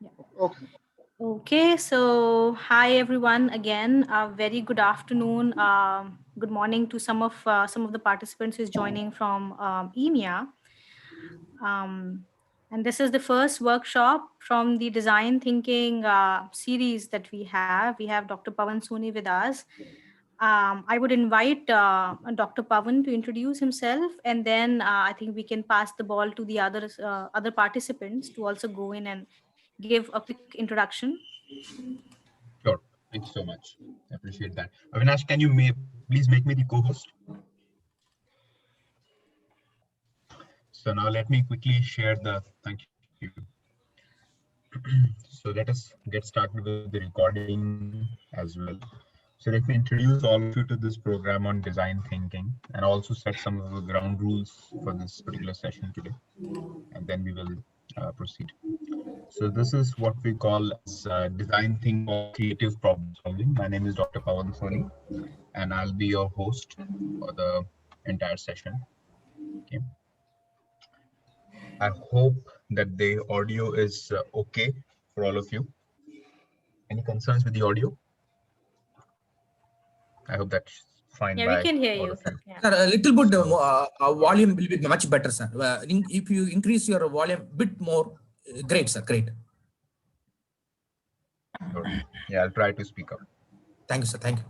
Yeah. Okay. Okay, so hi everyone again. A very good afternoon. Good morning to some of the participants who's joining from EMEA. Um, and this is the first workshop from the design thinking series that we have. We have Dr. Pawan Soni with us. I would invite Dr. Pawan to introduce himself, and then I think we can pass the ball to the other participants to also go in and give a quick introduction. Sure. Thank you so much. I appreciate that. Avinash, can you please make me the co-host? So now let me quickly share thank you. So let us get started with the recording as well. So let me introduce all of you to this program on design thinking and also set some of the ground rules for this particular session today. And then we will proceed. So this is what we call as design think for creative problem solving. My name is Dr. Pawan Soni, and I'll be your host for the entire session. Okay. I hope that the audio is okay for all of you. Any concerns with the audio? I hope that's fine Yeah, we by can hear all you. of you. Yeah. Sir, a little bit So, volume will be much better, sir. If you increase your volume bit more, great, sir. Great. sure. Yeah, I'll try to speak up. Thank you, sir. Thank you.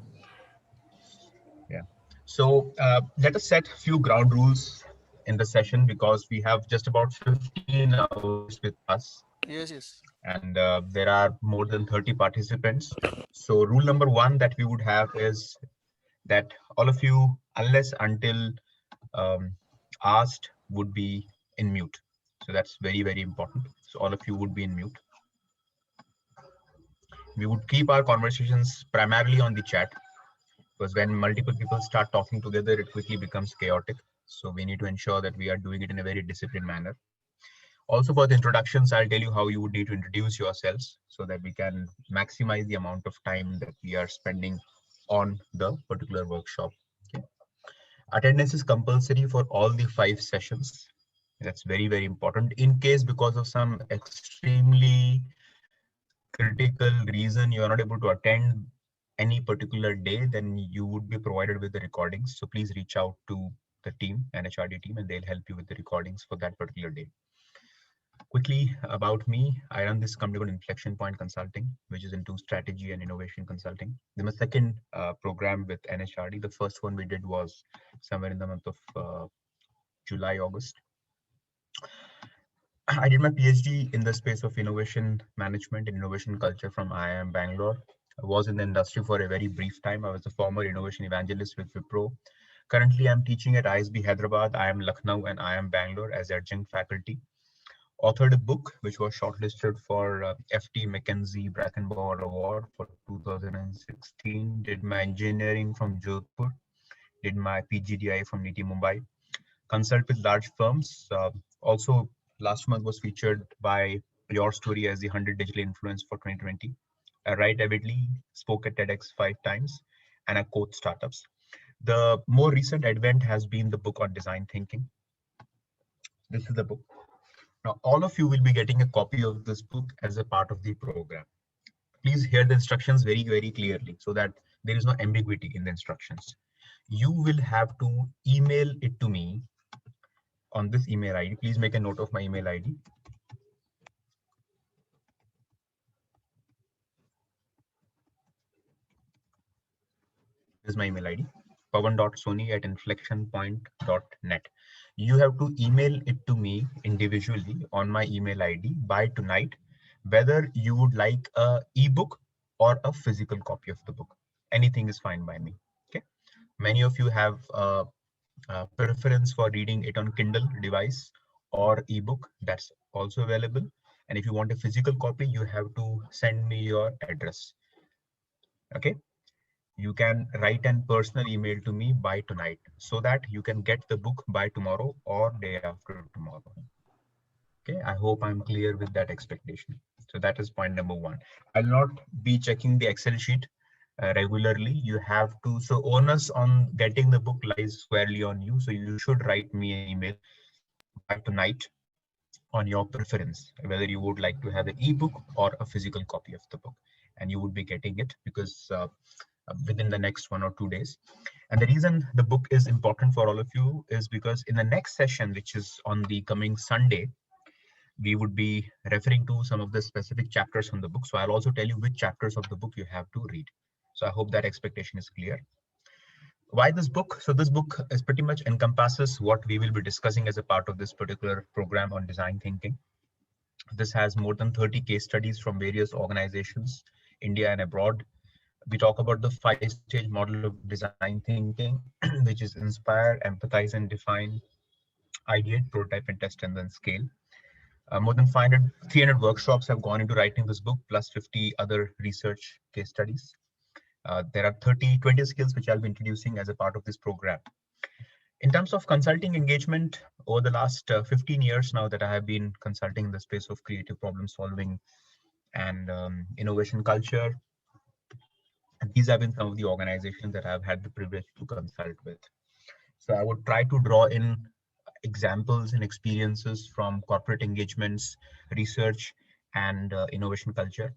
Yeah. So let us set few ground rules in the session because we have just about 15 hours with us, Yes. and there are more than 30 participants. So rule number one that we would have is that all of you, unless until um, asked, would be in mute. So that's very, very important. So all of you would be in mute. We would keep our conversations primarily on the chat because when multiple people start talking together, it quickly becomes chaotic. So we need to ensure that we are doing it in a very disciplined manner. Also for the introductions, I'll tell you how you would need to introduce yourselves so that we can maximize the amount of time that we are spending on the particular workshop. Okay. Attendance is compulsory for all the 5 sessions. That's very, very important. In case because of some extremely critical reason you're not able to attend any particular day, then you would be provided with the recordings. So please reach out to the team, NHRD team, and they'll help you with the recordings for that particular day. Quickly about me, I run this company called Inflection Point Consulting, which is into strategy and innovation consulting. Then my second program with NHRD, the first one we did was somewhere in the month of July, August. I did my PhD in the space of innovation management and innovation culture from IIM Bangalore. I was in the industry for a very brief time. I was a former innovation evangelist with Wipro. Currently, I'm teaching at ISB Hyderabad, IIM Lucknow, and IIM Bangalore as adjunct faculty. Authored a book which was shortlisted for FT McKenzie Brackenbauer Award for 2016. Did my engineering from Jodhpur. Did my PGDI from NITI Mumbai. Consult with large firms. Also, last month was featured by Your Story as the 100 Digital Influence for 2020. I write avidly, spoke at TEDx 5 times, and I quote startups. The more recent advent has been the book on design thinking. This is the book. Now, all of you will be getting a copy of this book as a part of the program. Please hear the instructions very, very clearly so that there is no ambiguity in the instructions. You will have to email it to me on this email ID. Please make a note of my email ID. This is my email ID, pawan.soni@inflectionpoint.net. You have to email it to me individually on my email ID by tonight, whether you would like a ebook or a physical copy of the book. Anything is fine by me. Okay. Many of you have preference for reading it on Kindle device or ebook. That's also available. And if you want a physical copy, you have to send me your address. Okay. You can write an personal email to me by tonight so that you can get the book by tomorrow or day after tomorrow. Okay, I hope I'm clear with that expectation. So that is point number one. I'll not be checking the Excel sheet regularly. You have to, so onus on getting the book lies squarely on you. So you should write me an email by tonight on your preference, whether you would like to have an ebook or a physical copy of the book, and you would be getting it because within the next 1 or 2 days. And the reason the book is important for all of you is because in the next session, which is on the coming Sunday, we would be referring to some of the specific chapters from the book. So I'll also tell you which chapters of the book you have to read. So I hope that expectation is clear. Why this book? So this book is pretty much encompasses what we will be discussing as a part of this particular program on design thinking. This has more than 30 case studies from various organizations, India and abroad. We talk about the 5-stage model of design thinking, which is inspire, empathize, and define, ideate, prototype, and test, and then scale. More than 300 workshops have gone into writing this book, plus 50 other research case studies. There are 20 skills which I'll be introducing as a part of this program. In terms of consulting engagement, over the last 15 years now that I have been consulting in the space of creative problem solving and innovation culture, these have been some of the organizations that I've had the privilege to consult with. So I would try to draw in examples and experiences from corporate engagements, research, and innovation culture.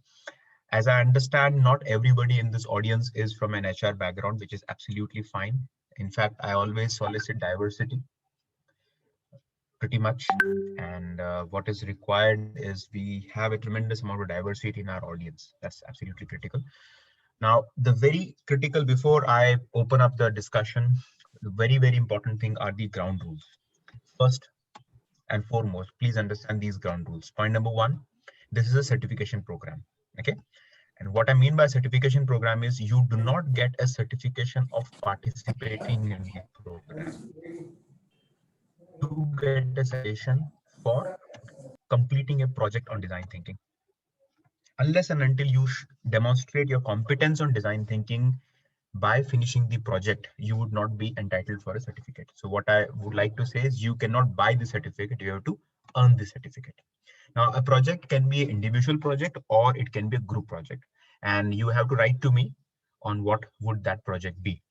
As I understand, not everybody in this audience is from an HR background, which is absolutely fine. In fact, I always solicit diversity pretty much. And what is required is we have a tremendous amount of diversity in our audience. That's absolutely critical. Now, the very critical, before I open up the discussion, the very, very important thing are the ground rules. First and foremost, please understand these ground rules. Point number one, this is a certification program, okay? And what I mean by certification program is you do not get a certification of participating in the program. You get a certification for completing a project on design thinking. Unless and until you demonstrate your competence on design thinking by finishing the project, you would not be entitled for a certificate. So what I would like to say is you cannot buy the certificate, you have to earn the certificate. Now, a project can be an individual project or it can be a group project. And you have to write to me on what would that project be.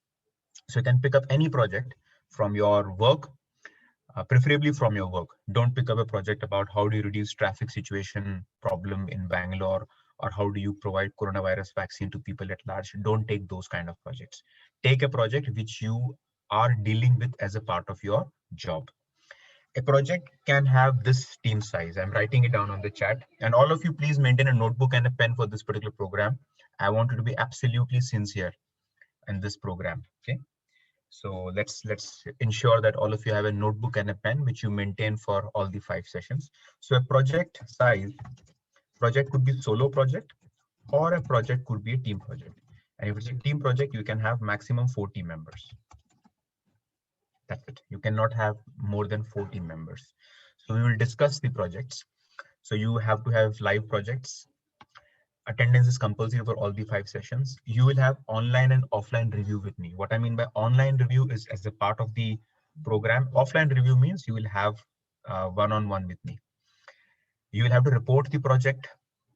So you can pick up any project from your work, preferably from your work. Don't pick up a project about how do you reduce traffic situation problem in Bangalore, or how do you provide coronavirus vaccine to people at large. Don't take those kind of projects. Take a project which you are dealing with as a part of your job. A project can have this team size. I'm writing it down on the chat, and all of you please maintain a notebook and a pen for this particular program. I want you to be absolutely sincere in this program. Okay. So let's ensure that all of you have a notebook and a pen which you maintain for all the 5 sessions. So a project size, project could be solo project or a project could be a team project. And if it's a team project, you can have maximum 4 team members. That's it. You cannot have more than 4 team members. So we will discuss the projects. So you have to have live projects. Attendance is compulsory for all the 5 sessions. You will have online and offline review with me. What I mean by online review is as a part of the program. Offline review means you will have one-on-one with me. You will have to report the project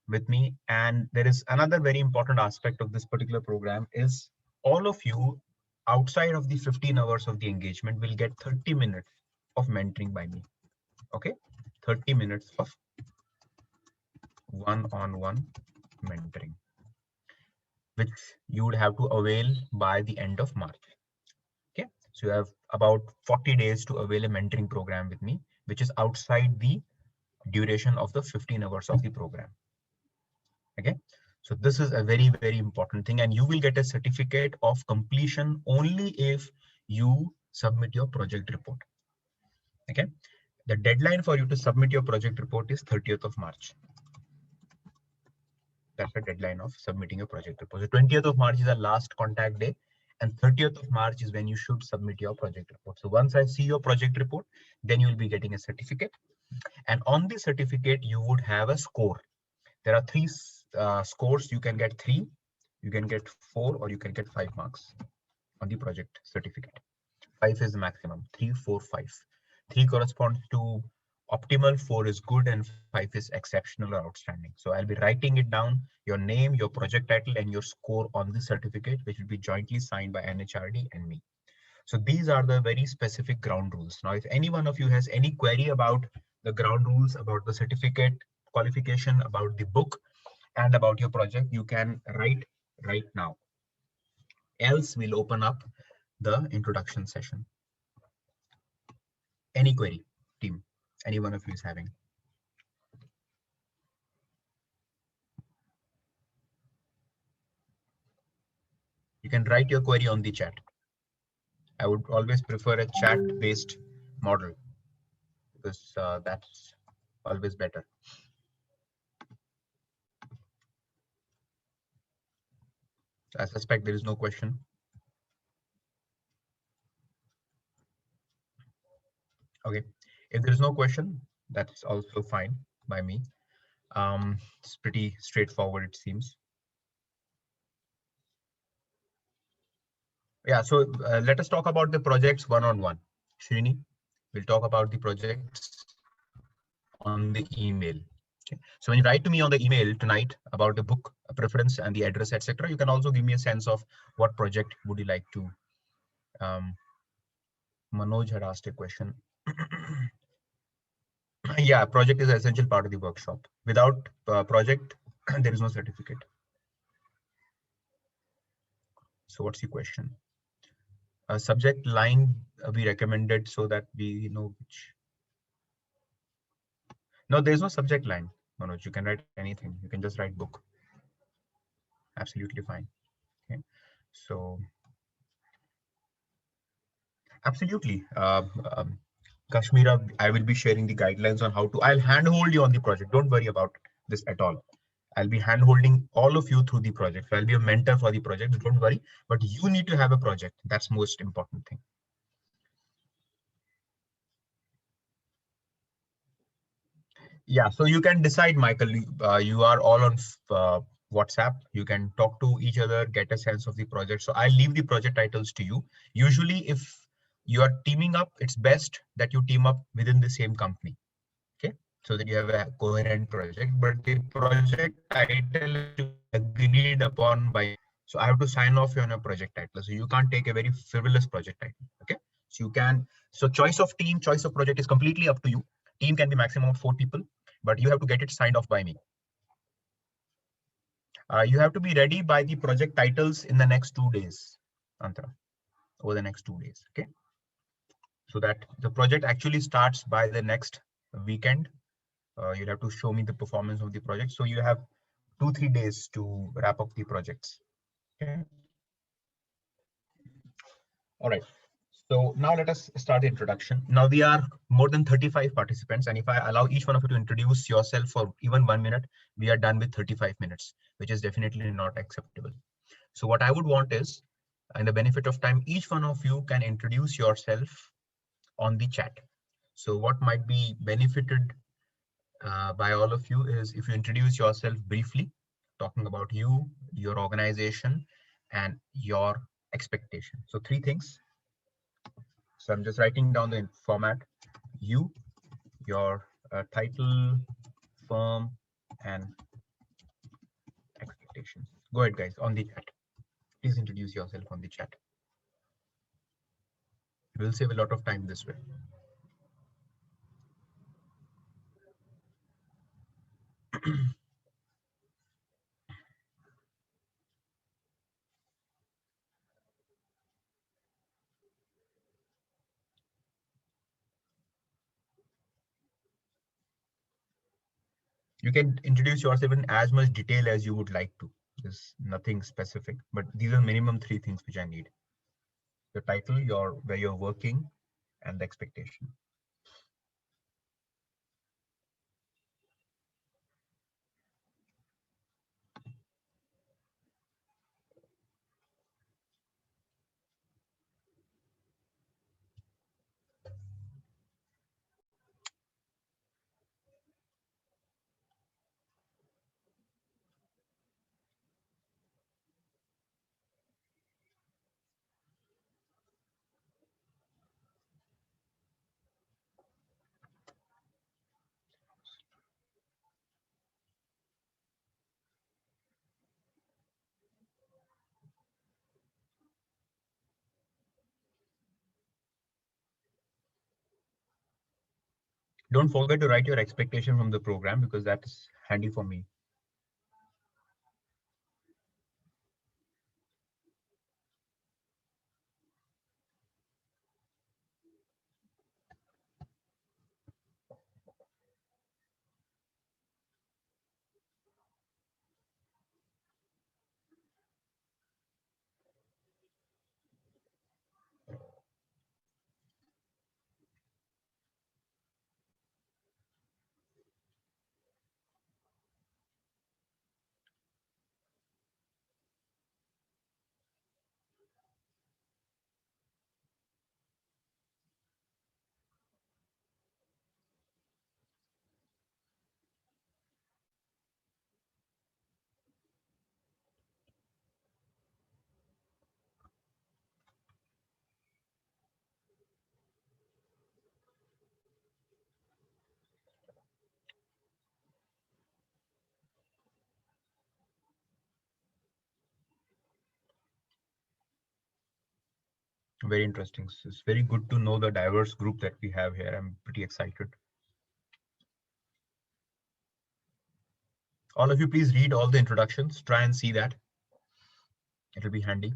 with me. And there is another very important aspect of this particular program is all of you outside of the 15 hours of the engagement will get 30 minutes of mentoring by me. Okay, 30 minutes of one-on-one mentoring, which you would have to avail by the end of March. Okay, so you have about 40 days to avail a mentoring program with me, which is outside the duration of the 15 hours of the program. Okay, so this is a very, very important thing, and you will get a certificate of completion only if you submit your project report. Okay, the deadline for you to submit your project report is 30th of March. That's the deadline of submitting a project report. So 20th of March is the last contact day, and 30th of March is when you should submit your project report. So once I see your project report, then you will be getting a certificate. And on the certificate, you would have a score. There are 3 scores. You can get 3, you can get 4, or you can get 5 marks on the project certificate. 5 is the maximum, 3, 4, 5. 3 corresponds to optimal, 4 is good, and 5 is exceptional or outstanding. So I'll be writing it down, your name, your project title, and your score on the certificate, which will be jointly signed by NHRD and me. So these are the very specific ground rules. Now, if any one of you has any query about the ground rules about the certificate, qualification, about the book, and about your project, you can write right now. Else, we'll open up the introduction session. Any query, team? Any one of you is having? You can write your query on the chat. I would always prefer a chat-based model because that's always better. I suspect there is no question. Okay, if there is no question, that's also fine by me. It's pretty straightforward, it seems. Yeah, so let us talk about the projects one-on-one. Srini, we'll talk about the projects on the email. Okay. So when you write to me on the email tonight about the book, a preference and the address, etc., you can also give me a sense of what project would you like to. Manoj had asked a question. Yeah, project is an essential part of the workshop. Without project, there is no certificate. So what's your question? A subject line we recommended so that we know which. No, there's no subject line, Manoj. You can write anything. You can just write book. Absolutely fine. Okay. So absolutely. Kashmira, I will be sharing the guidelines on how to. I'll handhold you on the project. Don't worry about this at all. I'll be handholding all of you through the project. So I'll be a mentor for the project. Don't worry. But you need to have a project. That's most important thing. Yeah. So you can decide, Michael. You are all on WhatsApp. You can talk to each other, get a sense of the project. So I'll leave the project titles to you. Usually, if you are teaming up, it's best that you team up within the same company. Okay, so that you have a coherent project, but the project title has to be agreed upon by me. So I have to sign off on a project title. So you can't take a very frivolous project title. Okay, so you can. So choice of team, choice of project is completely up to you. Team can be maximum of 4 people, but you have to get it signed off by me. You have to be ready by the project titles in the next 2 days, Antara, over the next 2 days. Okay, so that the project actually starts by the next weekend. You'll have to show me the performance of the project. So you have 2-3 days to wrap up the projects. Okay. All right. So now let us start the introduction. Now we are more than 35 participants, and if I allow each one of you to introduce yourself for even 1 minute, we are done with 35 minutes, which is definitely not acceptable. So what I would want is, in the benefit of time, each one of you can introduce yourself on the chat. So what might be benefited by all of you is if you introduce yourself briefly, talking about you, your organization, and your expectation. So 3 things. So I'm just writing down the format: you, your title, firm, and expectations. Go ahead, guys, on the chat. Please introduce yourself on the chat. We'll save a lot of time this way. You can introduce yourself in as much detail as you would like to. There's nothing specific, but these are minimum 3 things which I need: your title, your where you're working, and the expectation. Don't forget to write your expectation from the program because that is handy for me. Very interesting. So it's very good to know the diverse group that we have here. I'm pretty excited. All of you, please read all the introductions. Try and see that. It'll be handy.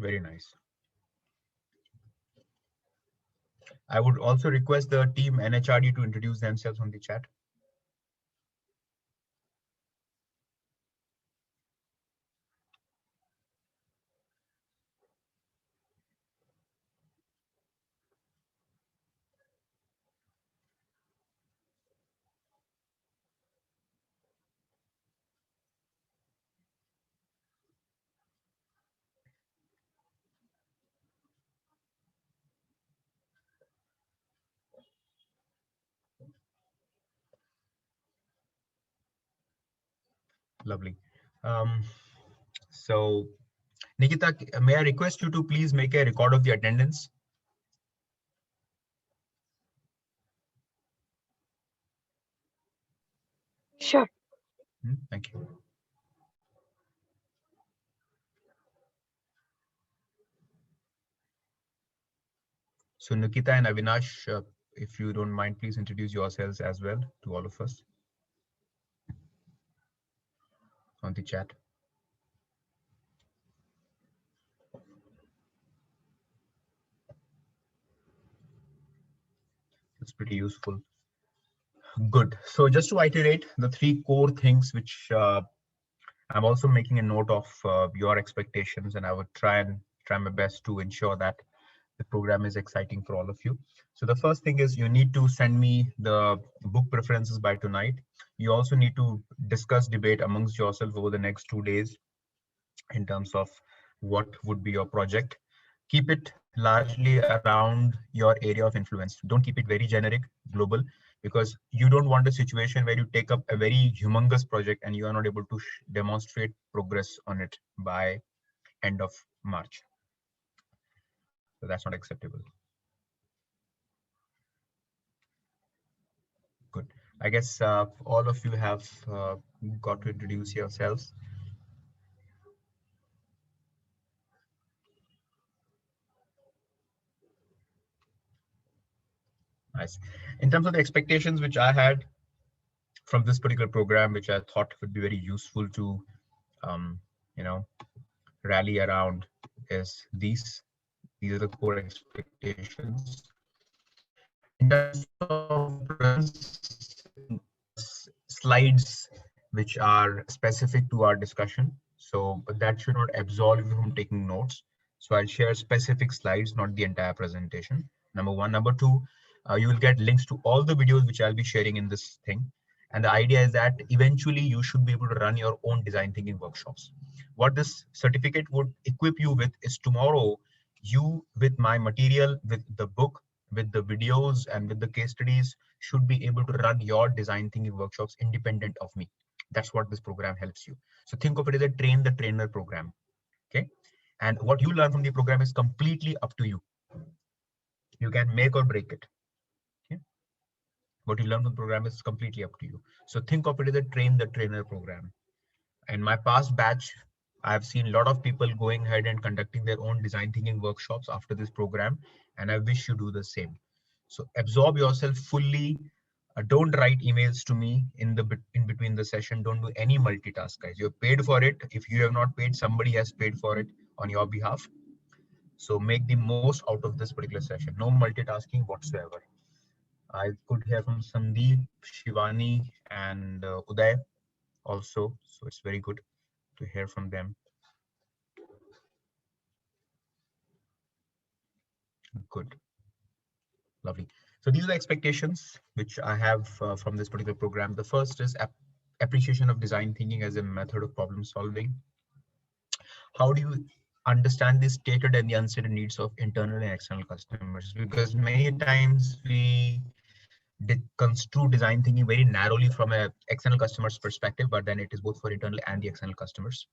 Very nice. I would also request the team NHRD to introduce themselves on the chat. Lovely. Um, so, Nikita, may I request you to please make a record of the attendance? Sure. Thank you. So, Nikita and Avinash, if you don't mind, please introduce yourselves as well to all of us on the chat. It's pretty useful. Good. So just to iterate the three core things which I'm also making a note of your expectations, and I would try my best to ensure that the program is exciting for all of you. So the first thing is you need to send me the book preferences by tonight. You also need to discuss, debate amongst yourself over the next 2 days in terms of what would be your project. Keep it largely around your area of influence. Don't keep it very generic, global, because you don't want a situation where you take up a very humongous project and you are not able to demonstrate progress on it by end of March. So that's not acceptable. Good. I guess all of you have got to introduce yourselves. Nice. In terms of the expectations which I had from this particular program, which I thought would be very useful to, um, you know, rally around, is these. These are the core expectations. In terms of presence, slides which are specific to our discussion. So but that should not absolve you from taking notes. So I'll share specific slides, not the entire presentation. Number one. Number two, you will get links to all the videos which I'll be sharing in this thing. And the idea is that eventually you should be able to run your own design thinking workshops. What this certificate would equip you with is tomorrow, you with my material, with the book, with the videos and with the case studies, should be able to run your design thinking workshops independent of me. That's what this program helps you. So think of it as a train the trainer program. Okay. And what you learn from the program is completely up to you. You can make or break it. Okay. What you learn from the program is completely up to you. So think of it as a train the trainer program. In my past batch, I've seen a lot of people going ahead and conducting their own design thinking workshops after this program, and I wish you do the same. So absorb yourself fully. Don't write emails to me in between the session. Don't do any multitask, guys. You're paid for it. If you have not paid, somebody has paid for it on your behalf. So make the most out of this particular session. No multitasking whatsoever. I could hear from Sandeep, Shivani, and Uday also. So it's very good to hear from them. Good, lovely. So these are the expectations which I have from this particular program. The first is appreciation of design thinking as a method of problem solving. How do you understand the stated and the unstated needs of internal and external customers? Because many times we construe design thinking very narrowly from a external customer's perspective, but then it is both for internal and the external customers.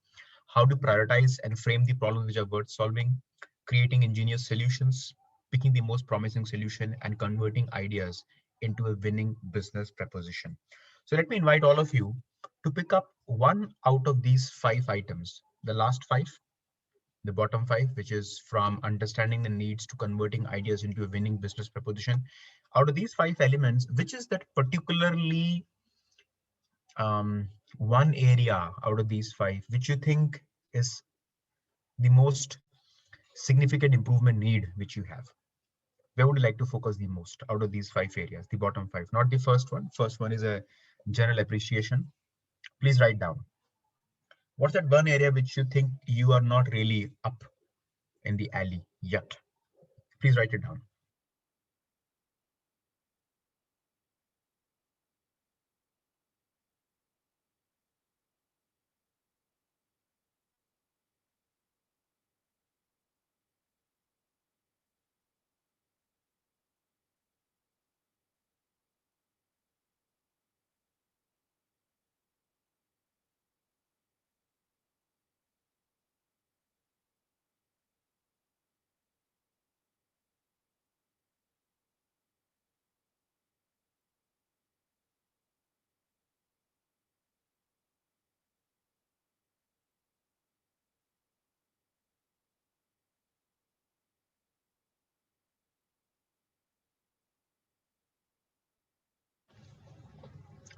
How to prioritize and frame the problems which are worth solving, creating ingenious solutions, picking the most promising solution, and converting ideas into a winning business proposition. So let me invite all of you to pick up one out of these five items. The last five, the bottom five, which is from understanding the needs to converting ideas into a winning business proposition. Out of these five elements, which is that particularly one area out of these five, which you think is the most significant improvement need which you have? Where would you like to focus the most out of these five areas? The bottom five, not the first one. First one is a general appreciation. Please write down. What's that one area which you think you are not really up in the alley yet? Please write it down.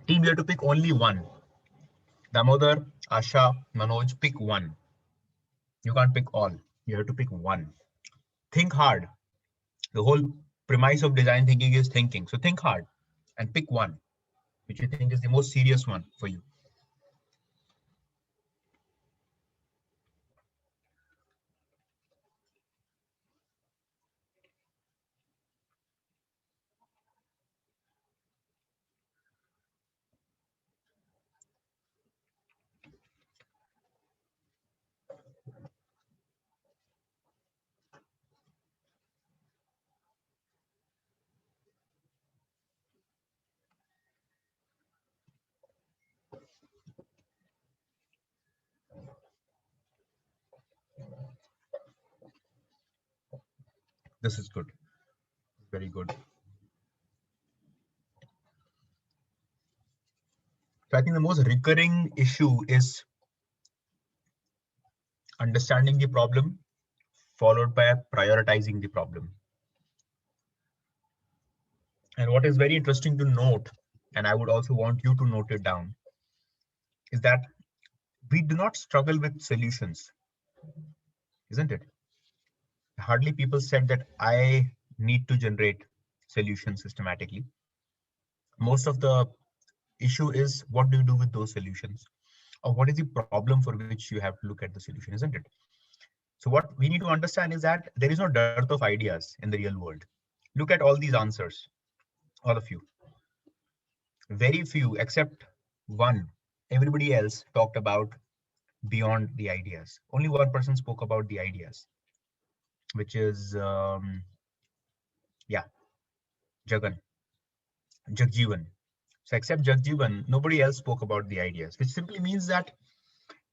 Team, you have to pick only one. Damodar, Asha, Manoj, pick one. You can't pick all. You have to pick one. Think hard. The whole premise of design thinking is thinking. So think hard and pick one, which you think is the most serious one for you. This is good. Very good. I think the most recurring issue is understanding the problem followed by prioritizing the problem. And what is very interesting to note, and I would also want you to note it down, is that we do not struggle with solutions, isn't it? Hardly people said that I need to generate solutions systematically. Most of the issue is what do you do with those solutions? Or what is the problem for which you have to look at the solution, isn't it? So what we need to understand is that there is no dearth of ideas in the real world. Look at all these answers, all of you. Very few, except one, everybody else talked about beyond the ideas. Only one person spoke about the ideas, which is, yeah, Jagan, Jagjeevan. So except Jagjeevan, nobody else spoke about the ideas, which simply means that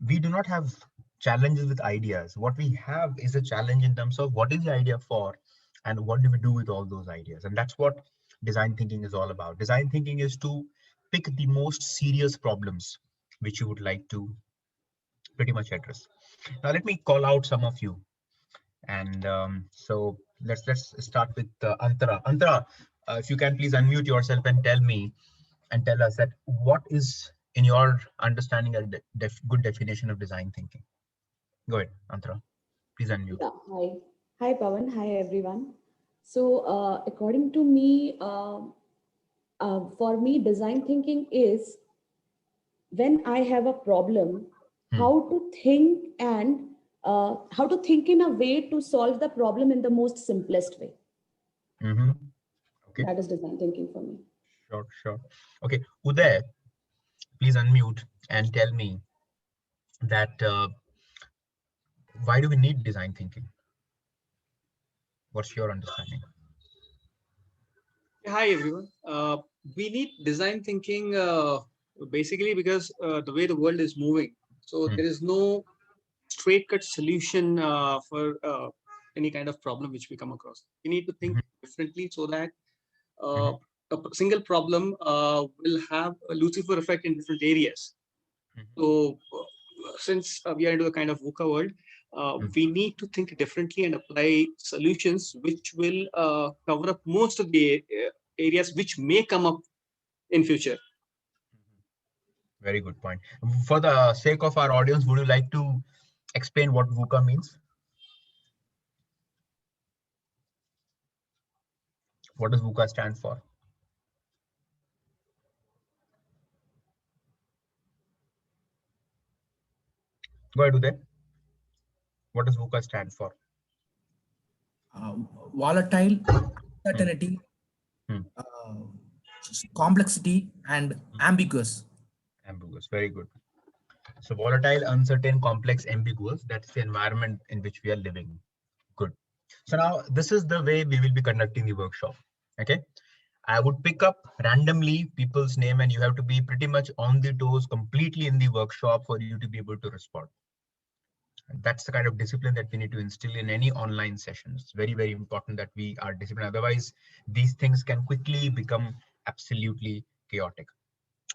we do not have challenges with ideas. What we have is a challenge in terms of what is the idea for and what do we do with all those ideas. And that's what design thinking is all about. Design thinking is to pick the most serious problems which you would like to pretty much address. Now let me call out some of you. And so let's start with Antara. Antara, if you can please unmute yourself and tell us that what is in your understanding a good definition of design thinking. Go ahead, Antara. Please unmute. Yeah, hi. Hi, Pawan. Hi, everyone. So, according to me, for me, design thinking is when I have a problem, how to think and how to think in a way to solve the problem in the most simplest way. Okay. That is design thinking for me. Sure. Okay, Uday, please unmute and tell me that why do we need design thinking? What's your understanding? Hi everyone. We need design thinking basically because the way the world is moving. So there is no straight cut solution for any kind of problem which we come across. We need to think differently so that a single problem will have a Lucifer effect in different areas. So since we are into a kind of VUCA world, we need to think differently and apply solutions which will cover up most of the areas which may come up in future. Very good point. For the sake of our audience, would you like to explain what VUCA means? What does VUCA stand for? Go ahead, Uday. What does VUCA stand for? Volatile, uncertainty, complexity, and ambiguous. Ambiguous, very good. So volatile, uncertain, complex, ambiguous, that's the environment in which we are living. Good. So now this is the way we will be conducting the workshop. Okay. I would pick up randomly people's name and you have to be pretty much on the toes completely in the workshop for you to be able to respond. And that's the kind of discipline that we need to instill in any online session. It's very, very important that we are disciplined. Otherwise, these things can quickly become absolutely chaotic.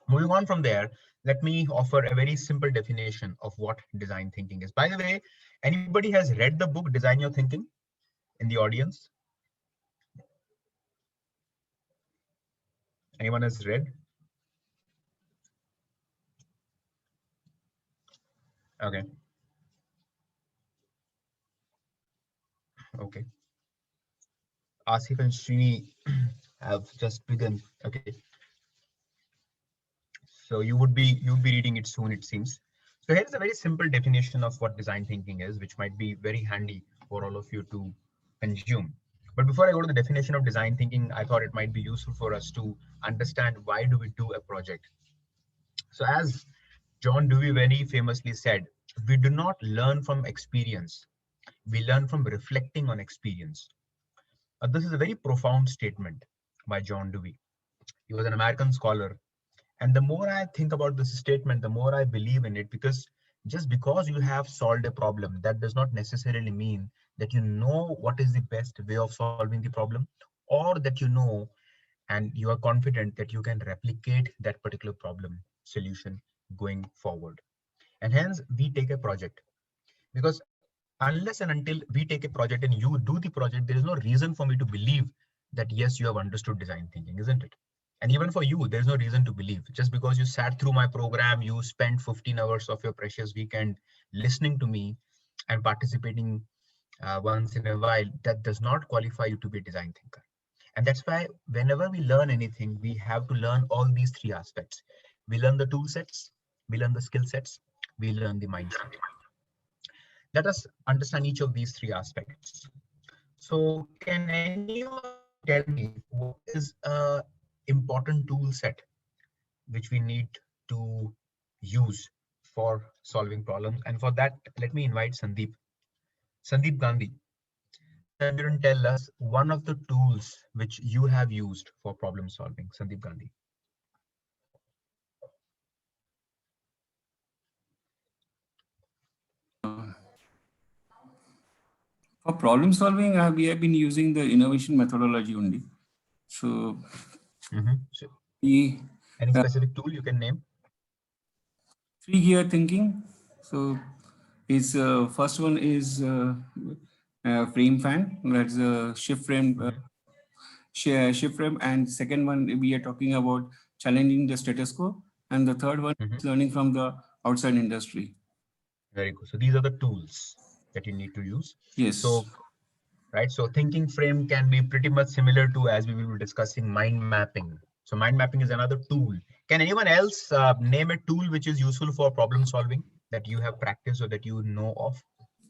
Moving on from there, let me offer a very simple definition of what design thinking is. By the way, anybody has read the book Design Your Thinking in the audience? Anyone has read? Okay. Okay. Asif and Srini have just begun. Okay. So you'll be reading it soon, it seems. So here's a very simple definition of what design thinking is, which might be very handy for all of you to consume. But before I go to the definition of design thinking, I thought it might be useful for us to understand why do we do a project. So as John Dewey very famously said, we do not learn from experience. We learn from reflecting on experience. This is a very profound statement by John Dewey. He was an American scholar. And the more I think about this statement, the more I believe in it, because just because you have solved a problem, that does not necessarily mean that you know what is the best way of solving the problem, or that you know and you are confident that you can replicate that particular problem solution going forward. And hence we take a project, because unless and until we take a project and you do the project, there is no reason for me to believe that yes, you have understood design thinking, isn't it? And even for you, there's no reason to believe. Just because you sat through my program, you spent 15 hours of your precious weekend listening to me and participating once in a while, that does not qualify you to be a design thinker. And that's why whenever we learn anything, we have to learn all these three aspects. We learn the tool sets, we learn the skill sets, we learn the mindset. Let us understand each of these three aspects. So can anyone tell me what is a important tool set which we need to use for solving problems? And for that, let me invite Sandeep. Sandeep Gandhi, can you tell us one of the tools which you have used for problem solving? Sandeep Gandhi. For problem solving, we have been using the innovation methodology only. So, So we any specific tool you can name? 3-gear thinking. So, is first one is frame fan. That's a shift frame. Shift frame, and second one we are talking about challenging the status quo, and the third one is learning from the outside industry. Very good. So these are the tools that you need to use. Yes. So, right. So thinking frame can be pretty much similar to, as we will be discussing, mind mapping. So mind mapping is another tool. Can anyone else name a tool which is useful for problem solving that you have practiced or that you know of?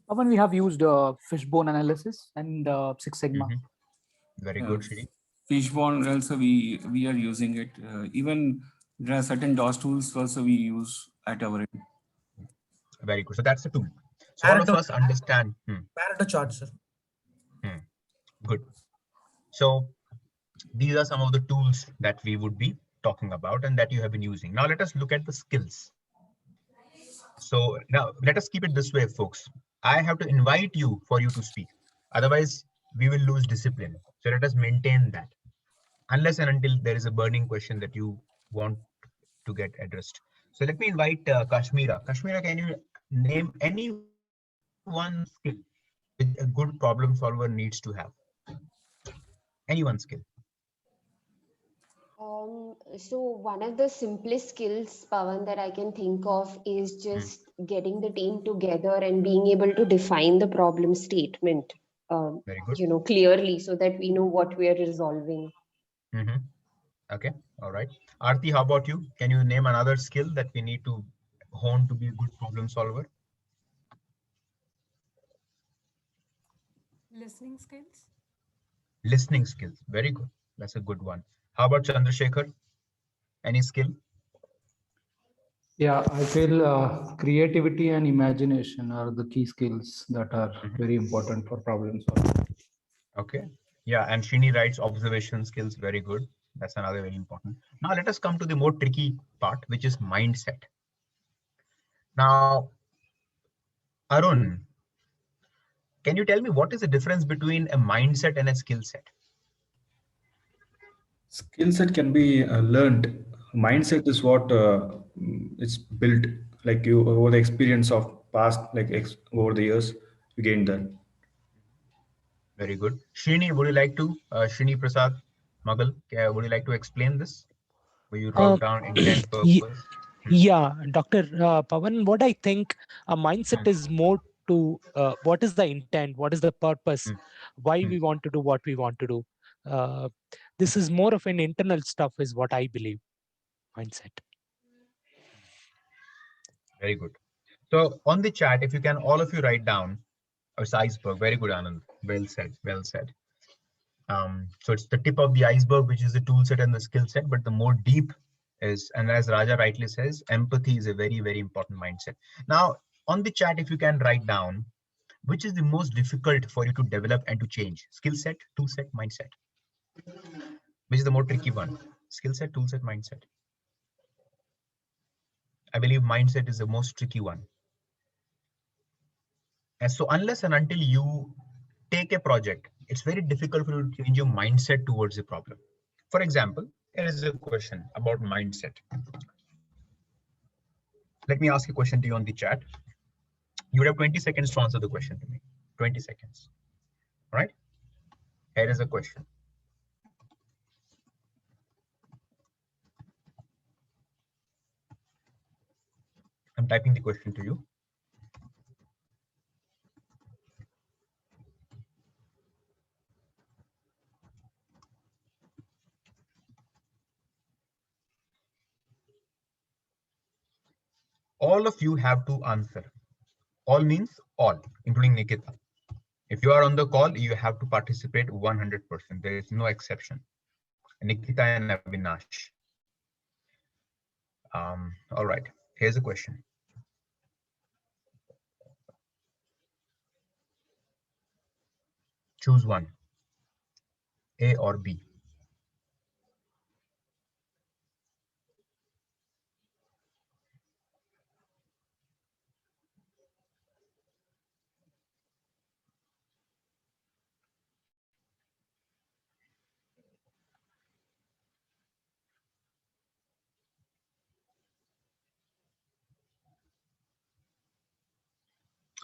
When we have used fishbone analysis and Six Sigma. Very good, Shri. Fishbone also we are using it. Even there are certain DOS tools also we use at our end. Very good. So that's the tool. So all of us understand. Pareto chart, sir. Good. So these are some of the tools that we would be talking about and that you have been using. Now let us look at the skills. So now let us keep it this way, folks. I have to invite you for you to speak. Otherwise, we will lose discipline. So let us maintain that. Unless and until there is a burning question that you want to get addressed. So let me invite Kashmira. Kashmira, can you name any one skill which a good problem solver needs to have? Any one skill. So one of the simplest skills, Pawan, that I can think of is just getting the team together and being able to define the problem statement, Very good. Clearly, so that we know what we are resolving. Okay. All right. Aarti, how about you? Can you name another skill that we need to hone to be a good problem solver? Listening skills. Listening skills. Very good. That's a good one. How about Chandrasekhar? Any skill? Yeah, I feel creativity and imagination are the key skills that are very important for problem solving. Okay. Yeah, and Srini writes observation skills. Very good. That's another very important. Now let us come to the more tricky part, which is mindset. Now, Arun, can you tell me what is the difference between a mindset and a skill set? Skill set can be learned. Mindset is what it's built, like you over the experience of past, over the years, you gain that. Very good. Srini, would you like to, Srini Prasad Magal, would you like to explain this? Where you wrote down intent, purpose? Yeah, Dr. Pawan, what I think a mindset is more to what is the intent, what is the purpose, why we want to do what we want to do. This is more of an internal stuff is what I believe, mindset. Very good. So on the chat, if you can, all of you write down, it's iceberg. Very good, Anand. Well said, well said. So it's the tip of the iceberg, which is the tool set and the skill set, but the more deep is, and as Raja rightly says, empathy is a very, very important mindset. Now, on the chat, if you can write down, which is the most difficult for you to develop and to change? Skill set, tool set, mindset. Which is the more tricky one? Skill set, tool set, mindset. I believe mindset is the most tricky one. And so unless and until you take a project, it's very difficult for you to change your mindset towards the problem. For example, here is a question about mindset. Let me ask a question to you on the chat. You would have 20 seconds to answer the question to me. 20 seconds. All right? Here is a question. I'm typing the question to you. All of you have to answer. All means all, including Nikita. If you are on the call, you have to participate 100%. There is no exception. Nikita and Avinash. All right, here's a question. Choose one, A or B.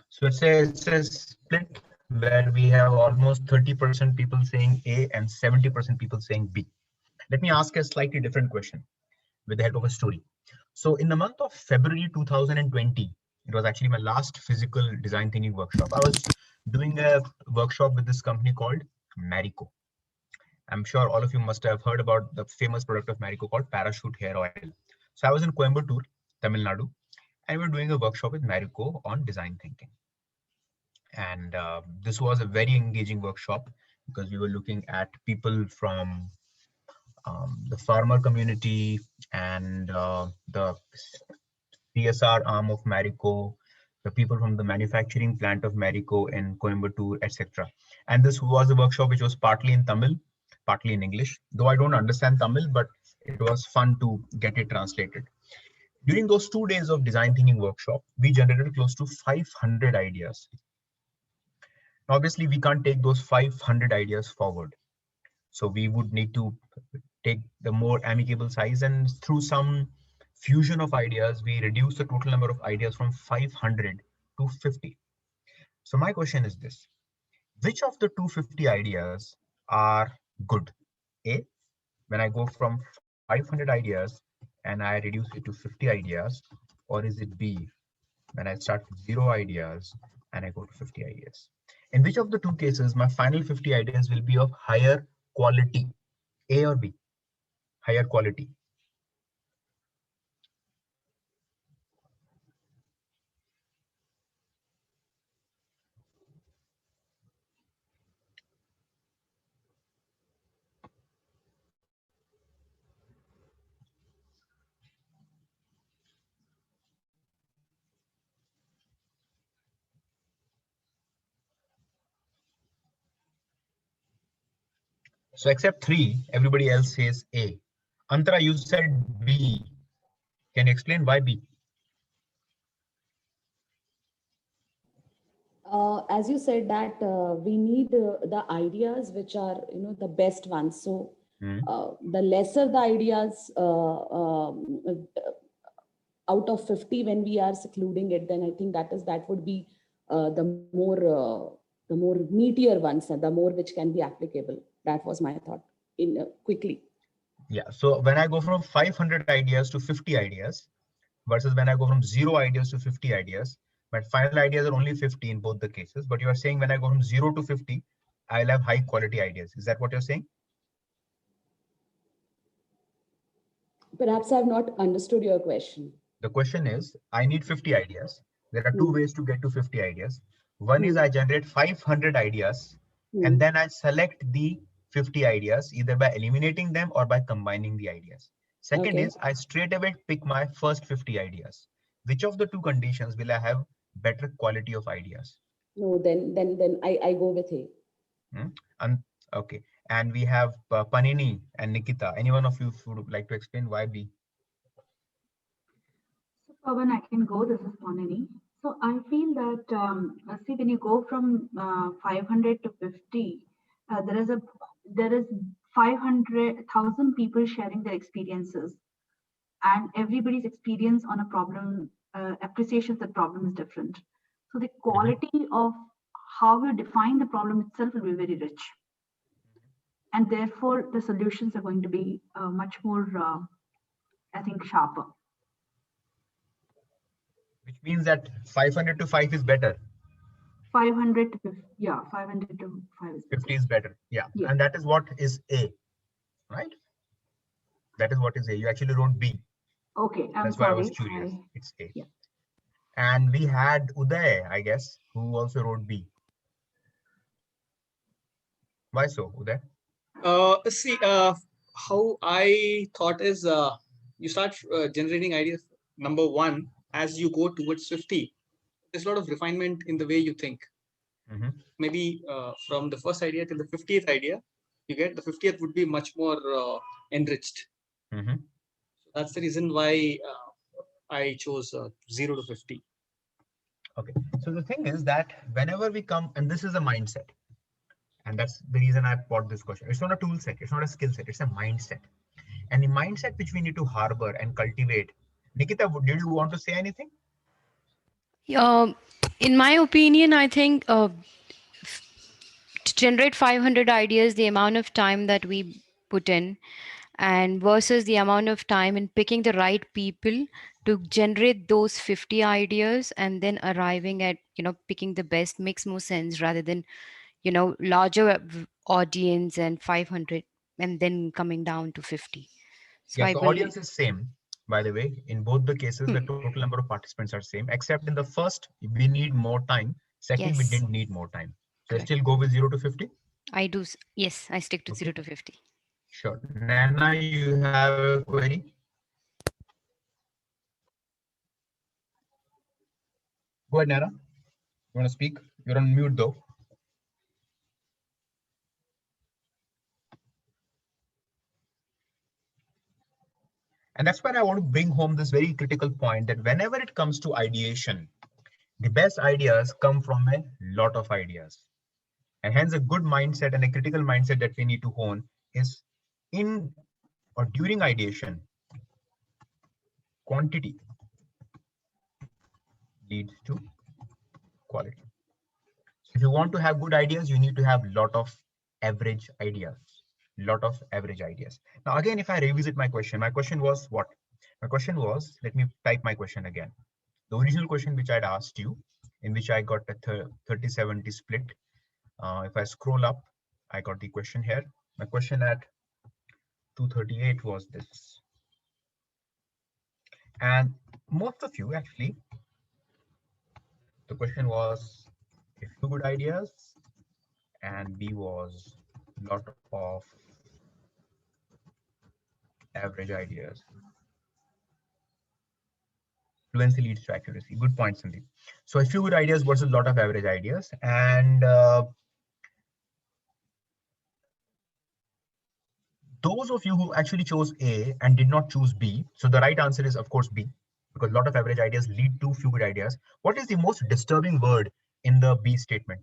So it's a split where we have almost 30% people saying A and 70% people saying B. Let me ask a slightly different question with the help of a story. So in the month of February 2020, it was actually my last physical design thinking workshop. I was doing a workshop with this company called Marico. I'm sure all of you must have heard about the famous product of Marico called Parachute Hair Oil. So I was in Coimbatore, Tamil Nadu, and we were doing a workshop with Marico on design thinking. And this was a very engaging workshop because we were looking at people from the farmer community and the CSR arm of Marico, the people from the manufacturing plant of Marico in Coimbatore, etc. And this was a workshop which was partly in Tamil, partly in English, though I don't understand Tamil, but it was fun to get it translated. During those 2 days of design thinking workshop, we generated close to 500 ideas. Obviously, we can't take those 500 ideas forward. So we would need to take the more amicable size, and through some fusion of ideas, we reduce the total number of ideas from 500 to 50. So my question is this: which of the 250 ideas are good? A, when I go from 500 ideas and I reduce it to 50 ideas, or is it B, when I start with 0 ideas and I go to 50 ideas? In which of the two cases my final 50 ideas will be of higher quality? A or B? Higher quality. So except 3, everybody else says A. Antara, you said B. Can you explain why B? As you said that we need the ideas which are the best ones. So the lesser the ideas out of 50, when we are secluding it, then I think that would be the more meatier ones and the more which can be applicable. That was my thought in quickly. Yeah, so when I go from 500 ideas to 50 ideas versus when I go from 0 ideas to 50 ideas, my final ideas are only 50 in both the cases. But you are saying when I go from 0 to 50, I'll have high quality ideas. Is that what you're saying? Perhaps I've not understood your question. The question is, I need 50 ideas. There are 2 ways to get to 50 ideas. One is I generate 500 ideas and then I select the 50 ideas either by eliminating them or by combining the ideas. Second is I straight away pick my first 50 ideas. Which of the two conditions will I have better quality of ideas? No, then I go with A. And okay, and we have Panini and Nikita. Any one of you would like to explain why B? So Pawan, I can go. This is Panini. So I feel that see, when you go from 500 to 50, there is 500,000 people sharing their experiences, and everybody's experience on a problem appreciation of the problem is different. So the quality of how you define the problem itself will be very rich. And therefore, the solutions are going to be much more, I think, sharper. Which means that 500 to 5 is better. 500 to 50, yeah, 500 to 5 is 50 is better. Yeah. Yeah. And that is what is A, right? That is what is A. You actually wrote B. Okay, I'm That's sorry. why I was curious. It's A. Yeah. And we had Uday, I guess, who also wrote B. Why so, Uday? See, how I thought is you start generating ideas, number one, as you go towards 50. There's a lot of refinement in the way you think. Maybe from the first idea till the 50th idea, you get the 50th would be much more enriched. So that's the reason why I chose 0 to 50. Okay. So the thing is that whenever we come, and this is a mindset, and that's the reason I brought this question. It's not a tool set, it's not a skill set, it's a mindset. And the mindset which we need to harbor and cultivate. Nikita, did you want to say anything? In my opinion, I think to generate 500 ideas, the amount of time that we put in, and versus the amount of time in picking the right people to generate those 50 ideas and then arriving at, picking the best makes more sense rather than, larger audience and 500 and then coming down to 50. So Yes, I the believe audience is same, by the way. In both the cases, the total number of participants are same, except in the first, we need more time. Second, we Yes. didn't need more time. So Correct. still go with 0 to 50? I do. Yes, I stick to 0 to 50. Sure. Nana, you have a query? Go ahead, Nana. You want to speak? You're on mute though. And that's why I want to bring home this very critical point that whenever it comes to ideation, the best ideas come from a lot of ideas. And hence a good mindset and a critical mindset that we need to hone is in or during ideation, quantity leads to quality. So if you want to have good ideas, you need to have a lot of average ideas. Now, again, if I revisit my question was what? My question was, let me type my question again. The original question which I'd asked you, in which I got a 30-70 split. If I scroll up, I got the question here. My question at 238 was this. And most of you actually, the question was a few good ideas, and B was a lot of average ideas. Fluency leads to accuracy. Good point, Sandeep. So a few good ideas versus a lot of average ideas. And those of you who actually chose A and did not choose B, so the right answer is of course B, because a lot of average ideas lead to few good ideas. What is the most disturbing word in the B statement?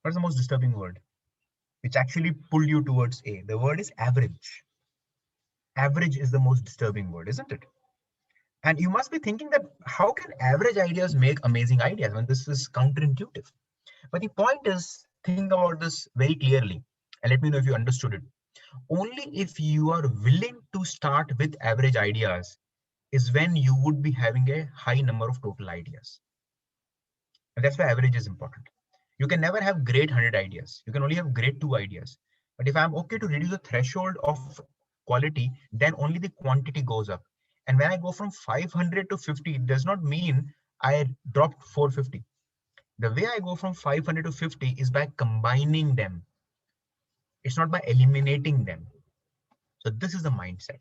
What is the most disturbing word which actually pulled you towards A? The word is average. Average is the most disturbing word, isn't it? And you must be thinking that how can average ideas make amazing ideas when this is counterintuitive? But the point is, think about this very clearly and let me know if you understood it. Only if you are willing to start with average ideas is when you would be having a high number of total ideas. And that's why average is important. You can never have great 100 ideas. You can only have great 2 ideas. But if I'm okay to reduce the threshold of quality, then only the quantity goes up. And when I go from 500 to 50, it does not mean I dropped 450. The way I go from 500 to 50 is by combining them. It's not by eliminating them. So this is the mindset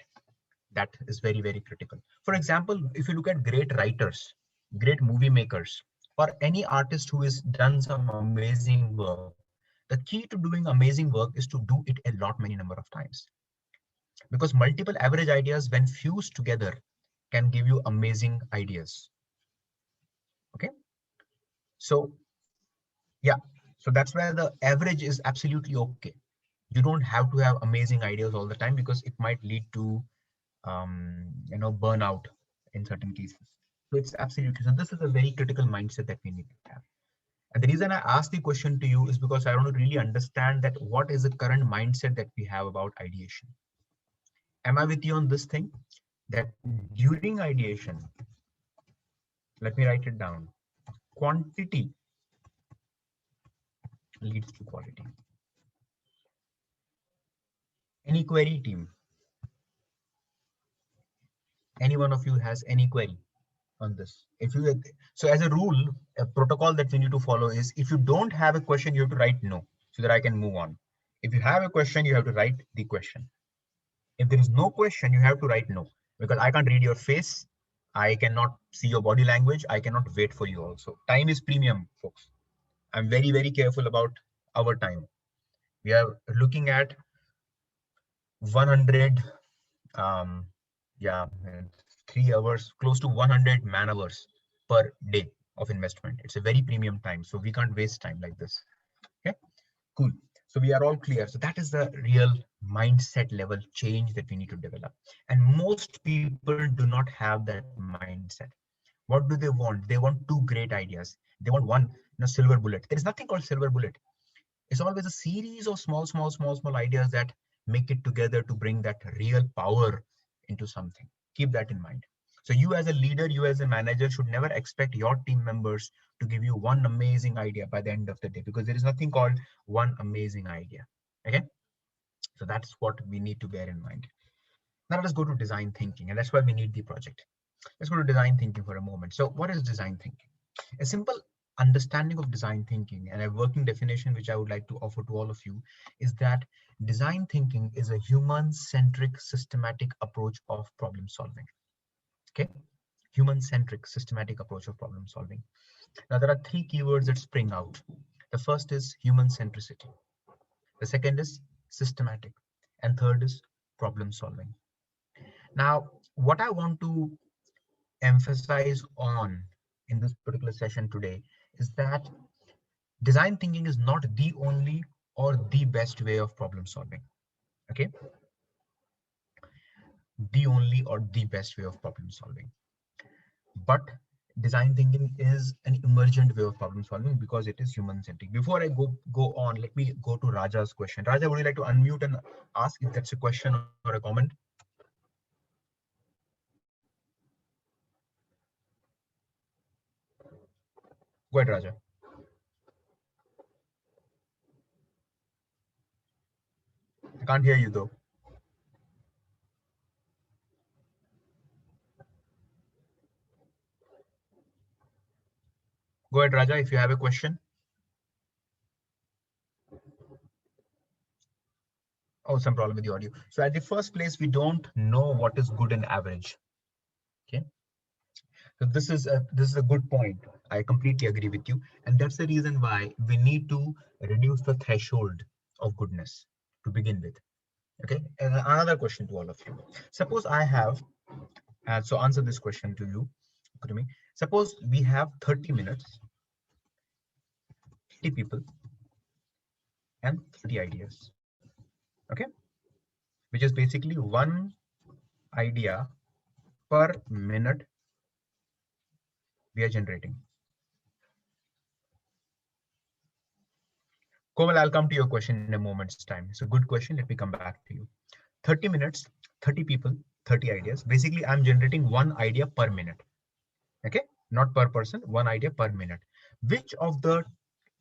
that is very, very critical. For example, if you look at great writers, great movie makers, or any artist who has done some amazing work, the key to doing amazing work is to do it a many number of times. Because multiple average ideas, when fused together, can give you amazing ideas. Okay. So, yeah. So that's where the average is absolutely okay. You don't have to have amazing ideas all the time because it might lead to burnout in certain cases. So it's absolutely, so this is a very critical mindset that we need to have. And the reason I asked the question to you is because I want to really understand that what is the current mindset that we have about ideation. Am I with you on this thing? That during ideation, let me write it down. Quantity leads to quality. Any query, team? Any one of you has any query on this? If you, so as a rule, a protocol that we need to follow is, if you don't have a question, you have to write no, so that I can move on. If you have a question, you have to write the question. If there is no question, you have to write no, because I can't read your face. I cannot see your body language. I cannot wait for you also. Time is premium, folks. I'm very, very careful about our time. We are looking at 100, yeah, 3 hours, close to 100 man hours per day of investment. It's a very premium time. So we can't waste time like this. Okay, cool. So we are all clear. So that is the real mindset level change that we need to develop. And most people do not have that mindset. What do they want? They want two great ideas. They want one, silver bullet. There is nothing called silver bullet. It's always a series of small ideas that make it together to bring that real power into something. Keep that in mind. So you as a leader, you as a manager should never expect your team members to give you one amazing idea by the end of the day, because there is nothing called one amazing idea. Okay. So that's what we need to bear in mind. Now let's go to design thinking, and that's why we need the project. Let's go to design thinking for a moment. So what is design thinking? A simple understanding of design thinking and a working definition which I would like to offer to all of you is that design thinking is a human-centric systematic approach of problem solving. Okay, human-centric systematic approach of problem solving. Now there are three keywords that spring out. The first is human centricity. The second is systematic, and third is problem solving. Now, what I want to emphasize on in this particular session today is that design thinking is not the only or the best way of problem solving. Okay, the only or the best way of problem solving, but design thinking is an emergent way of problem solving because it is human centric. Before I go on, let me go to Raja's question. Raja, would you like to unmute and ask if that's a question or a comment? Go ahead, Raja. I can't hear you though. Go ahead, Raja, if you have a question. Oh, some problem with the audio. So at the first place, we don't know what is good and average. Okay. So this is a good point. I completely agree with you. And that's the reason why we need to reduce the threshold of goodness to begin with. Okay. And another question to all of you. Suppose I have, so answer this question to you. To me. Suppose we have 30 minutes, 30 people, and 30 ideas. Okay. Which is basically one idea per minute we are generating. Komal, I'll come to your question in a moment's time. It's a good question. Let me come back to you. 30 minutes, 30 people, 30 ideas. Basically, I'm generating one idea per minute. Okay, not per person, one idea per minute. Which of the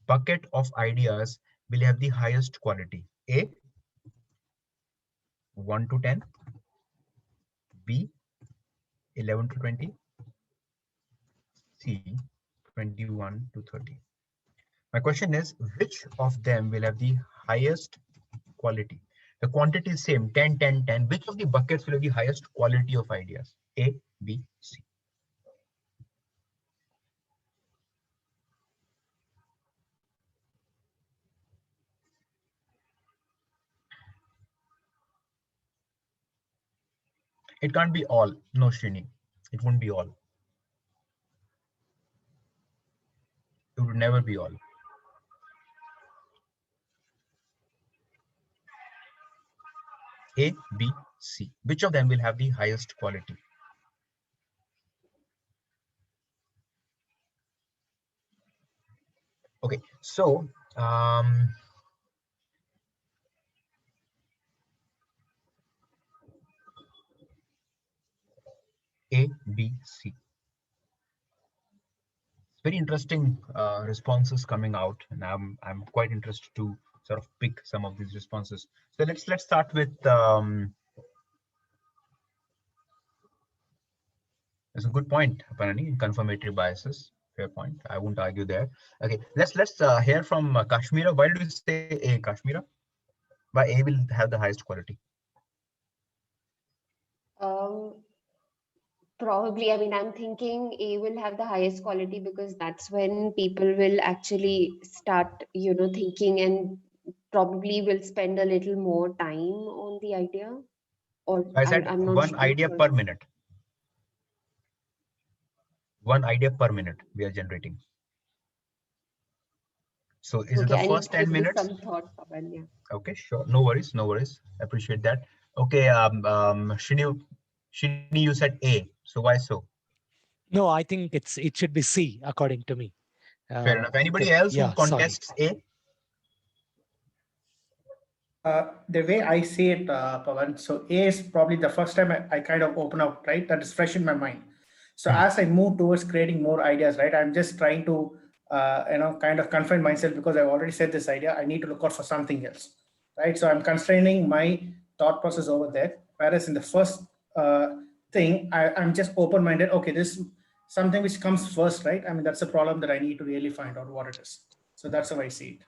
bucket of ideas will have the highest quality? A, 1 to 10, B, 11 to 20, C, 21 to 30. My question is, which of them will have the highest quality? The quantity is same, 10, 10, 10. Which of the buckets will have the highest quality of ideas? A, B, C. It can't be all. No, Srini. It won't be all. It would never be all. A, B, C? Which of them will have the highest quality? Okay, so A, B, C. Very interesting responses coming out, and I'm quite interested to sort of pick some of these responses. So let's start with it's a good point, apparently, confirmatory biases. Fair point. I won't argue there. Okay, let's hear from Kashmira. Why do you say A, Kashmira? Why A will have the highest quality? Probably, I mean, I'm thinking A will have the highest quality because that's when people will actually start, thinking and probably will spend a little more time on the idea. Or I said I'm not one sure. idea per minute. One idea per minute we are generating. So is it the first 10 minutes? Some thought, Pawan, yeah. Okay, sure. No worries, no worries. Appreciate that. Okay, Shini, you said A. So why so? No, I think it should be C, according to me. Fair enough. Anybody else who contests A? The way I see it, Pawan, so A is probably the first time I kind of open up, right? That is fresh in my mind. So as I move towards creating more ideas, right, I'm just trying to, kind of confine myself because I've already said this idea. I need to look out for something else, right? So I'm constraining my thought process over there. Whereas in the first thing, I'm just open-minded. Okay, this something which comes first, right? I mean, that's a problem that I need to really find out what it is. So that's how I see it.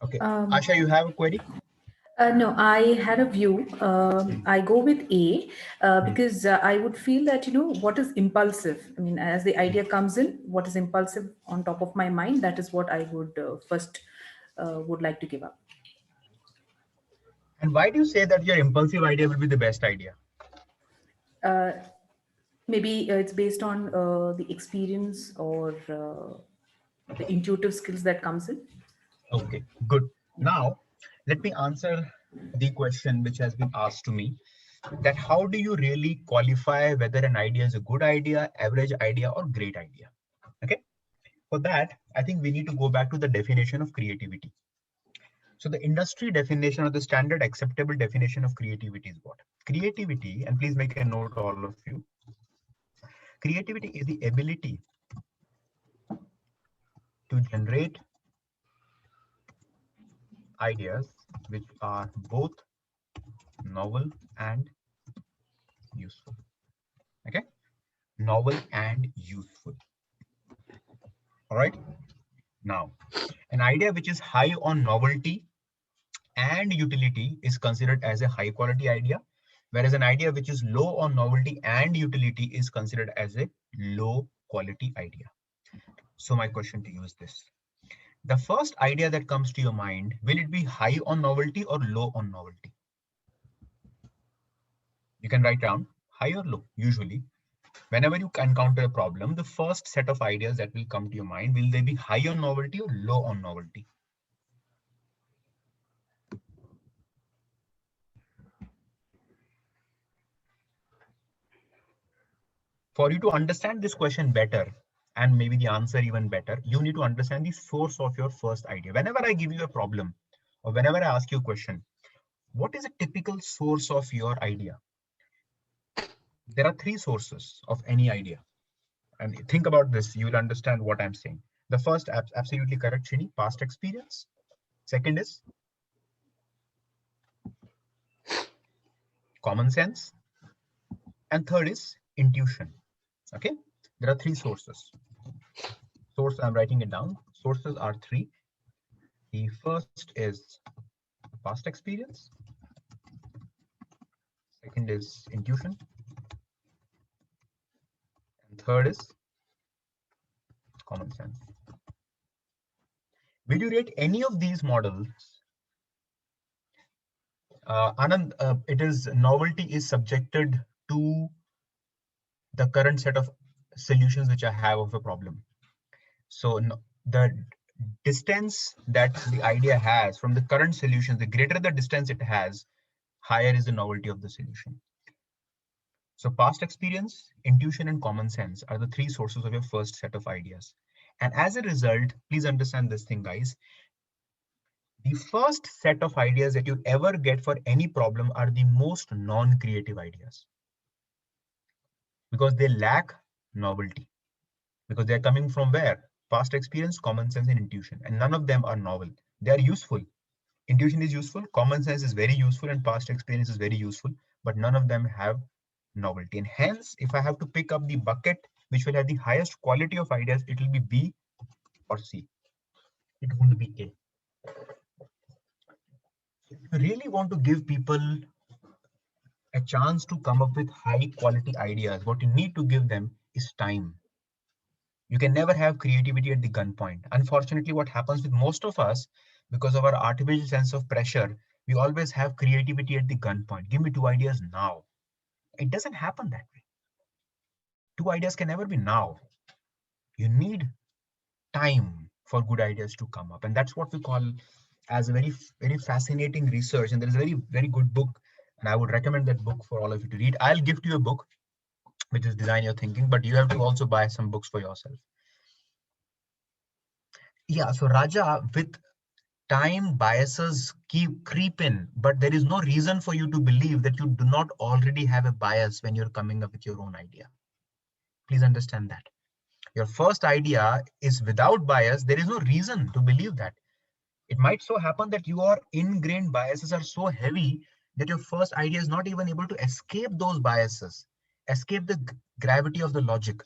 Okay, Asha, you have a query? No, I had a view. I go with A because I would feel that, what is impulsive? I mean, as the idea comes in, what is impulsive on top of my mind, that is what I would first would like to give up. And why do you say that your impulsive idea will be the best idea? Maybe it's based on the experience or the intuitive skills that comes in. Okay, good. Now, let me answer the question which has been asked to me, that how do you really qualify whether an idea is a good idea, average idea, or great idea? Okay, for that, I think we need to go back to the definition of creativity. So the industry definition or the standard acceptable definition of creativity is what? Creativity, and please make a note, all of you. Creativity is the ability to generate ideas which are both novel and useful. Okay, novel and useful. All right. Now, an idea which is high on novelty and utility is considered as a high quality idea, whereas an idea which is low on novelty and utility is considered as a low quality idea. So my question to you is this: the first idea that comes to your mind, will it be high on novelty or low on novelty? You can write down high or low. Usually, whenever you encounter a problem, the first set of ideas that will come to your mind, will they be high on novelty or low on novelty? For you to understand this question better, and maybe the answer even better, you need to understand the source of your first idea. Whenever I give you a problem, or whenever I ask you a question, what is a typical source of your idea? There are three sources of any idea. And think about this, you will understand what I'm saying. The first, absolutely correct, Shini, past experience. Second is common sense. And third is intuition. Okay, there are three sources. Source, I'm writing it down. Sources are three. The first is past experience. Second is intuition. And third is common sense. Will you rate any of these models? Anand, it is novelty is subjected to the current set of solutions which I have of a problem. So the distance that the idea has from the current solutions, the greater the distance it has, higher is the novelty of the solution. So past experience, intuition, and common sense are the three sources of your first set of ideas. And as a result, please understand this thing, guys. The first set of ideas that you ever get for any problem are the most non-creative ideas because they lack novelty. Because they're coming from where? Past experience, common sense, and intuition. And none of them are novel. They are useful. Intuition is useful, common sense is very useful, and past experience is very useful, but none of them have novelty. And hence, if I have to pick up the bucket which will have the highest quality of ideas, it will be B or C. It won't be A. If you really want to give people a chance to come up with high quality ideas, what you need to give them is time. You can never have creativity at the gunpoint. Unfortunately, what happens with most of us, because of our artificial sense of pressure, we always have creativity at the gunpoint. Give me 2 ideas now. It doesn't happen that way. 2 ideas can never be now. You need time for good ideas to come up. And that's what we call as a very, very fascinating research. And there is a very, very good book. And I would recommend that book for all of you to read. I'll gift you a book, which is Design Your Thinking, but you have to also buy some books for yourself. Yeah, so Raja, with time biases keep creep in, but there is no reason for you to believe that you do not already have a bias when you're coming up with your own idea. Please understand that. Your first idea is without bias. There is no reason to believe that. It might so happen that your ingrained biases are so heavy that your first idea is not even able to escape those biases, escape the gravity of the logic,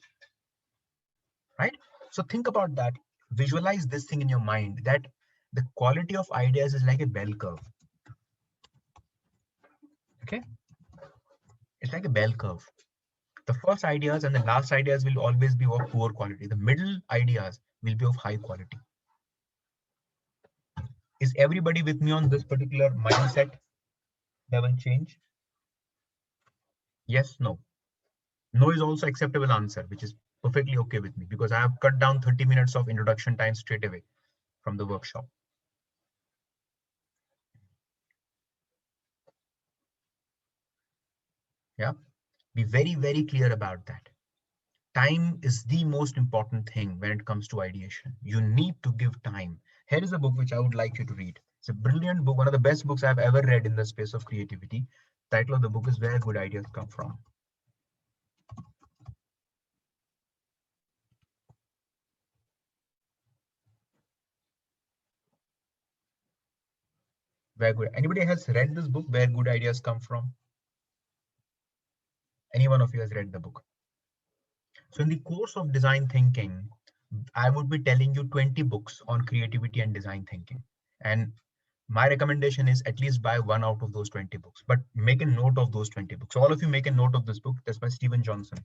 right? So think about that. Visualize this thing in your mind that the quality of ideas is like a bell curve. Okay, it's like a bell curve. The first ideas and the last ideas will always be of poor quality. The middle ideas will be of high quality. Is everybody with me on this particular mindset level change? Yes, no. No is also acceptable answer, which is perfectly okay with me because I have cut down 30 minutes of introduction time straight away from the workshop. Yeah, be very, very clear about that. Time is the most important thing when it comes to ideation. You need to give time. Here is a book which I would like you to read. It's a brilliant book, one of the best books I've ever read in the space of creativity. The title of the book is Where Good Ideas Come From. Where good, anybody has read this book, Where Good Ideas Come From? Any one of you has read the book? So in the course of design thinking, I would be telling you 20 books on creativity and design thinking. And my recommendation is at least buy one out of those 20 books, but make a note of those 20 books. So all of you make a note of this book. That's by Stephen Johnson.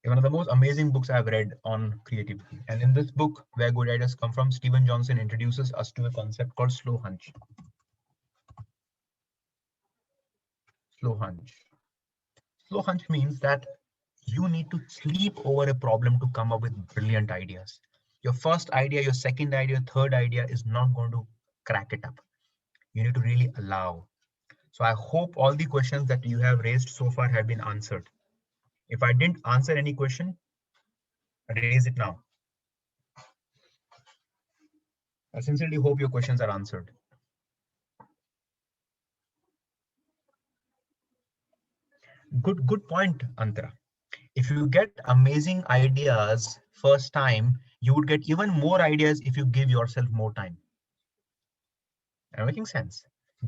One of the most amazing books I've read on creativity. And in this book, Where Good Ideas Come From, Stephen Johnson introduces us to a concept called slow hunch. Slow hunch. Slow hunch means that you need to sleep over a problem to come up with brilliant ideas. Your first idea, your second idea, third idea is not going to crack it up. You need to really allow. So I hope all the questions that you have raised so far have been answered. If I didn't answer any question, raise it now. I sincerely hope your questions are answered. Good point, Antara. If you get amazing ideas first time, you would get even more ideas if you give yourself more time. Am I making sense?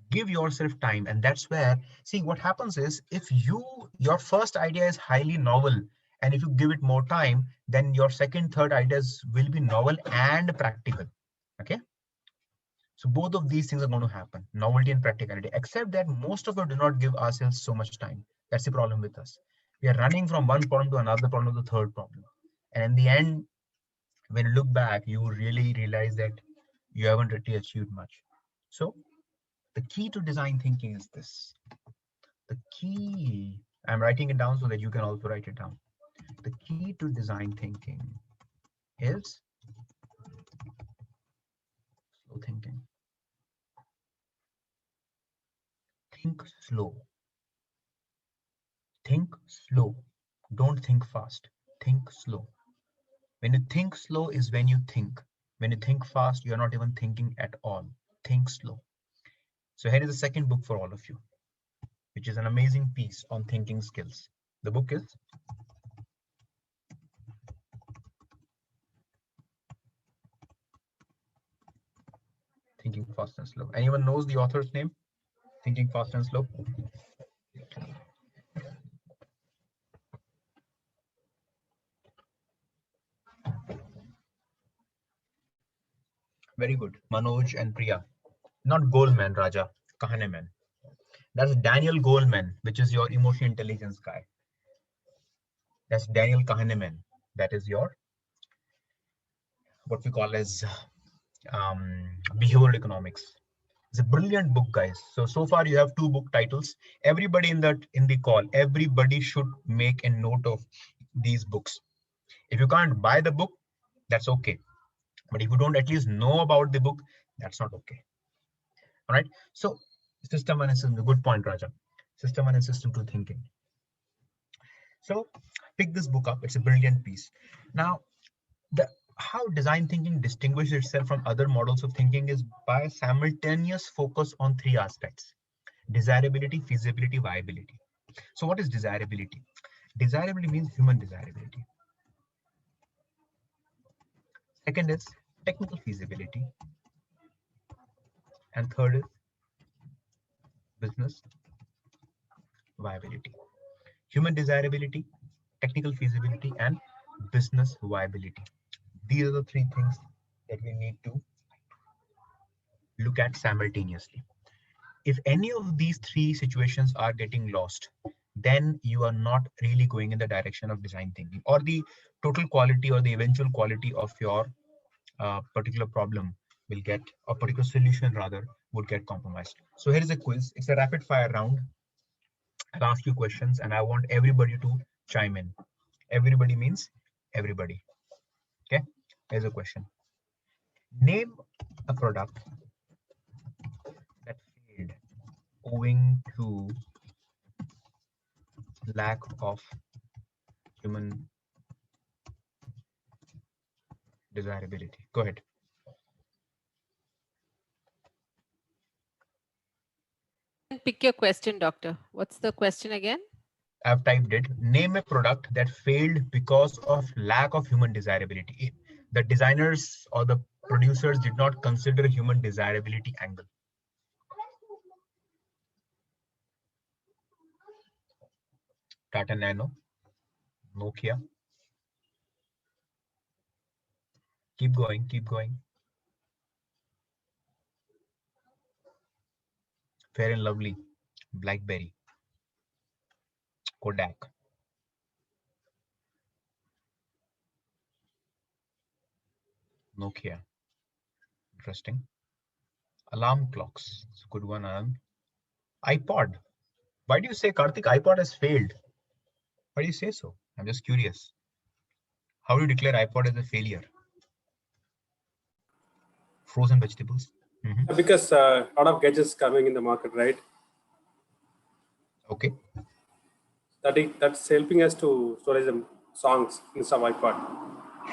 Give yourself time, and that's where, see, what happens is if your first idea is highly novel, and if you give it more time, then your second, third ideas will be novel and practical. Okay, so both of these things are going to happen, novelty and practicality, except that most of us do not give ourselves so much time. That's the problem with us. We are running from one problem to another problem to the third problem, and in the end, when you look back, you really realize that you haven't really achieved much. So the key to design thinking is this. The key, I'm writing it down so that you can also write it down. The key to design thinking is slow thinking. think slow. Think slow. Don't think fast. Think slow. When you think slow is when you think. When you think fast, you're not even thinking at all. Think slow. So here is the second book for all of you, which is an amazing piece on thinking skills. The book is Thinking Fast and Slow. Anyone knows the author's name? Thinking Fast and Slow. Very good. Manoj and Priya. Not Goldman, Raja. Kahneman. That's Daniel Goleman, which is your emotional intelligence guy. That's Daniel Kahneman. That is your, what we call as behavioral economics. It's a brilliant book, guys. So far you have two book titles. Everybody in the call, everybody should make a note of these books. If you can't buy the book, that's okay. But if you don't at least know about the book, that's not okay. All right. So system one and system, good point, Raja. System one and system two thinking. So pick this book up. It's a brilliant piece. Now, how design thinking distinguishes itself from other models of thinking is by simultaneous focus on three aspects: desirability, feasibility, viability. So what is desirability? Desirability means human desirability. Second is technical feasibility. And third is business viability. Human desirability, technical feasibility, and business viability. These are the three things that we need to look at simultaneously. If any of these three situations are getting lost, then you are not really going in the direction of design thinking, or the total quality or the eventual quality of your particular problem will get, or particular solution rather, would get compromised. So here is a quiz. It's a rapid fire round. I'll ask you questions and I want everybody to chime in. Everybody means everybody. Okay, here's a question. Name a product that failed owing to lack of human desirability. Go ahead. Pick your question, doctor. What's the question again? I've typed it. Name a product that failed because of lack of human desirability. The designers or the producers did not consider human desirability angle. Tata Nano, Nokia. Keep going, keep going. Fair and Lovely, BlackBerry, Kodak. Nokia. Interesting. Alarm clocks. It's a good one, Anand. iPod. Why do you say, Karthik, iPod has failed? Why do you say so? I'm just curious. How do you declare iPod as a failure? Frozen vegetables. Because a lot of gadgets coming in the market, right? Okay. That's helping us to storage the songs in some iPod.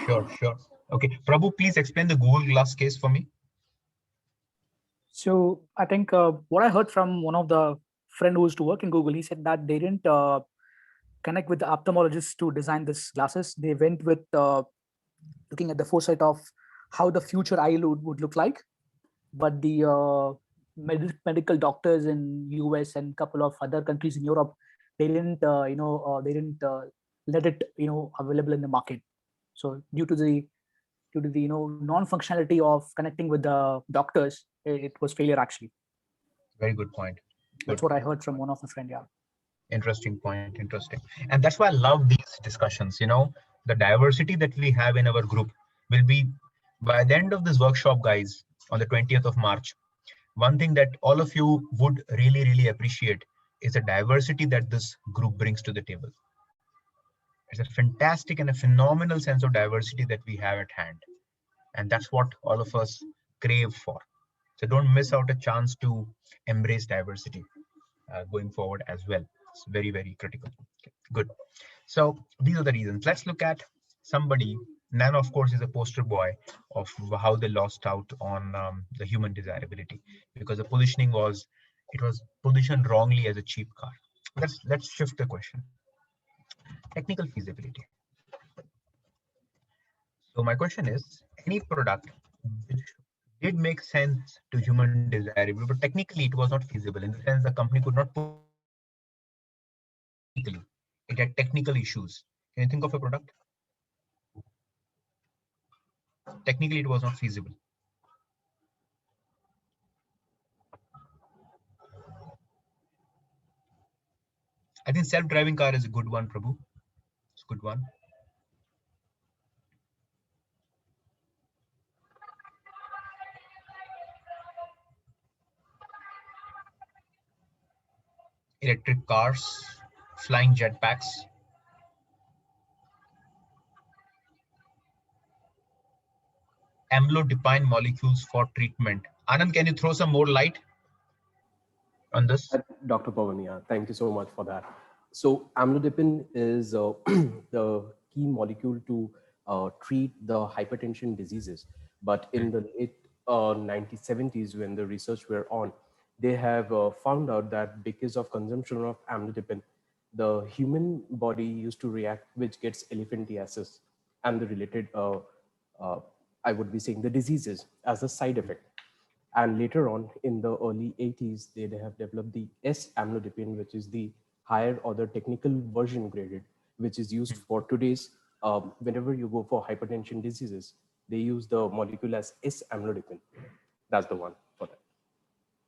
Sure, sure. Okay, Prabhu, please explain the Google Glass case for me. So I think what I heard from one of the friend who used to work in Google, he said that they didn't connect with the ophthalmologist to design this glasses. They went with looking at the foresight of how the future eye would look like. But the medical doctors in US and a couple of other countries in Europe, they didn't let it available in the market. So due to the non-functionality of connecting with the doctors, it was failure actually. Very good point. That's what I heard from one of my friend. Yeah. Interesting point. Interesting. And that's why I love these discussions. The diversity that we have in our group will be, by the end of this workshop, guys, on the 20th of March, one thing that all of you would really, really appreciate is the diversity that this group brings to the table. It's a fantastic and a phenomenal sense of diversity that we have at hand. And that's what all of us crave for. So don't miss out a chance to embrace diversity. going forward as well. It's very, very critical. Okay, good. So these are the reasons. Let's look at somebody. Nano, of course, is a poster boy of how they lost out on the human desirability, because the positioning was, it was positioned wrongly as a cheap car. Let's shift the question. Technical feasibility. So my question is, any product which did make sense to human desirability, but technically it was not feasible, in the sense the company could not put technically, it had technical issues. Can you think of a product? Technically it was not feasible. I think self-driving car is a good one, Prabhu. It's a good one. Electric cars, flying jetpacks. Amlodipine molecules for treatment. Anand, can you throw some more light on this? Dr. Pawan, yeah, thank you so much for that. So amlodipine is the key molecule to treat the hypertension diseases. But in the late 1970s, when the research were on, they have found out that because of consumption of amlodipine, the human body used to react, which gets elephantiasis and the related, I would be saying, the diseases as a side effect. And later on, in the early 80s, they have developed the S-amlodipine, which is the higher or the technical version graded, which is used for today's, whenever you go for hypertension diseases, they use the molecule as S-amlodipine. That's the one for that.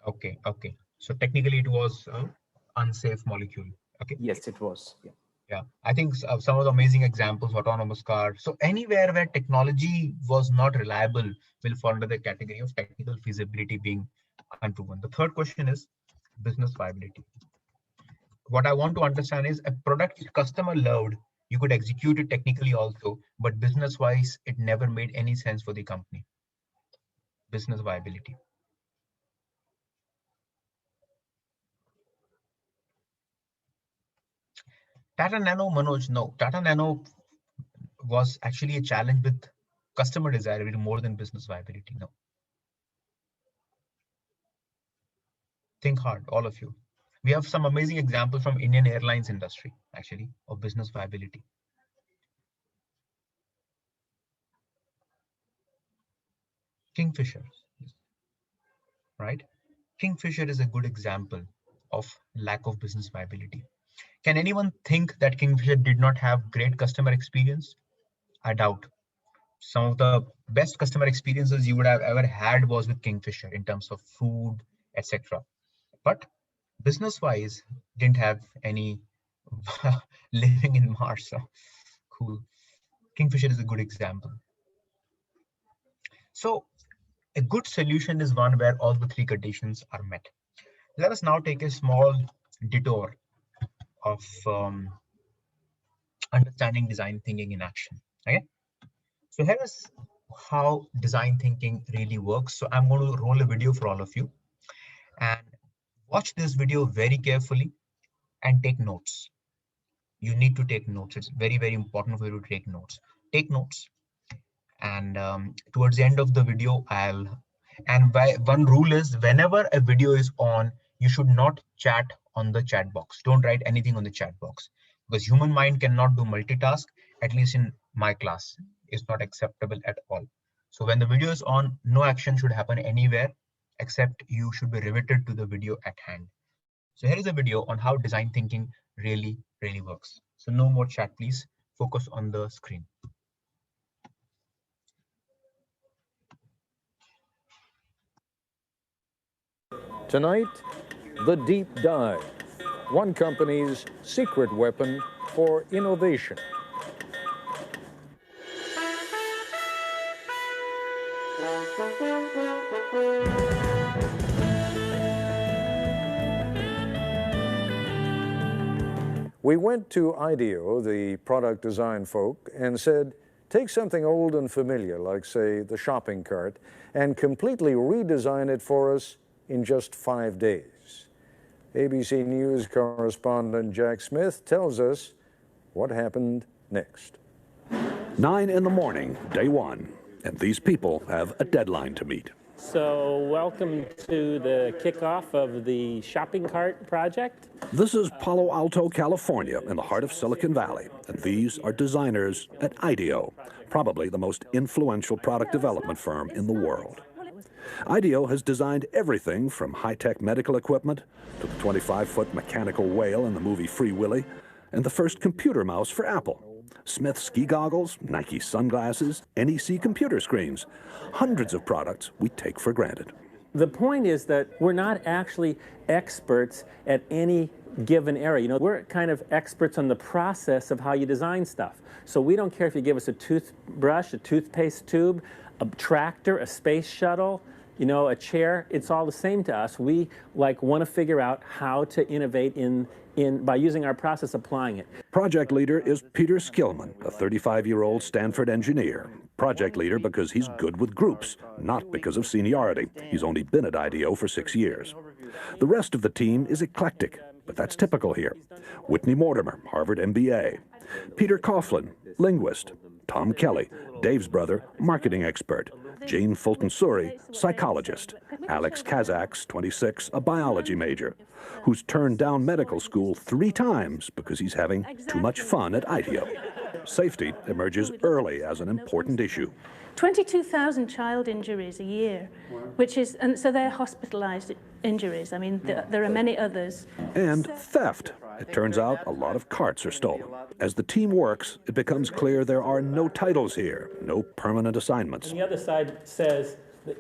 Okay, okay. So technically it was an unsafe molecule. Okay. Yes, it was. Yeah. Yeah, I think some of the amazing examples, autonomous car. So anywhere where technology was not reliable will fall under the category of technical feasibility being unproven. The third question is business viability. What I want to understand is a product which customer loved, you could execute it technically also, but business wise, it never made any sense for the company. Business viability. Tata Nano, Manoj, no. Tata Nano was actually a challenge with customer desirability more than business viability. No. Think hard, all of you. We have some amazing examples from Indian Airlines industry, actually, of business viability. Kingfisher, right? Kingfisher is a good example of lack of business viability. Can anyone think that Kingfisher did not have great customer experience? I doubt. Some of the best customer experiences you would have ever had was with Kingfisher in terms of food, etc. But business wise, didn't have any living in Mars. So cool. Kingfisher is a good example. So a good solution is one where all the three conditions are met. Let us now take a small detour of understanding design thinking in action. Okay. So here is how design thinking really works. So I'm going to roll a video for all of you and watch this video very carefully and take notes. You need to take notes. It's very, very important for you to take notes. Take notes. And towards the end of the video, one rule is whenever a video is on, you should not chat on the chat box. Don't write anything on the chat box, because human mind cannot do multitask. At least in my class, it's not acceptable at all. So when the video is on, no action should happen anywhere, except you should be riveted to the video at hand. So here is a video on how design thinking really works. So no more chat, please. Focus on the screen. Tonight, the deep dive, one company's secret weapon for innovation. We went to IDEO, the product design folk, and said, take something old and familiar, like, say, the shopping cart, and completely redesign it for us in just 5 days. ABC News correspondent Jack Smith tells us what happened next. 9 in the morning, day one, and these people have a deadline to meet. So welcome to the kickoff of the shopping cart project. This is Palo Alto, California, in the heart of Silicon Valley, and these are designers at IDEO, probably the most influential product development firm in the world. IDEO has designed everything from high-tech medical equipment to the 25-foot mechanical whale in the movie Free Willy and the first computer mouse for Apple. Smith ski goggles, Nike sunglasses, NEC computer screens, hundreds of products we take for granted. The point is that we're not actually experts at any given area. You know, we're kind of experts on the process of how you design stuff. So we don't care if you give us a toothbrush, a toothpaste tube, a tractor, a space shuttle, you know, a chair. It's all the same to us. We want to figure out how to innovate by using our process, applying it. Project leader is Peter Skillman, a 35-year-old Stanford engineer. Project leader because he's good with groups, not because of seniority. He's only been at IDEO for 6 years. The rest of the team is eclectic, but that's typical here. Whitney Mortimer, Harvard MBA. Peter Coughlin, linguist. Tom Kelly, Dave's brother, marketing expert. Jane Fulton-Suri, psychologist. Alex Kazaks, 26, a biology major, who's turned down medical school 3 times because he's having too much fun at IDEO. Safety emerges early as an important issue. 22,000 child injuries a year, and so they're hospitalized injuries. I mean, there are many others. And theft. It turns out a lot of carts are stolen. As the team works, it becomes clear there are no titles here, no permanent assignments. And the other side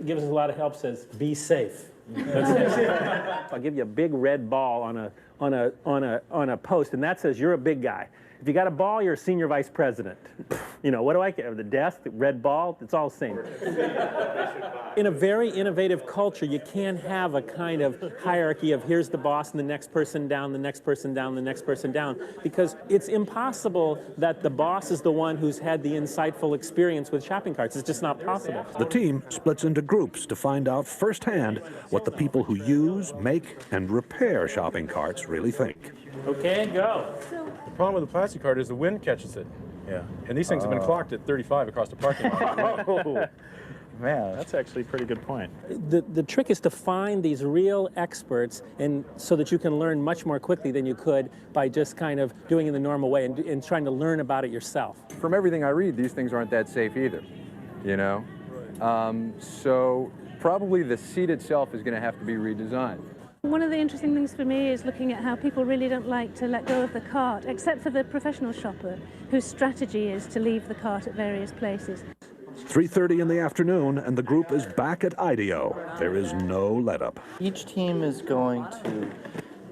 gives us a lot of help, says, be safe. I'll give you a big red ball on a post, and that says you're a big guy. If you got a ball, you're a senior vice president. You know, what do I care? The desk, the red ball, it's all the same. In a very innovative culture, you can't have a kind of hierarchy of here's the boss and the next person down, the next person down, the next person down, because it's impossible that the boss is the one who's had the insightful experience with shopping carts. It's just not possible. The team splits into groups to find out firsthand what the people who use, make, and repair shopping carts really think. Okay, go. The problem with the plastic cart is the wind catches it. Yeah. And these things have been clocked at 35 across the parking lot. Oh, man, that's actually a pretty good point. The trick is to find these real experts, and so that you can learn much more quickly than you could by just kind of doing it the normal way and trying to learn about it yourself. From everything I read, these things aren't that safe either, you know? So probably the seat itself is going to have to be redesigned. One of the interesting things for me is looking at how people really don't like to let go of the cart, except for the professional shopper, whose strategy is to leave the cart at various places. 3:30 in the afternoon, and the group is back at IDEO. There is no let-up. Each team is going to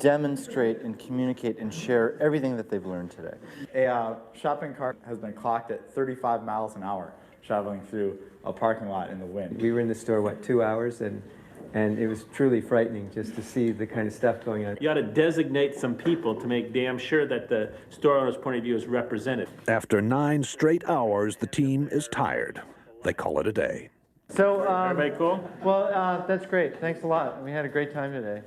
demonstrate and communicate and share everything that they've learned today. A shopping cart has been clocked at 35 miles an hour traveling through a parking lot in the wind. We were in the store, 2 hours, and it was truly frightening just to see the kind of stuff going on. You ought to designate some people to make damn sure that the store owner's point of view is represented. After 9 straight hours, the team is tired. They call it a day. So, everybody cool? Well, that's great. Thanks a lot. We had a great time today.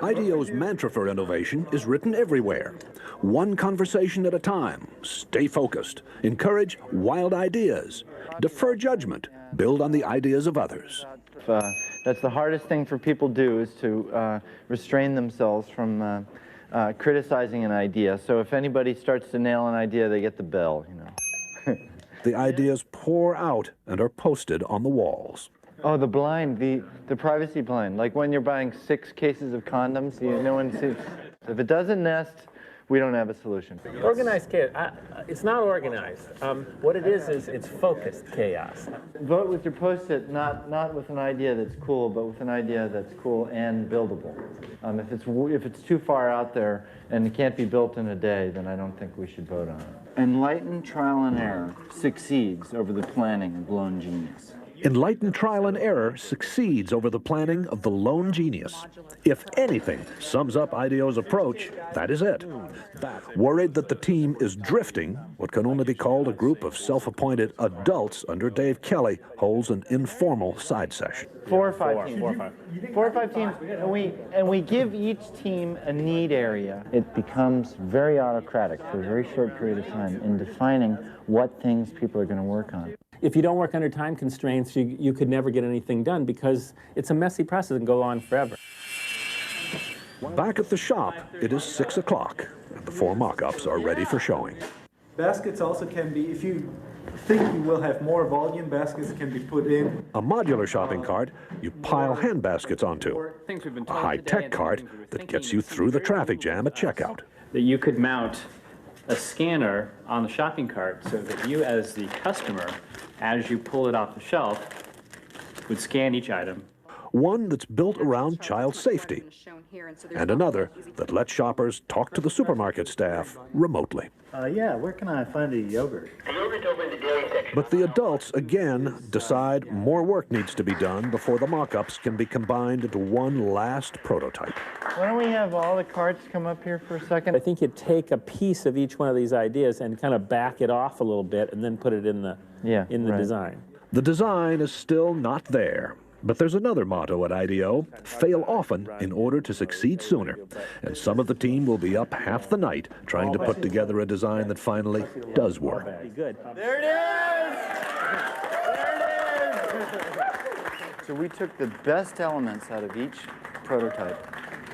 IDEO's mantra for innovation is written everywhere. One conversation at a time. Stay focused. Encourage wild ideas. Defer judgment. Build on the ideas of others. That's the hardest thing for people to do, is to restrain themselves from criticizing an idea. So if anybody starts to nail an idea, they get the bell, you know. The ideas pour out and are posted on the walls. Oh, the blind, the privacy blind. Like when you're buying 6 cases of condoms, no one sees. If it doesn't nest, we don't have a solution. Organized chaos. It's not organized. What it is it's focused chaos. Vote with your Post-it, not with an idea that's cool, but with an idea that's cool and buildable. If it's too far out there and it can't be built in a day, then I don't think we should vote on it. Enlightened trial and error succeeds over the planning of lone genius. Enlightened trial and error succeeds over the planning of the lone genius. If anything sums up IDEO's approach, that is it. Worried that the team is drifting, what can only be called a group of self-appointed adults under Dave Kelly holds an informal side session. 4 or 5 teams. 4 or 5 teams, and we give each team a need area. It becomes very autocratic for a very short period of time in defining what things people are going to work on. If you don't work under time constraints, you could never get anything done because it's a messy process and go on forever. Back at the shop, it is 6 o'clock, and the 4 mock-ups are ready for showing. Baskets also can be, if you think you will have more volume, baskets can be put in. A modular shopping cart you pile hand baskets onto. A high-tech cart that gets you through the traffic jam at checkout. That you could mount a scanner on the shopping cart so that you as the customer, as you pull it off the shelf, would scan each item. One that's built around child safety, and another that lets shoppers talk to the supermarket staff remotely. Yeah, where can I find a yogurt? But the adults, again, decide more work needs to be done before the mock-ups can be combined into one last prototype. Why don't we have all the carts come up here for a second? I think you take a piece of each one of these ideas and kind of back it off a little bit and then put it in the, design. The design is still not there. But there's another motto at IDEO: fail often in order to succeed sooner. And some of the team will be up half the night trying to put together a design that finally does work. Good. There it is! There it is! So we took the best elements out of each prototype.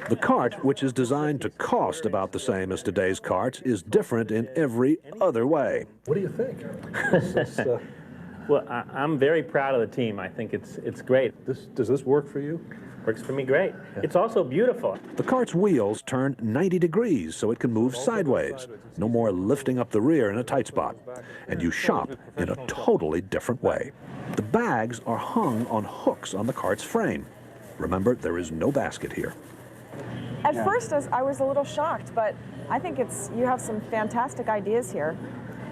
The cart, which is designed to cost about the same as today's carts, is different in every other way. What do you think? Well, I'm very proud of the team. I think it's great. Does this work for you? Works for me great. It's also beautiful. The cart's wheels turn 90 degrees so it can move sideways. No more lifting up the rear in a tight spot. And you shop in a totally different way. The bags are hung on hooks on the cart's frame. Remember, there is no basket here. At first, I was a little shocked, but I think you have some fantastic ideas here.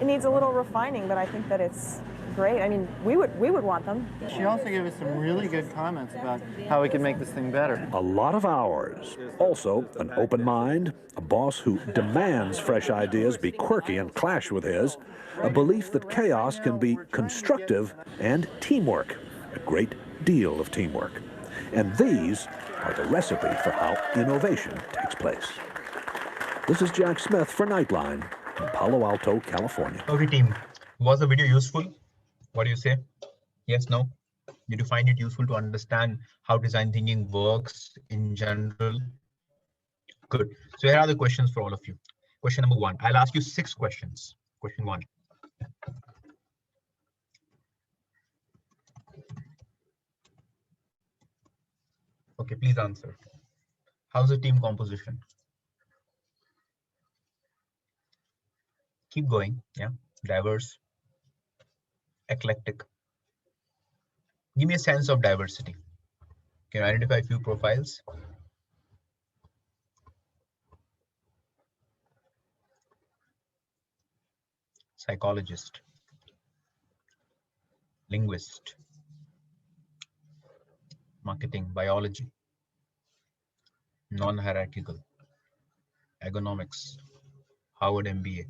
It needs a little refining, but I think that it's great. I mean, we would want them. She also gave us some really good comments about how we can make this thing better. A lot of hours. Also, an open mind, a boss who demands fresh ideas be quirky and clash with his, a belief that chaos can be constructive, and teamwork, a great deal of teamwork. And these are the recipe for how innovation takes place. This is Jack Smith for Nightline in Palo Alto, California. Okay, team. Was the video useful? What do you say? Yes, no? Did you find it useful to understand how design thinking works in general? Good. So here are the questions for all of you. Question number 1. I'll ask you 6 questions. Question 1. Okay, please answer. How's the team composition? Keep going. Yeah. Diverse. Eclectic. Give me a sense of diversity. Can you identify a few profiles? Psychologist, linguist, marketing, biology, non-hierarchical, ergonomics, Harvard MBA.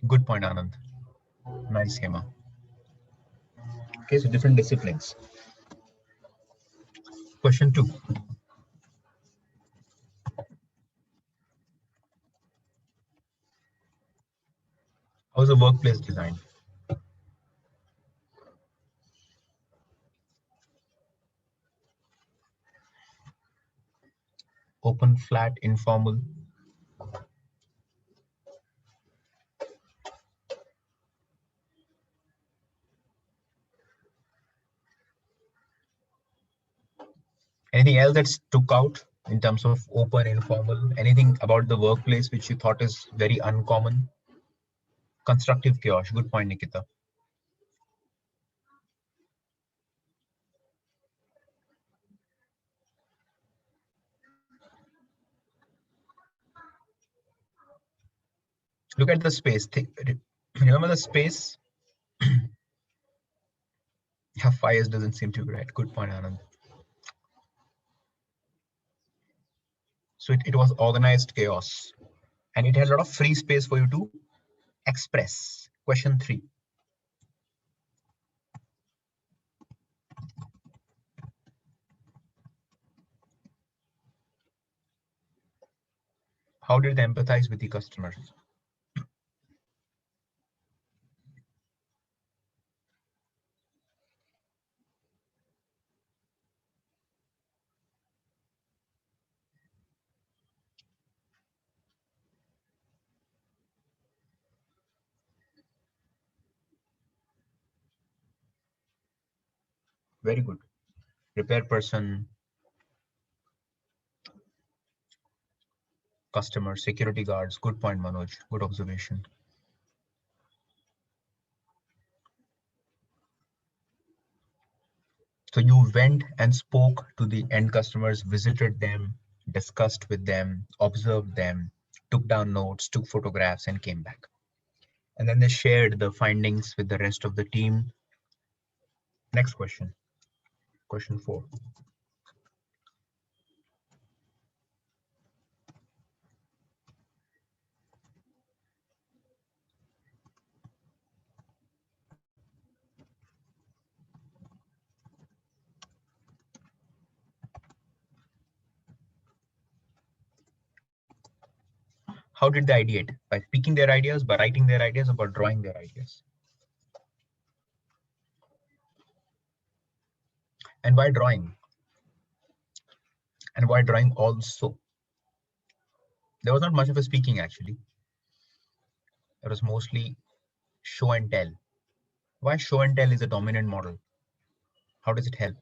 Good point, Anand. Nice schema. Okay, so different disciplines. Question 2. How's the workplace designed? Open, flat, informal. Anything else that stuck out in terms of open, informal? Anything about the workplace which you thought is very uncommon? Constructive chaos. Good point, Nikita. Look at the space. Remember the space? Yeah, 5 years doesn't seem to be right. Good point, Anand. So it was organized chaos, and it had a lot of free space for you to express. Question 3. How did they empathize with the customers? Very good. Repair person, customer, security guards. Good point, Manoj. Good observation. So you went and spoke to the end customers, visited them, discussed with them, observed them, took down notes, took photographs, and came back. And then they shared the findings with the rest of the team. Next question. Question 4. How did they ideate? By speaking their ideas, by writing their ideas, or by drawing their ideas? And why drawing? And why drawing also? There was not much of a speaking actually. It was mostly show and tell. Why show and tell is a dominant model? How does it help?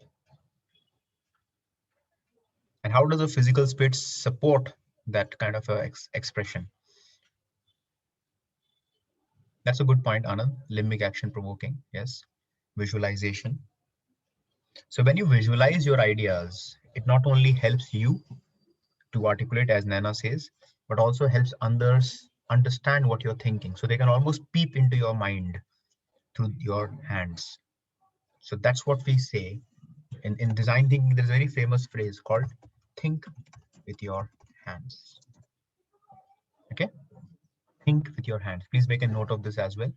And how does a physical space support that kind of expression? That's a good point, Anand. Limbic action provoking, yes. Visualization. So when you visualize your ideas, it not only helps you to articulate, as Nana says, but also helps others understand what you're thinking. So they can almost peep into your mind through your hands. So that's what we say. In design thinking, there's a very famous phrase called think with your hands. Okay? Think with your hands. Please make a note of this as well.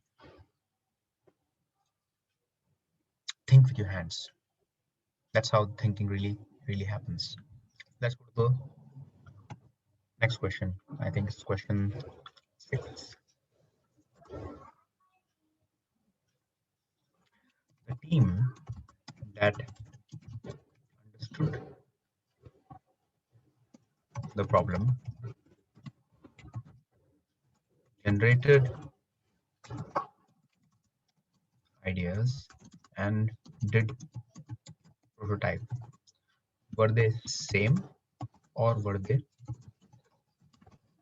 Think with your hands. That's how thinking really happens. Let's go to the next question. I think it's question 6. The team that understood the problem generated ideas and did prototype. Were they same or were they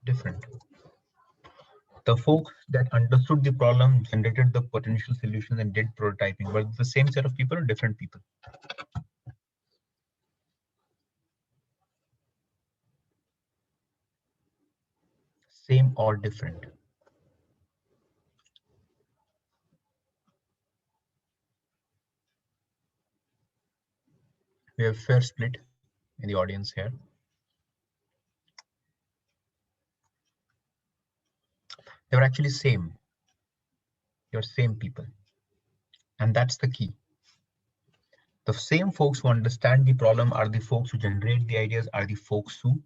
different? The folks that understood the problem, generated the potential solutions, and did prototyping, were the same set of people or different people? Same or different? We have fair split in the audience here. They were actually same. You're same people. And that's the key. The same folks who understand the problem are the folks who generate the ideas, are the folks who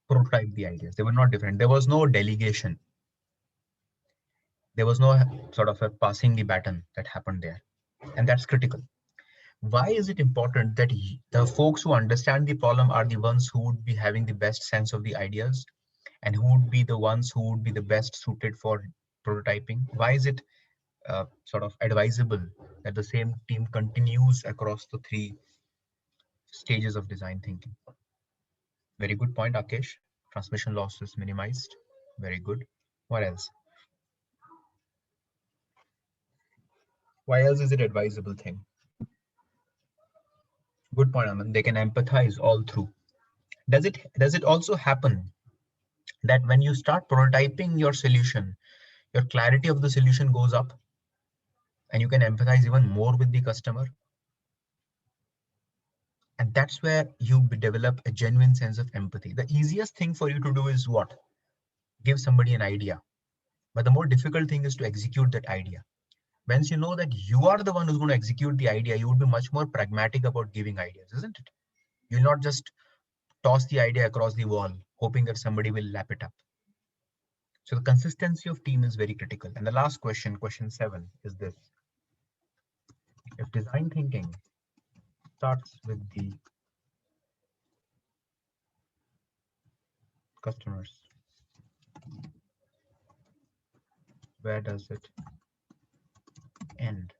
prototype the ideas. They were not different. There was no delegation. There was no sort of a passing the baton that happened there. And that's critical. Why is it important that the folks who understand the problem are the ones who would be having the best sense of the ideas and who would be the ones who would be the best suited for prototyping? Why is it sort of advisable that the same team continues across the 3 stages of design thinking? Very good point, Akesh. Transmission losses minimized. Very good. What else? Why else is it advisable thing? Good point, Anand. They can empathize all through. Does it also happen that when you start prototyping your solution, your clarity of the solution goes up and you can empathize even more with the customer? And that's where you develop a genuine sense of empathy. The easiest thing for you to do is what? Give somebody an idea. But the more difficult thing is to execute that idea. Once you know that you are the one who's going to execute the idea, you would be much more pragmatic about giving ideas, isn't it? You'll not just toss the idea across the wall, hoping that somebody will lap it up. So the consistency of team is very critical. And the last question, question 7, is this. If design thinking starts with the customers, where does it end?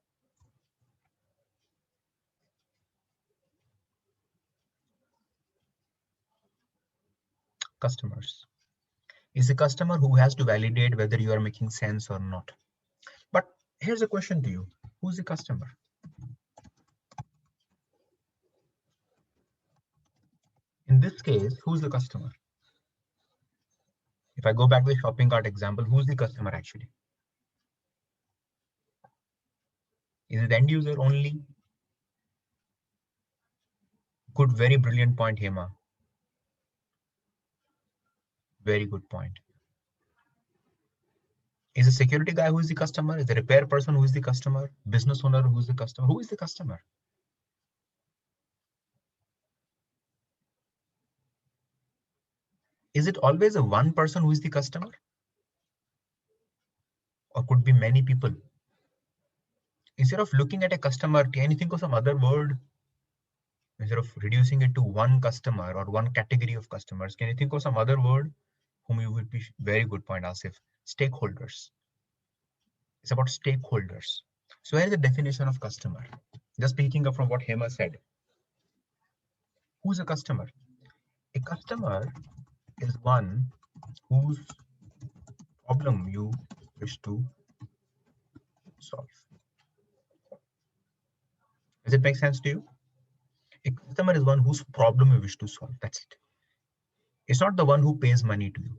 Customers. Is the customer who has to validate whether you are making sense or not. But here's a question to you. Who's the customer? In this case, who's the customer? If I go back to the shopping cart example, who's the customer actually? Is it the end user only? Good, very brilliant point, Hema. Very good point. Is the security guy who is the customer? Is the repair person who is the customer? Business owner who is the customer? Who is the customer? Is it always a one person who is the customer? Or could be many people? Instead of looking at a customer, can you think of some other word? Instead of reducing it to one customer or one category of customers, can you think of some other word whom you would be? Very good point, Asif. Stakeholders. It's about stakeholders. So here's the definition of customer. Just picking up from what Hema said. Who's a customer? A customer is one whose problem you wish to solve. Does it make sense to you? A customer is one whose problem you wish to solve. That's it. It's not the one who pays money to you.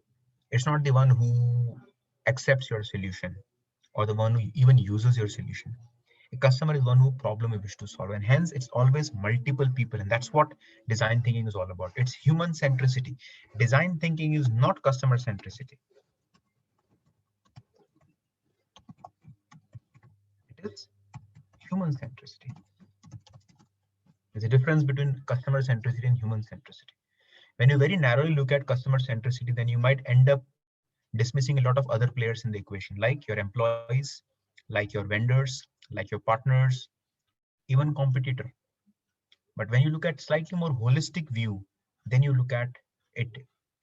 It's not the one who accepts your solution or the one who even uses your solution. A customer is one who problem you wish to solve, and hence it's always multiple people, and that's what design thinking is all about. It's human centricity. Design thinking is not customer centricity. It is human centricity. There's a difference between customer centricity and human centricity. When you very narrowly look at customer centricity, then you might end up dismissing a lot of other players in the equation, like your employees, like your vendors, like your partners, even competitor. But when you look at slightly more holistic view, then you look at it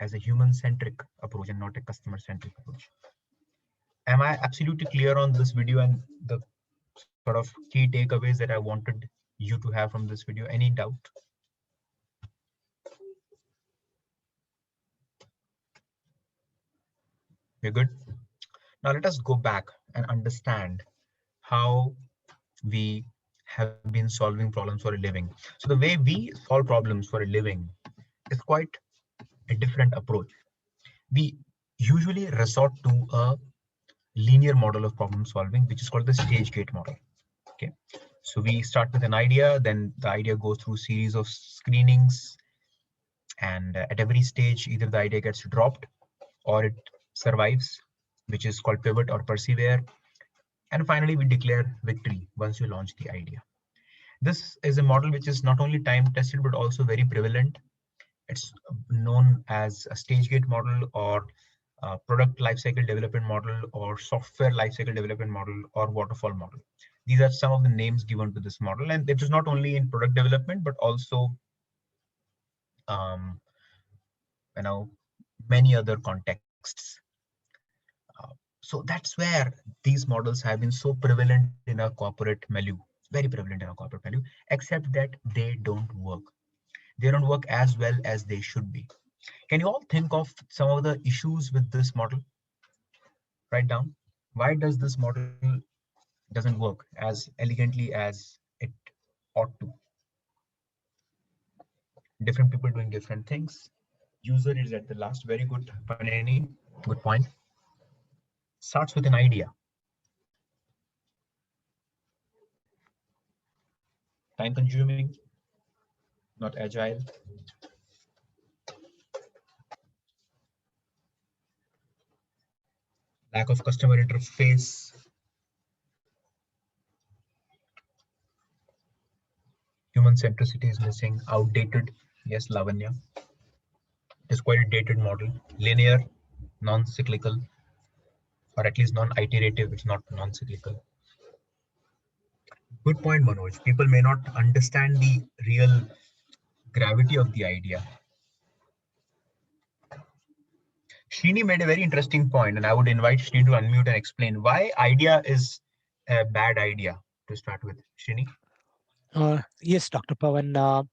as a human-centric approach and not a customer-centric approach. Am I absolutely clear on this video and the sort of key takeaways that I wanted you to have from this video? Any doubt? We're good? Now let us go back and understand how we have been solving problems for a living. So the way we solve problems for a living is quite a different approach. We usually resort to a linear model of problem solving, which is called the stage gate model. Okay, so we start with an idea, then the idea goes through a series of screenings, and at every stage, either the idea gets dropped or it survives, which is called pivot or persevere. And finally, we declare victory once you launch the idea. This is a model which is not only time tested, but also very prevalent. It's known as a stage gate model or product lifecycle development model or software lifecycle development model or waterfall model. These are some of the names given to this model, and it is not only in product development, but also many other contexts. So that's where these models have been so prevalent in our corporate milieu, very prevalent in our corporate milieu, except that they don't work. They don't work as well as they should be. Can you all think of some of the issues with this model? Write down. Why does this model doesn't work as elegantly as it ought to? Different people doing different things. User is at the last. Very good, Paneni. Good point. Starts with an idea. Time consuming, not agile. Lack of customer interface. Human centricity is missing. Outdated. Yes, Lavanya. It's quite a dated model. Linear, non-cyclical, or at least non-iterative. It's not non-cyclical. Good point, Manoj. People may not understand the real gravity of the idea. Srini made a very interesting point, and I would invite Srini to unmute and explain why idea is a bad idea to start with. Srini? Yes, Dr. Pawan.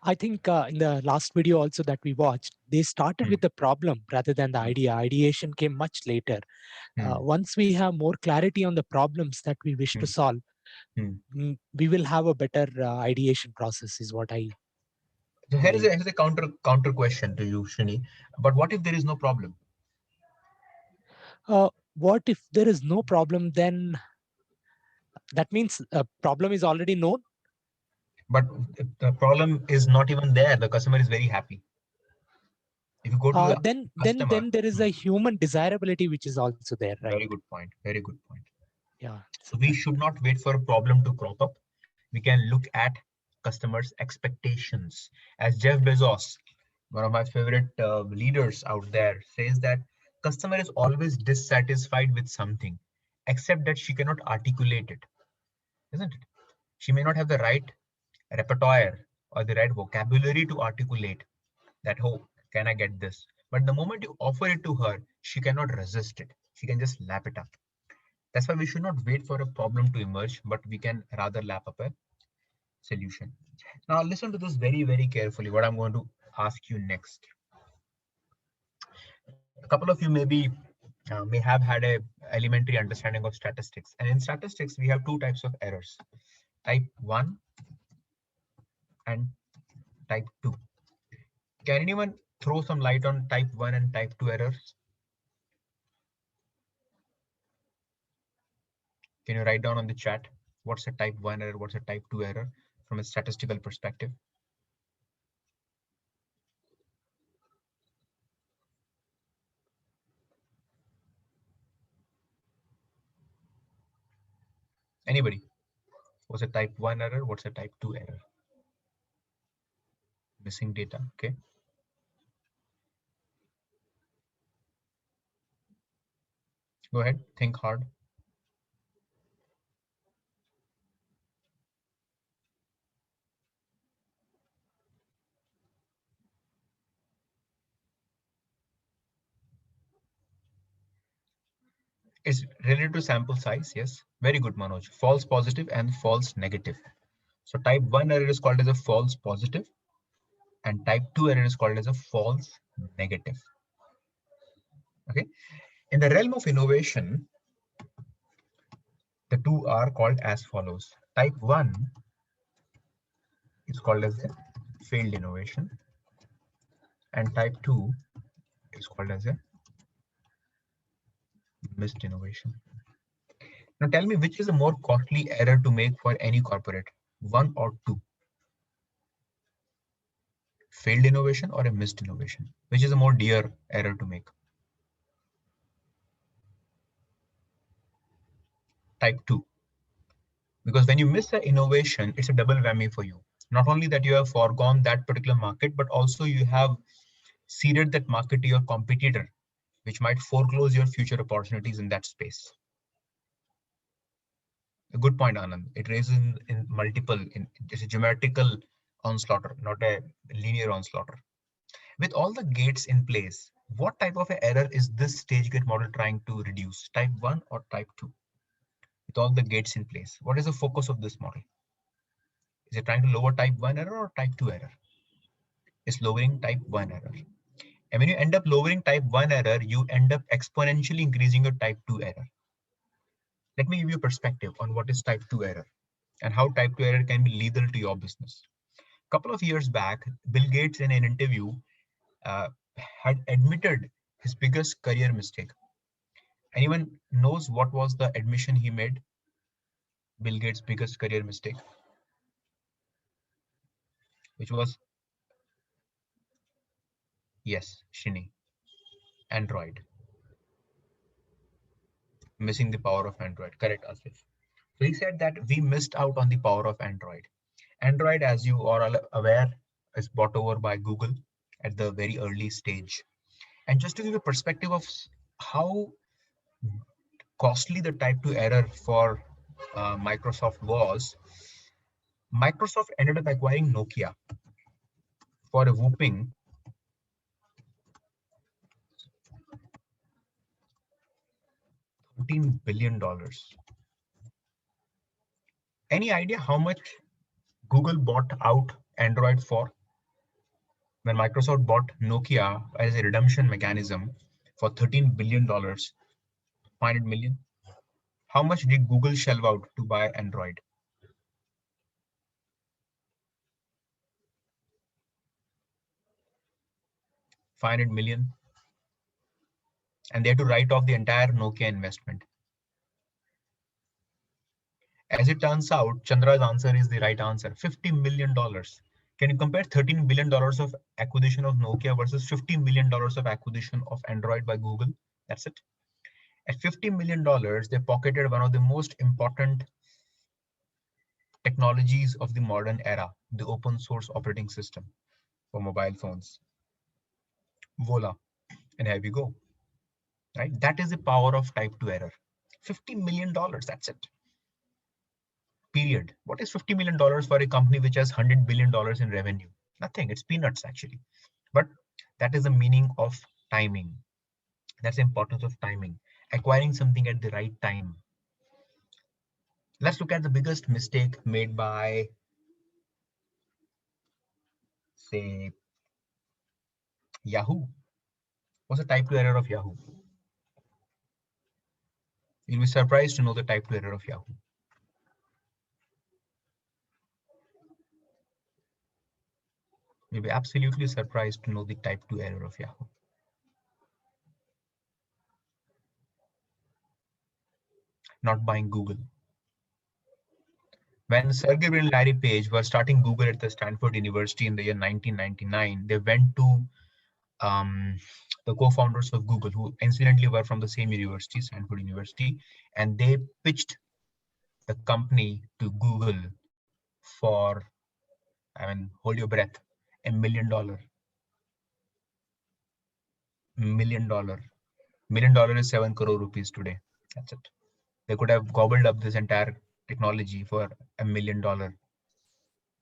I think in the last video also that we watched, they started with the problem rather than the idea. Ideation came much later. Once we have more clarity on the problems that we wish to solve, we will have a better ideation process is what I So here's a counter question to you, Srini. But what if there is no problem? What if there is no problem? Then that means a problem is already known. But if the problem is not even there, the customer is very happy. If you go to the then there is a human desirability which is also there, right? Very good point. Very good point. Yeah. So we should not wait for a problem to crop up. We can look at customers' expectations. As Jeff Bezos, one of my favorite leaders out there, says that customer is always dissatisfied with something, except that she cannot articulate it, isn't it? She may not have the right repertoire or the right vocabulary to articulate that, oh, can I get this? But the moment you offer it to her, she cannot resist it. She can just lap it up. That's why we should not wait for a problem to emerge, but we can rather lap up a solution. Now listen to this very, very carefully, what I'm going to ask you next. A couple of you may have had a elementary understanding of statistics. And in statistics, we have two types of errors, type 1 and type 2. Can anyone throw some light on type 1 and type 2 errors? Can you write down on the chat what's a type 1 error, what's a type 2 error from a statistical perspective? Anybody? What's a type 1 error? What's a type 2 error? Missing data, okay. Go ahead, think hard. It's related to sample size, yes. Very good, Manoj. False positive and false negative. So type 1 error is called as a false positive and type 2 error is called as a false negative. Okay. In the realm of innovation, the two are called as follows. Type 1 is called as a failed innovation and type 2 is called as a missed innovation. Now tell me, which is a more costly error to make for any corporate, 1 or 2? Failed innovation or a missed innovation? Which is a more dear error to make? Type 2. Because when you miss an innovation, it's a double whammy for you. Not only that you have foregone that particular market, but also you have ceded that market to your competitor, which might foreclose your future opportunities in that space. A good point, Anand. It raises in multiple, it's a geometrical onslaught, not a linear onslaught. With all the gates in place, what type of an error is this stage gate model trying to reduce? Type 1 or type 2? With all the gates in place, what is the focus of this model? Is it trying to lower type 1 error or type 2 error? It's lowering type 1 error. And when you end up lowering type 1 error, you end up exponentially increasing your type 2 error. Let me give you a perspective on what is type 2 error and how type 2 error can be lethal to your business. A couple of years back, Bill Gates in an interview had admitted his biggest career mistake. Anyone knows what was the admission he made? Bill Gates' biggest career mistake? which was, yes, Shini, Android. Missing the power of Android. Correct, Asif. So he said that we missed out on the power of Android. Android, as you are all aware, is bought over by Google at the very early stage. And just to give a perspective of how costly the type 2 error for Microsoft was, Microsoft ended up acquiring Nokia for a whooping $13 billion. Any idea how much Google bought out Android for? When Microsoft bought Nokia as a redemption mechanism for $13 billion, 500 million. How much did Google shell out to buy Android? $500 million. And they had to write off the entire Nokia investment. As it turns out, Chandra's answer is the right answer, $50 million. Can you compare $13 billion of acquisition of Nokia versus $50 million of acquisition of Android by Google? That's it. At $50 million, they pocketed one of the most important technologies of the modern era, the open source operating system for mobile phones. Voila, and here we go. Right? That is the power of type 2 error. $50 million, that's it. Period. What is $50 million for a company which has $100 billion in revenue? Nothing, it's peanuts actually. But that is the meaning of timing. That's the importance of timing. Acquiring something at the right time. Let's look at the biggest mistake made by, say, Yahoo. What's the type 2 error of Yahoo? You'll be surprised to know the type 2 error of Yahoo. You'll be absolutely surprised to know the type 2 error of Yahoo. Not buying Google. When Sergey Brin and Larry Page were starting Google at the Stanford University in the year 1999, they went to the co-founders of Google, who incidentally were from the same university, Stanford University, and they pitched the company to Google for, hold your breath, $1 million. $1 million. $1 million is 7 crore rupees today. That's it. They could have gobbled up this entire technology for $1 million.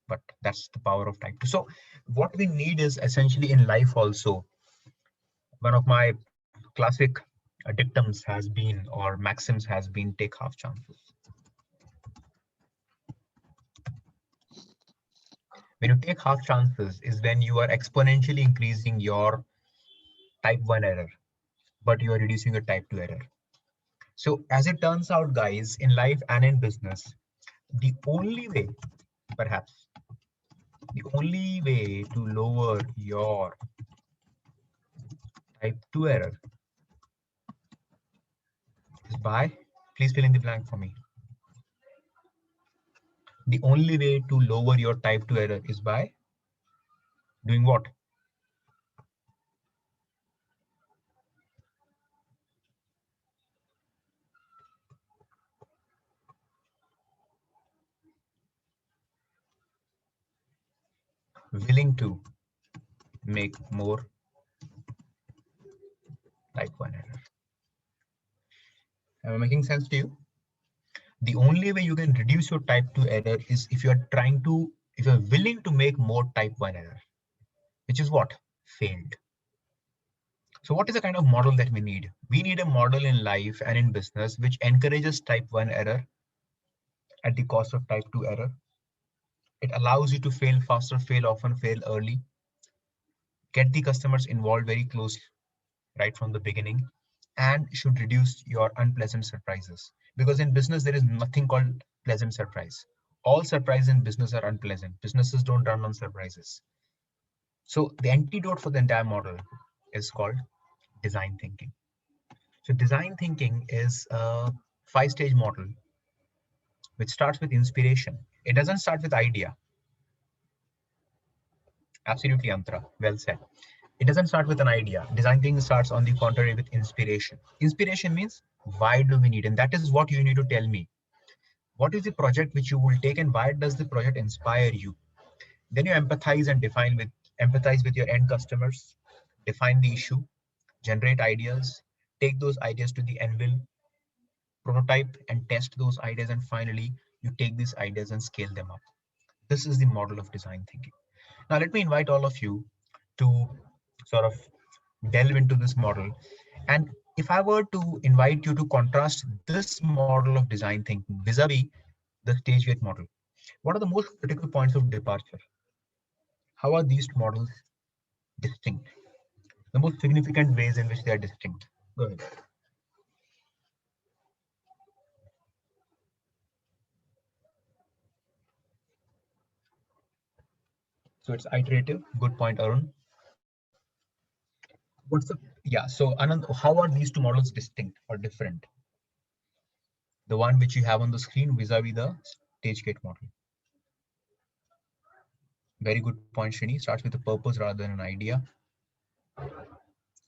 But that's the power of type 2. So what we need is essentially in life also, one of my classic dictums has been, or maxims has been, take half chances. When you take half chances is when you are exponentially increasing your type 1 error, but you are reducing your type 2 error. So as it turns out, guys, in life and in business, the only way, perhaps, the only way to lower your type 2 error is by, please fill in the blank for me. The only way to lower your type 2 error is by doing what? Willing to make more type 1 error. Am I making sense to you? The only way you can reduce your type 2 error is if you're willing to make more type 1 error, which is what? Failed. So what is the kind of model that we need? We need a model in life and in business which encourages type 1 error at the cost of type 2 error. It allows you to fail faster, fail often, fail early. Get the customers involved very closely right from the beginning, and should reduce your unpleasant surprises. Because in business, there is nothing called pleasant surprise. All surprises in business are unpleasant. Businesses don't run on surprises. So the antidote for the entire model is called design thinking. So design thinking is a 5-stage model which starts with inspiration. It doesn't start with idea. Absolutely, Antra. Well said. It doesn't start with an idea. Design thinking starts on the contrary with inspiration. Inspiration means why do we need? And that is what you need to tell me. What is the project which you will take and why does the project inspire you? Then you empathize and empathize with your end customers, define the issue, generate ideas, take those ideas to the anvil, prototype and test those ideas, and finally you take these ideas and scale them up. This is the model of design thinking. Now let me invite all of you to sort of delve into this model. And if I were to invite you to contrast this model of design thinking vis-a-vis the stage gate model, what are the most critical points of departure? How are these models distinct? The most significant ways in which they are distinct. Go ahead. So it's iterative. Good point, Arun. What's the so Anand, how are these two models distinct or different? The one which you have on the screen vis-a-vis the stage gate model. Very good point, Shrini. Starts with a purpose rather than an idea.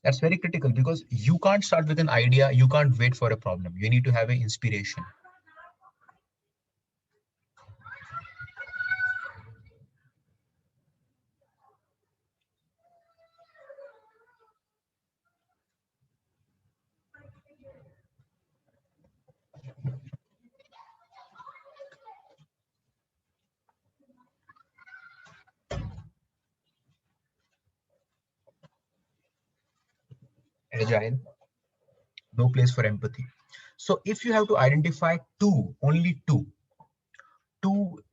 That's very critical because you can't start with an idea. You can't wait for a problem. You need to have an inspiration. Agile, no place for empathy. So if you have to identify only two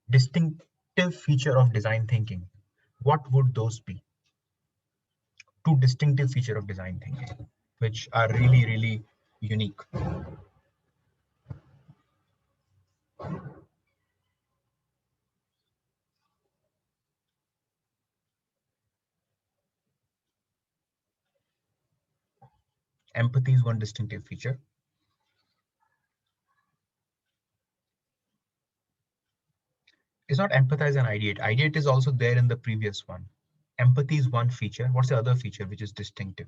distinctive feature of design thinking, what would those be? Two distinctive feature of design thinking, which are really, really unique. Empathy is one distinctive feature. It's not empathize and ideate. Ideate is also there in the previous one. Empathy is one feature. What's the other feature which is distinctive?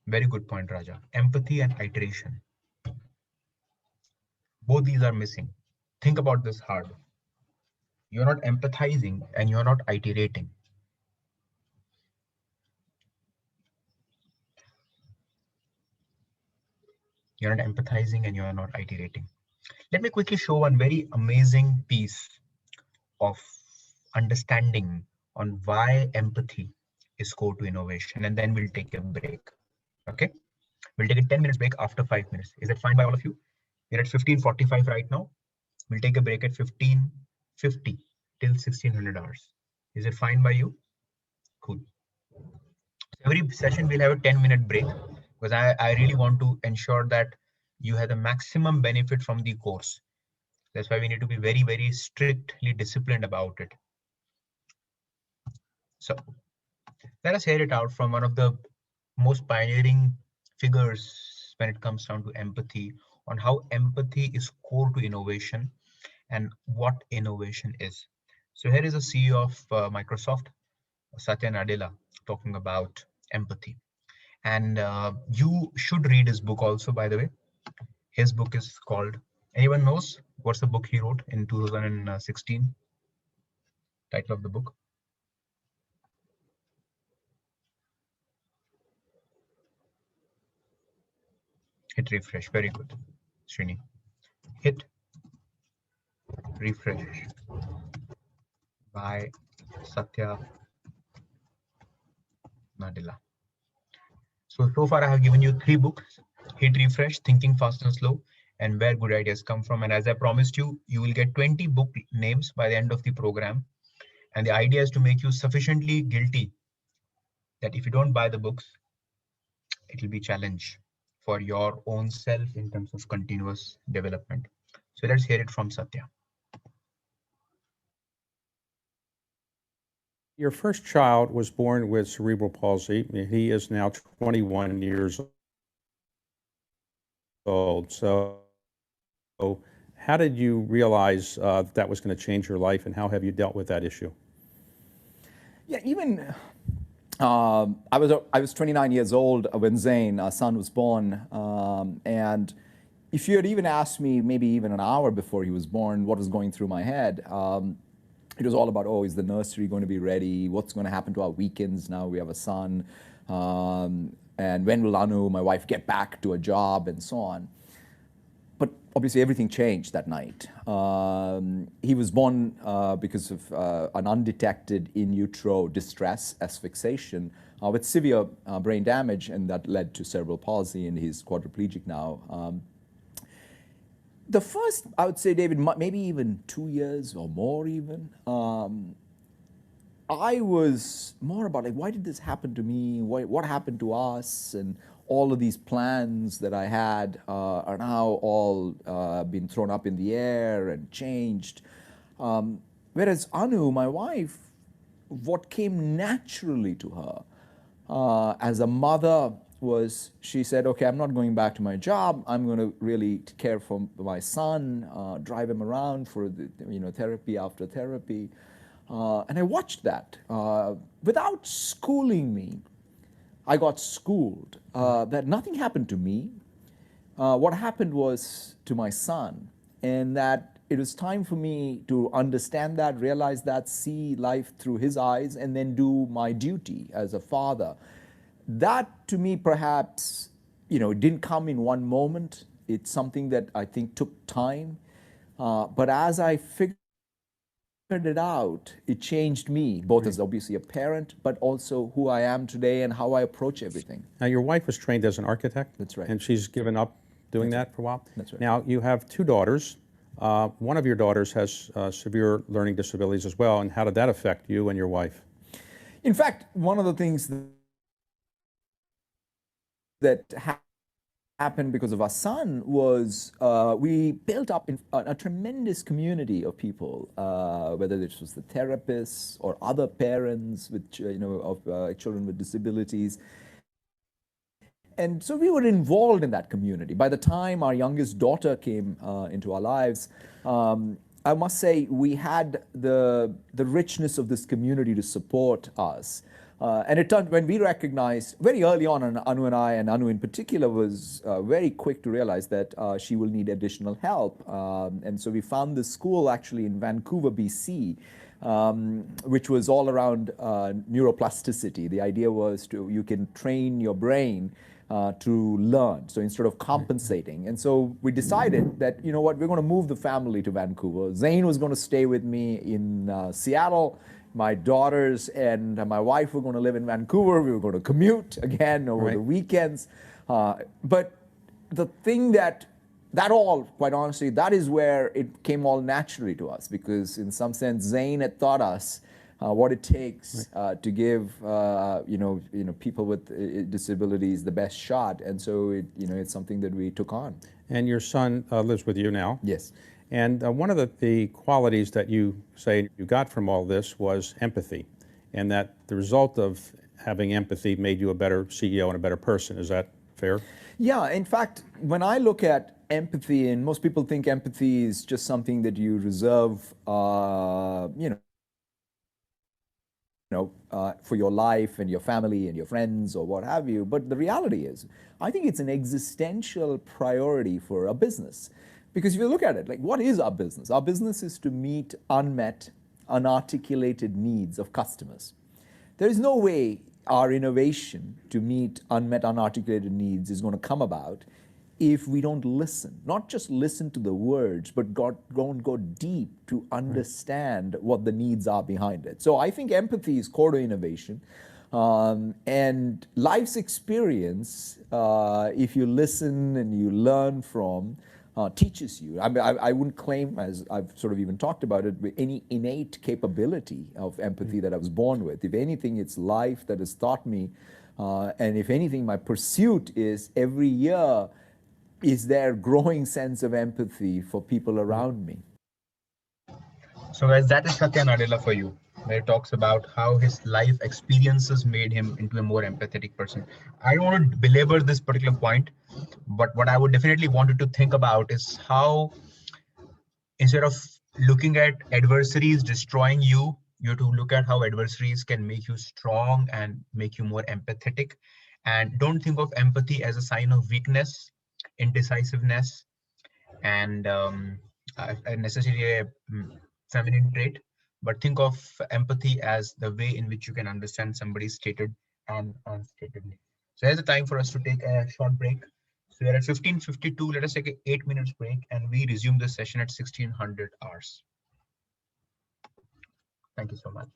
Very good point, Raja. Empathy and iteration. Both these are missing. Think about this hard. You're not empathizing and you're not iterating. You're not empathizing and you're not iterating. Let me quickly show one very amazing piece of understanding on why empathy is core to innovation, and then we'll take a break. Okay, we'll take a 10 minutes break after 5 minutes. Is that fine by all of you? We're at 15:45 right now. We'll take a break at 15:50 till 1600 hours. Is it fine by you? Cool. Every session we'll have a 10-minute break because I really want to ensure that you have the maximum benefit from the course. That's why we need to be very, very strictly disciplined about it. So let us hear it out from one of the most pioneering figures when it comes down to empathy, on how empathy is core to innovation and what innovation is. So here is the CEO of Microsoft, Satya Nadella, talking about empathy. And you should read his book also, by the way. His book is called, anyone knows what's the book he wrote in 2016? Title of the book? Hit refresh. Very good, Srini. Hit refresh by Satya Nadella. So far I have given you 3 books: Hit Refresh, Thinking Fast and Slow, and Where Good Ideas Come From. And as I promised you, you will get 20 book names by the end of the program. And the idea is to make you sufficiently guilty that if you don't buy the books, it will be a challenge for your own self in terms of continuous development. So let's hear it from Satya. Your first child was born with cerebral palsy. He is now 21 years old. So how did you realize that was going to change your life, and how have you dealt with that issue? Yeah, even I was 29 years old when Zane, our son, was born, and if you had even asked me maybe even an hour before he was born what was going through my head, it was all about, oh, is the nursery going to be ready? What's going to happen to our weekends now we have a son? And when will Anu, my wife, get back to a job, and so on. But obviously everything changed that night. He was born because of an undetected in utero distress, asphyxiation, with severe brain damage, and that led to cerebral palsy, and he's quadriplegic now. The first, I would say, David, maybe even 2 years or more even, I was more about like, why did this happen to me? What happened to us? And all of these plans that I had are now all been thrown up in the air and changed. Whereas Anu, my wife, what came naturally to her as a mother was, she said, okay, I'm not going back to my job. I'm going to really care for my son, drive him around for the, therapy after therapy. And I watched that. Without schooling me, I got schooled. That nothing happened to me. What happened was to my son, and that it was time for me to understand that, realize that, see life through his eyes, and then do my duty as a father. That, to me, perhaps, it didn't come in one moment. It's something that I think took time. But as I figured it out, it changed me, both as obviously a parent, but also who I am today and how I approach everything. Now, your wife was trained as an architect. That's right. And she's given up doing that for a while. That's right. Now, you have 2 daughters. One of your daughters has severe learning disabilities as well. And how did that affect you and your wife? In fact, one of the things that happened because of our son was we built up a tremendous community of people, whether this was the therapists or other parents with, of children with disabilities. And so we were involved in that community. By the time our youngest daughter came into our lives, I must say we had the richness of this community to support us. And it turned, when we recognized very early on, and Anu and I, and Anu in particular, was very quick to realize that she will need additional help. And so we found this school actually in Vancouver, BC, which was all around neuroplasticity. The idea was you can train your brain to learn, so instead of compensating. And so we decided that, you know what, we're going to move the family to Vancouver. Zane was going to stay with me in Seattle. My daughters and my wife were going to live in Vancouver. We were going to commute again over the weekends. But the thing that all, quite honestly, that is where it came all naturally to us, because in some sense, Zane had taught us what it takes to give people with disabilities the best shot. And so it's something that we took on. And your son lives with you now? Yes. And one of the qualities that you say you got from all this was empathy, and that the result of having empathy made you a better CEO and a better person. Is that fair? Yeah, in fact, when I look at empathy, and most people think empathy is just something that you reserve, for your life and your family and your friends or what have you. But the reality is, I think it's an existential priority for a business. Because if you look at it, like, what is our business? Our business is to meet unmet, unarticulated needs of customers. There is no way our innovation to meet unmet, unarticulated needs is going to come about if we don't listen. Not just listen to the words, but don't go deep to understand what the needs are behind it. So I think empathy is core to innovation. And life's experience, if you listen and you learn from, teaches you. I wouldn't claim, as I've sort of even talked about it, with any innate capability of empathy that I was born with. If anything, it's life that has taught me. And if anything, my pursuit is every year, is there growing sense of empathy for people around me. So guys, that is Satya Nadella for you, where it talks about how his life experiences made him into a more empathetic person. I don't want to belabor this particular point, but what I would definitely want you to think about is how instead of looking at adversaries destroying you, you have to look at how adversaries can make you strong and make you more empathetic. And don't think of empathy as a sign of weakness, indecisiveness, and necessarily a feminine trait, but think of empathy as the way in which you can understand somebody's stated and unstated needs. So here's the time for us to take a short break. So we're at 15:52. Let us take an 8 minutes break and we resume this session at 1600 hours. Thank you so much.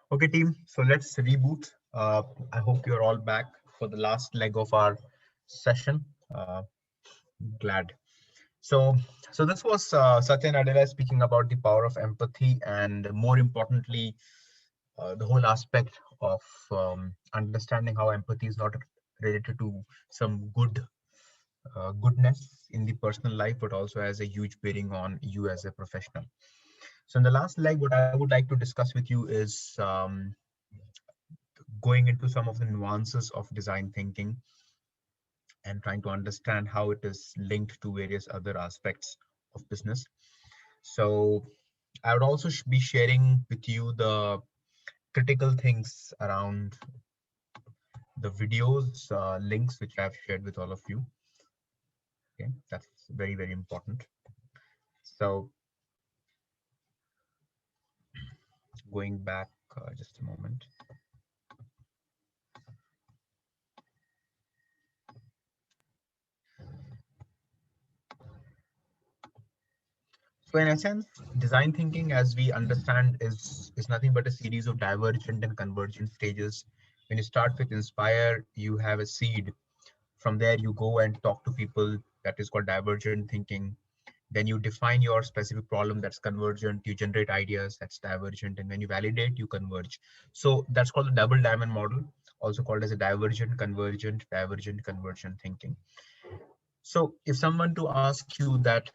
Okay, team. So let's reboot. I hope you're all back for the last leg of our session. Glad. So this was Satya Nadella speaking about the power of empathy, and more importantly, the whole aspect of understanding how empathy is not related to some goodness in the personal life, but also has a huge bearing on you as a professional. So in the last leg, what I would like to discuss with you is going into some of the nuances of design thinking and trying to understand how it is linked to various other aspects of business. So I would also be sharing with you the critical things around the videos links which I've shared with all of you. Okay, that's very, very important. So going back just a moment. So in essence, design thinking, as we understand, is nothing but a series of divergent and convergent stages. When you start with inspire, you have a seed. From there, you go and talk to people. That is called divergent thinking. Then you define your specific problem, that's convergent. You generate ideas, that's divergent. And when you validate, you converge. So that's called the double diamond model, also called as a divergent, convergent thinking. So if someone to ask you that,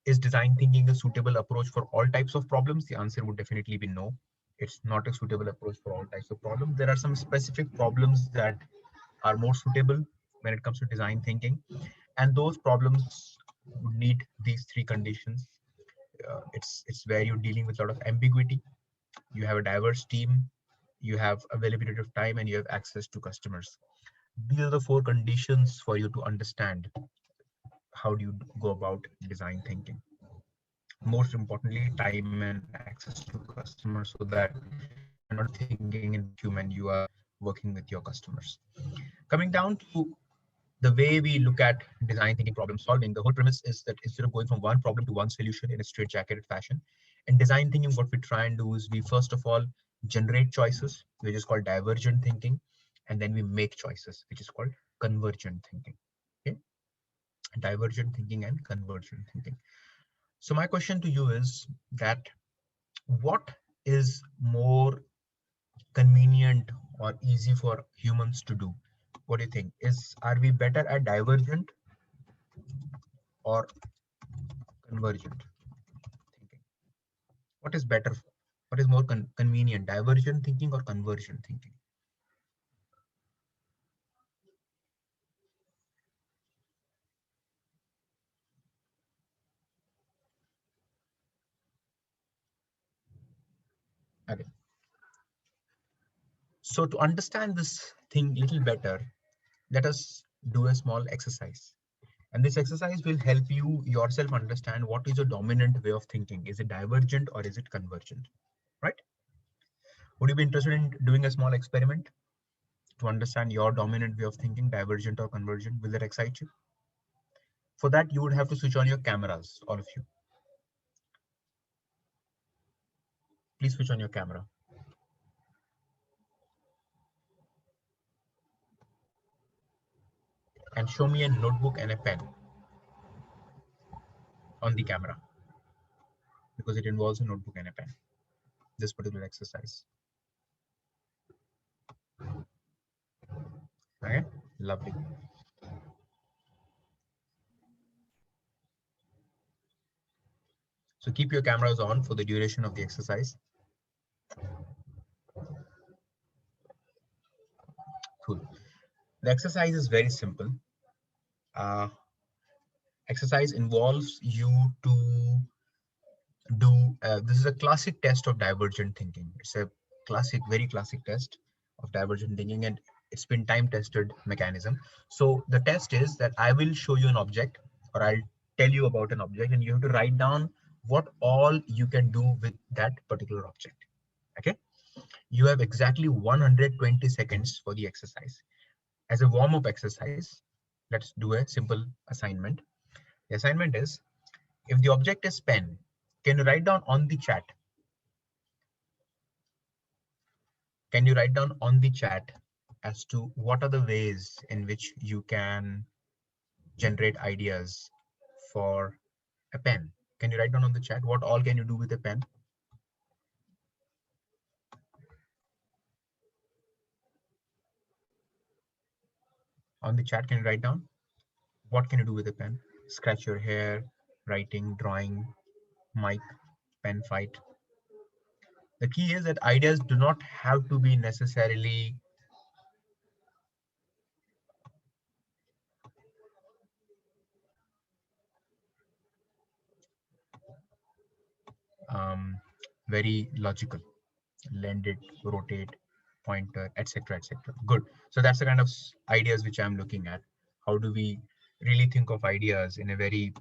is design thinking a suitable approach for all types of problems? The answer would definitely be no. It's not a suitable approach for all types of problems. There are some specific problems that are more suitable when it comes to design thinking. And those problems would need these three conditions. It's where you're dealing with a lot of ambiguity. You have a diverse team, you have availability of time, and you have access to customers. These are the four conditions for you to understand how do you go about design thinking. Most importantly, time and access to customers, so that you're not thinking in vacuum and you are working with your customers. Coming down to the way we look at design thinking problem solving, the whole premise is that instead of going from one problem to one solution in a straitjacketed fashion, in design thinking, what we try and do is we first of all generate choices, which is called divergent thinking, and then we make choices, which is called convergent thinking. Okay, divergent thinking and convergent thinking. So my question to you is that what is more convenient or easy for humans to do? What do you think? Are we better at divergent or convergent thinking? What is better? What is more convenient, divergent thinking or convergent thinking? Okay. So to understand this thing a little better, let us do a small exercise. And this exercise will help you yourself understand what is your dominant way of thinking. Is it divergent or is it convergent? Right? Would you be interested in doing a small experiment to understand your dominant way of thinking, divergent or convergent? Will that excite you? For that, you would have to switch on your cameras, all of you. Please switch on your camera. And show me a notebook and a pen on the camera, because it involves a notebook and a pen, this particular exercise. Okay, lovely. So keep your cameras on for the duration of the exercise. Cool. The exercise is very simple. Exercise involves you to do, this is a classic test of divergent thinking. It's a classic, very classic test of divergent thinking, and it's been time tested mechanism. So the test is that I will show you an object, or I'll tell you about an object, and you have to write down what all you can do with that particular object. Okay, you have exactly 120 seconds for the exercise. As a warm-up exercise, let's do a simple assignment. The assignment is, if the object is pen, can you write down on the chat Can you write down on the chat as to what are the ways in which you can generate ideas for a pen? Can you write down on the chat what all can you do with a pen? On the chat, can you write down what can you do with a pen? Scratch your hair, writing, drawing, mic, pen fight. The key is that ideas do not have to be necessarily very logical. Lend it, rotate, pointer, etc., etc. Good. So that's the kind of ideas which I'm looking at. How do we really think of ideas in a very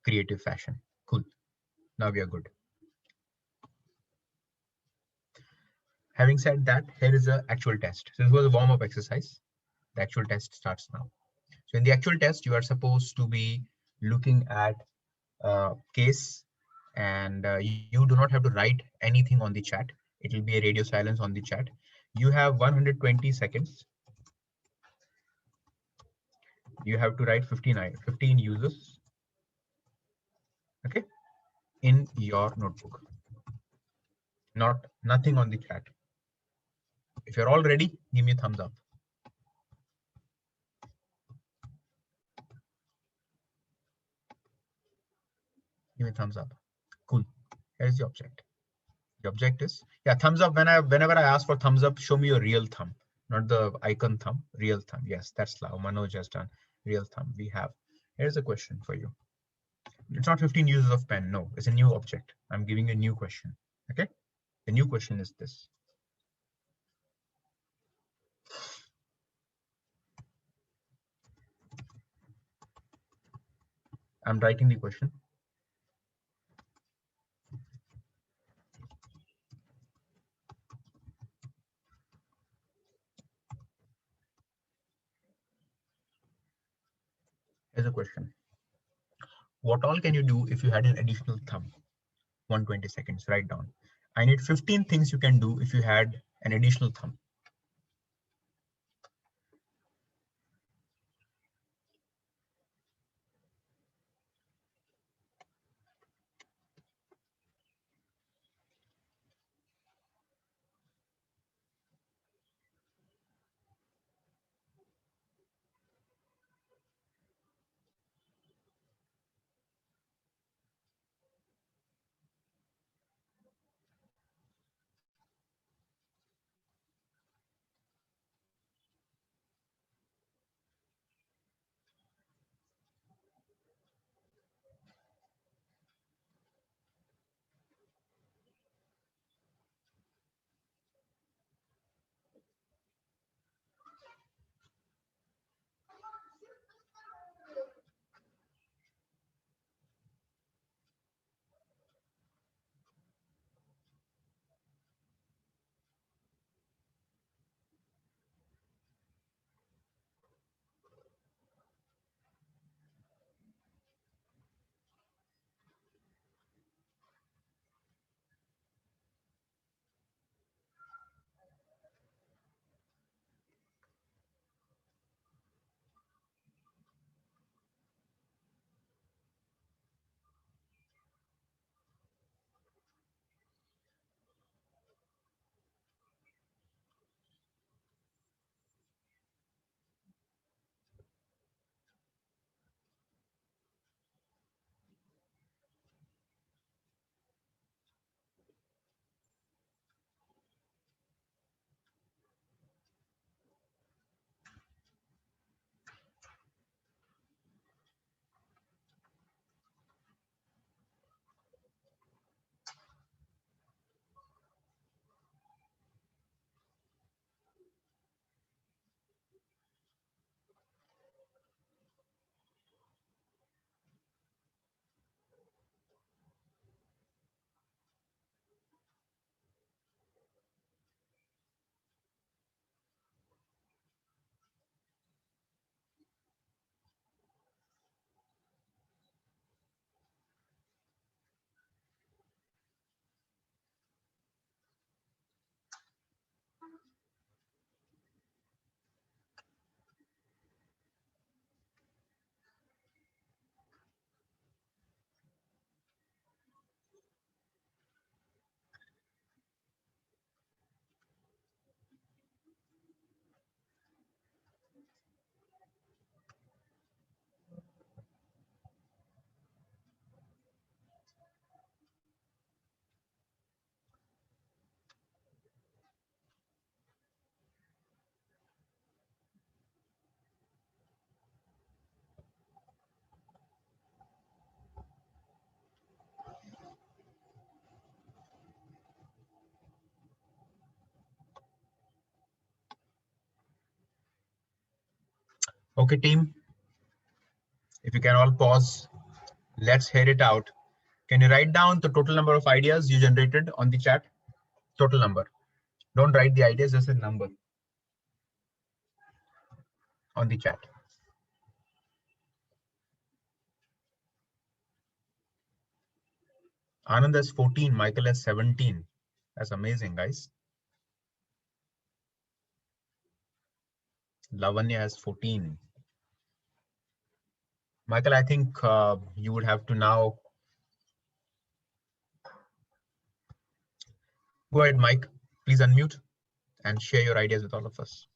creative fashion? Cool. Now we are good. Having said that, here is the actual test. So this was a warm-up exercise. The actual test starts now. So in the actual test, you are supposed to be looking at case, and you do not have to write anything on the chat. It will be a radio silence on the chat. You have 120 seconds. You have to write 15 users, okay, in your notebook. Nothing on the chat. If you're all ready, give me a thumbs up. Give me a thumbs up. Cool. Here's the object. The object is, yeah, thumbs up. Whenever I ask for thumbs up, show me your real thumb, not the icon thumb, real thumb. Yes, that's Lao. Manoj has done real thumb. We have. Here's a question for you. It's not 15 uses of pen. No, it's a new object. I'm giving you a new question. Okay. The new question is this. I'm writing the question. Here's a question. What all can you do if you had an additional thumb? 120 seconds, write down. I need 15 things you can do if you had an additional thumb. Okay, team, if you can all pause, let's hear it out. Can you write down the total number of ideas you generated on the chat? Total number. Don't write the ideas, just a number on the chat. Anand has 14, Michael has 17. That's amazing, guys. Lavanya has 14. Michael, I think you would have to now go ahead, Mike. Please unmute and share your ideas with all of us.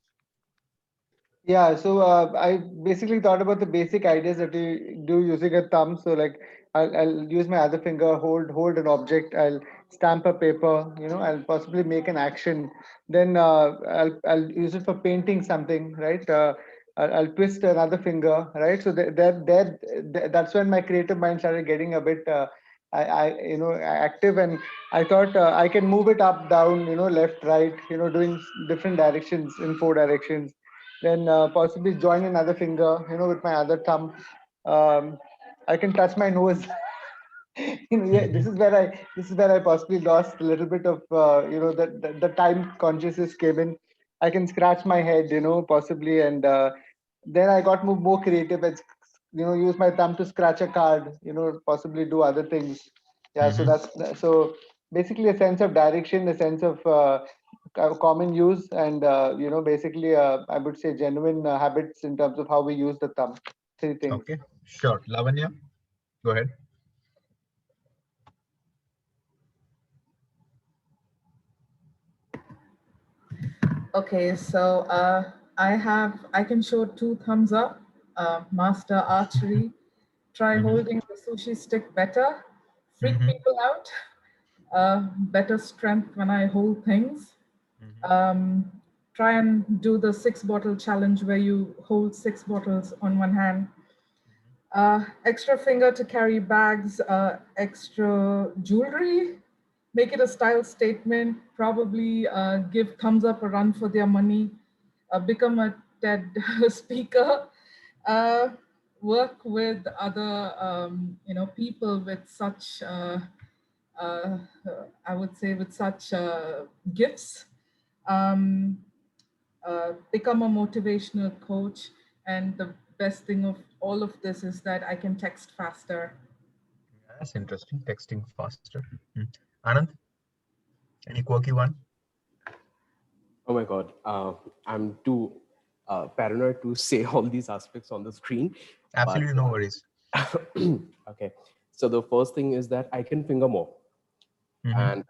Yeah, so I basically thought about the basic ideas that you do using a thumb. So like I'll use my other finger, hold an object, I'll stamp a paper, I'll possibly make an action. Then I'll use it for painting something, right? I'll twist another finger, right? So that's when my creative mind started getting a bit active, and I thought I can move it up, down, left, right, doing different directions in 4 directions. Then possibly join another finger, with my other thumb. I can touch my nose. Yeah, this is where I possibly lost a little bit of the time consciousness came in. I can scratch my head, possibly, and then I got more creative and use my thumb to scratch a card, possibly do other things. Yeah, so basically a sense of direction, a sense of common use, and basically I would say genuine habits in terms of how we use the thumb. 3 things. Okay, sure. Lavanya, go ahead. Okay, so I can show 2 thumbs up. Master archery, try holding the sushi stick better, freak people out, better strength when I hold things. Try and do the 6-bottle challenge where you hold 6 bottles on one hand. Extra finger to carry bags, extra jewelry, make it a style statement, probably give thumbs up a run for their money, become a TED speaker, work with other people with such, I would say with such gifts, become a motivational coach, and the best thing of all of this is that I can text faster. That's interesting, texting faster. Anand, any quirky one? Oh my God, I'm too paranoid to say all these aspects on the screen. Absolutely, no worries. Okay, so the first thing is that I can finger more. And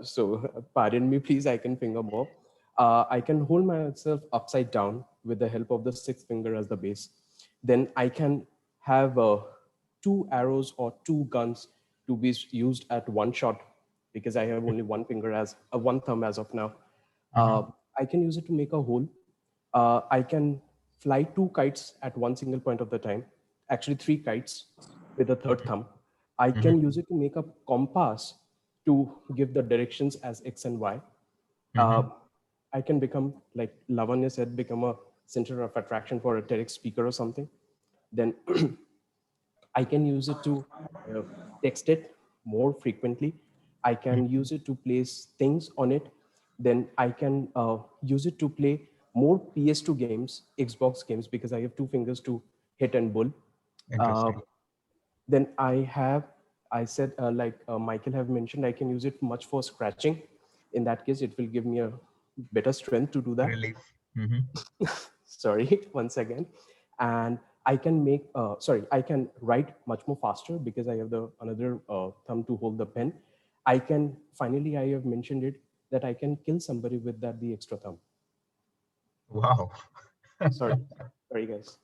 so pardon me, please, I can finger more. I can hold myself upside down with the help of the 6th finger as the base. Then I can have 2 arrows or 2 guns to be used at one shot, because I have only one finger as one thumb as of now. I can use it to make a hole. I can fly 2 kites at one single point of the time, actually 3 kites with the 3rd thumb. I can use it to make a compass to give the directions as X and Y. I can become, like Lavanya said, become a center of attraction for a TEDx speaker or something. Then I can use it to text it more frequently. I can use it to place things on it. Then I can use it to play more PS2 games, Xbox games, because I have 2 fingers to hit and bull. Then I said, like Michael have mentioned, I can use it much for scratching. In that case, it will give me a better strength to do that. Relief. Sorry, once again. And I can make, I can write much more faster because I have the another thumb to hold the pen. I can, finally, I have mentioned it, that I can kill somebody with the extra thumb. Wow. Sorry guys.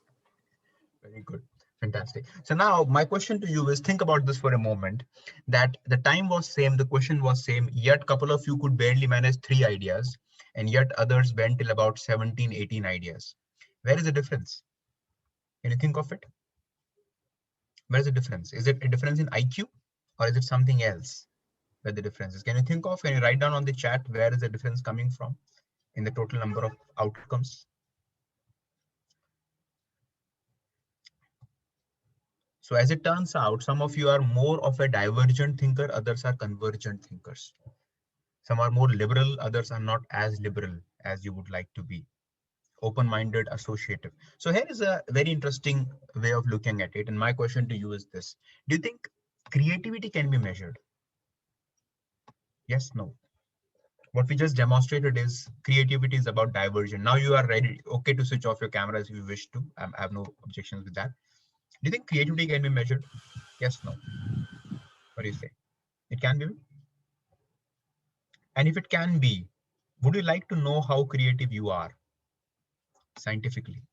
Very good. Fantastic. So now my question to you is, think about this for a moment, that the time was same, the question was same, yet couple of you could barely manage 3 ideas, and yet others went till about 17, 18 ideas. Where is the difference? Can you think of it? Where is the difference? Is it a difference in IQ, or is it something else where the difference is? Can you think of, can you write down on the chat, where is the difference coming from in the total number of outcomes? So as it turns out, some of you are more of a divergent thinker, others are convergent thinkers. Some are more liberal, others are not as liberal as you would like to be. Open-minded, associative. So here is a very interesting way of looking at it. And my question to you is this: do you think creativity can be measured? Yes, no. What we just demonstrated is creativity is about diversion. Now you are ready, okay, to switch off your cameras if you wish to. I have no objections with that. Do you think creativity can be measured? Yes, no. What do you say? It can be. And if it can be, would you like to know how creative you are scientifically?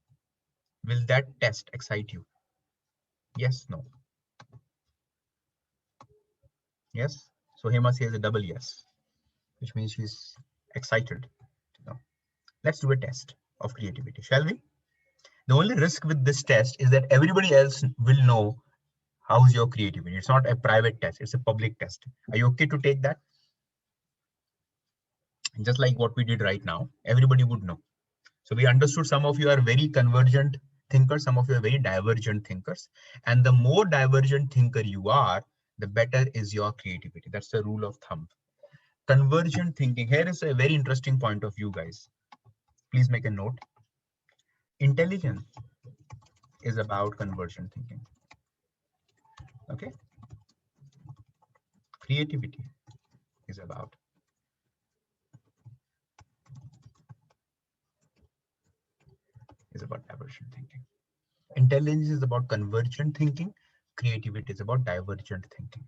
Will that test excite you? Yes, no. Yes. So Hema says a double yes, which means she's excited. No. Let's do a test of creativity, shall we? The only risk with this test is that everybody else will know how's your creativity. It's not a private test, it's a public test. Are you okay to take that? Just like what we did right now, everybody would know. So we understood some of you are very convergent thinkers, some of you are very divergent thinkers. And the more divergent thinker you are, the better is your creativity. That's the rule of thumb. Convergent thinking. Here is a very interesting point of view, guys. Please make a note. Intelligence is about convergent thinking. Okay. Creativity is about divergent thinking. Intelligence is about convergent thinking. Creativity is about divergent thinking.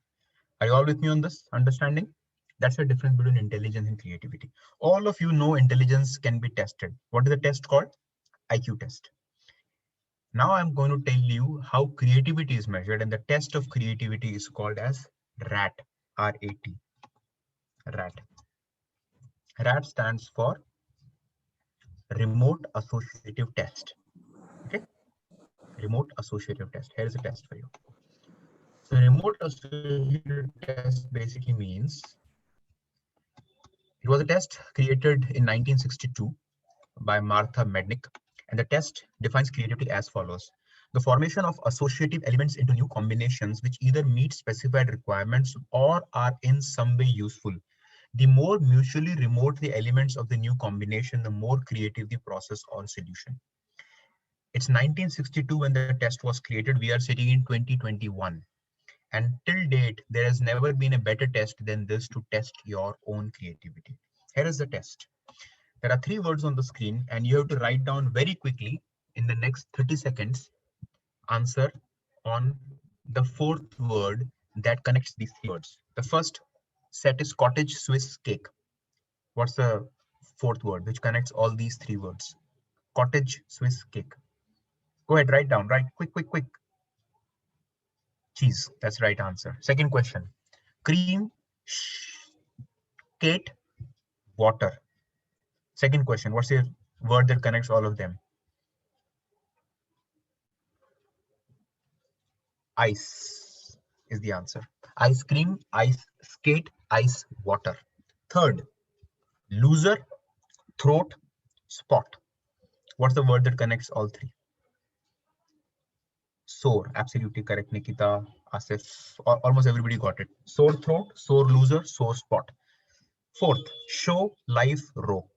Are you all with me on this understanding? That's the difference between intelligence and creativity. All of you know intelligence can be tested. What is the test called? IQ test. Now I'm going to tell you how creativity is measured, and the test of creativity is called as RAT. R-A-T. RAT. RAT stands for Remote Associative Test. Okay. Remote Associative Test. Here is a test for you. So remote associative test basically means it was a test created in 1962 by Martha Mednick, and the test defines creativity as follows: the formation of associative elements into new combinations which either meet specified requirements or are in some way useful. The more mutually remote the elements of the new combination, the more creative the process or solution. It's 1962 when the test was created. We are sitting in 2021. And till date, there has never been a better test than this to test your own creativity. Here is the test. There are 3 words on the screen, and you have to write down very quickly in the next 30 seconds answer on the 4th word that connects these 3 words. The first set is cottage Swiss cake. What's the 4th word which connects all these 3 words? Cottage Swiss cake. Go ahead, write down, right? Quick, quick, quick. Cheese, that's the right answer. Second question, cream, skate, water. Second question, what's the word that connects all of them? Ice is the answer. Ice cream, ice skate, ice water. Third, loser, throat, spot. What's the word that connects all 3? Sore, absolutely correct, Nikita, Asif, almost everybody got it. Sore throat, sore loser, sore spot. Fourth, show, life, row.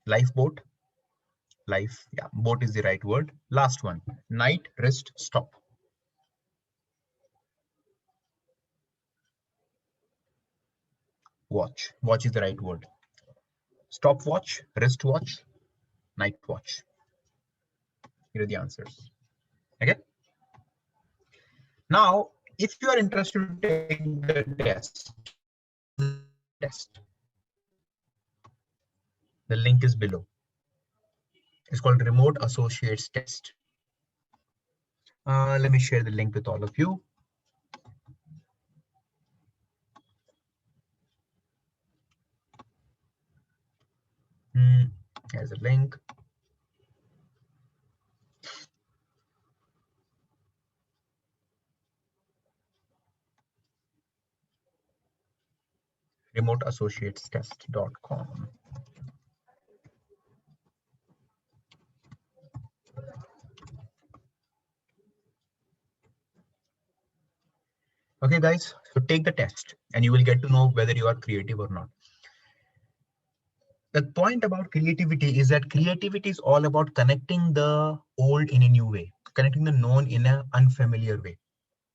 Lifeboat, life, yeah, boat is the right word. Last one, night, rest, stop. Watch, watch is the right word. Stopwatch, wristwatch, night watch. Here are the answers. Okay. Now, if you are interested to take the test, the link is below. It's called Remote Associates Test. Let me share the link with all of you. Here's a link. remoteassociatestest.com. Okay, guys, so take the test and you will get to know whether you are creative or not. The point about creativity is that creativity is all about connecting the old in a new way, connecting the known in an unfamiliar way.